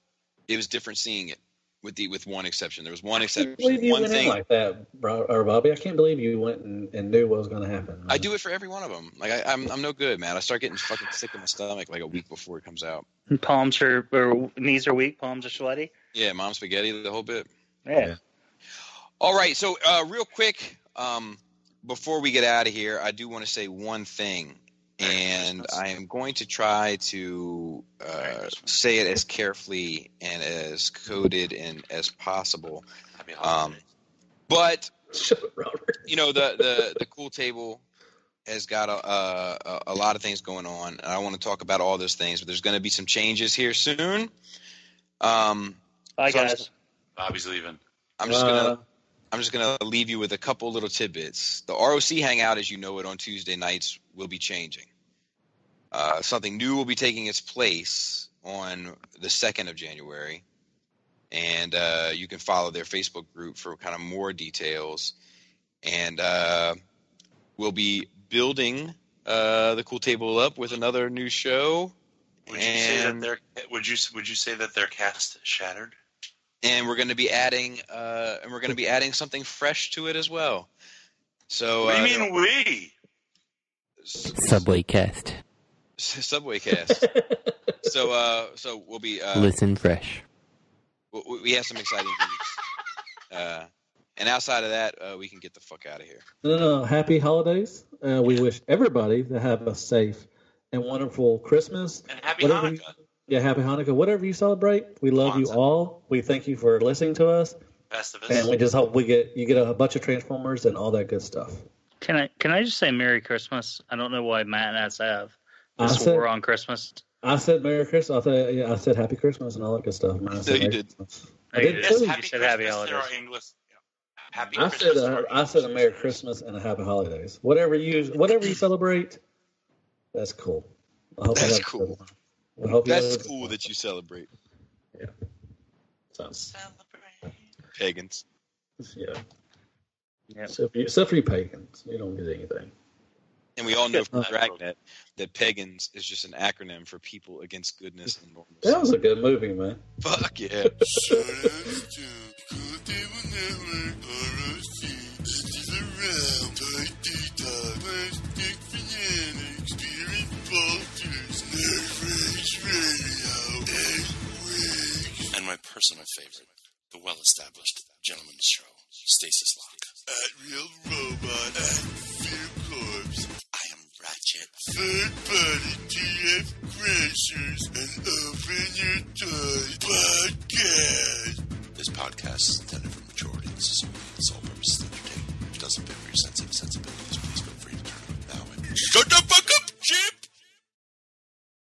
it was different seeing it. With one exception, there was one exception. I can't believe you went in like that, Bobby. I can't believe you went and knew what was going to happen. Man. I do it for every one of them. I'm no good, man. I start getting fucking sick in my stomach a week before it comes out. Palms or knees are weak. Palms are sweaty. Yeah, mom spaghetti, the whole bit. Yeah. All right, so real quick, before we get out of here, I do want to say one thing. And I am going to try to say it as carefully and as coded and as possible. But the cool table has got a lot of things going on, and I want to talk about all those things. But there's going to be some changes here soon. Bye, guys. Bobby's leaving. I'm just gonna leave you with a couple little tidbits. The ROC Hangout, as you know it, on Tuesday nights will be changing. Something new will be taking its place on the 2nd of January. And you can follow their Facebook group for kind of more details. And we'll be building the Cool Table up with another new show. Would you say that their cast shattered? And we're going to be adding something fresh to it as well. So what do you mean we? Subway Cast. Subway Cast. So we'll be listen fresh. We have some exciting news. And outside of that, we can get the fuck out of here. No. Happy holidays. We wish everybody to have a safe and wonderful Christmas. And happy Hanukkah. Happy Hanukkah. Whatever you celebrate, we love you all. We thank you for listening to us. And we just hope you get a bunch of Transformers and all that good stuff. Can I just say Merry Christmas? I don't know why Matt and Ats have. We're on Christmas. I said Merry Christmas. I said Happy Christmas and all that good stuff. Man. You did. I did too. You said Happy Holidays. I said a Merry Christmas and a Happy Holidays. Whatever you celebrate, that's cool. That's cool. That's cool that you celebrate. Yeah. Pagans. Yeah. Except for you pagans, you don't get anything. And we all know from Dragnet that pagans is just an acronym for people against goodness and normalcy. That was a good movie, man. Fuck yeah. And my personal favorite, the well-established Gentleman's Show, Stasis Lock. At Real Robot and Fear Corpse. I am Ratchet. Third-party TF Crashers and Open Your Toys Podcast. This podcast is intended for mature audiences.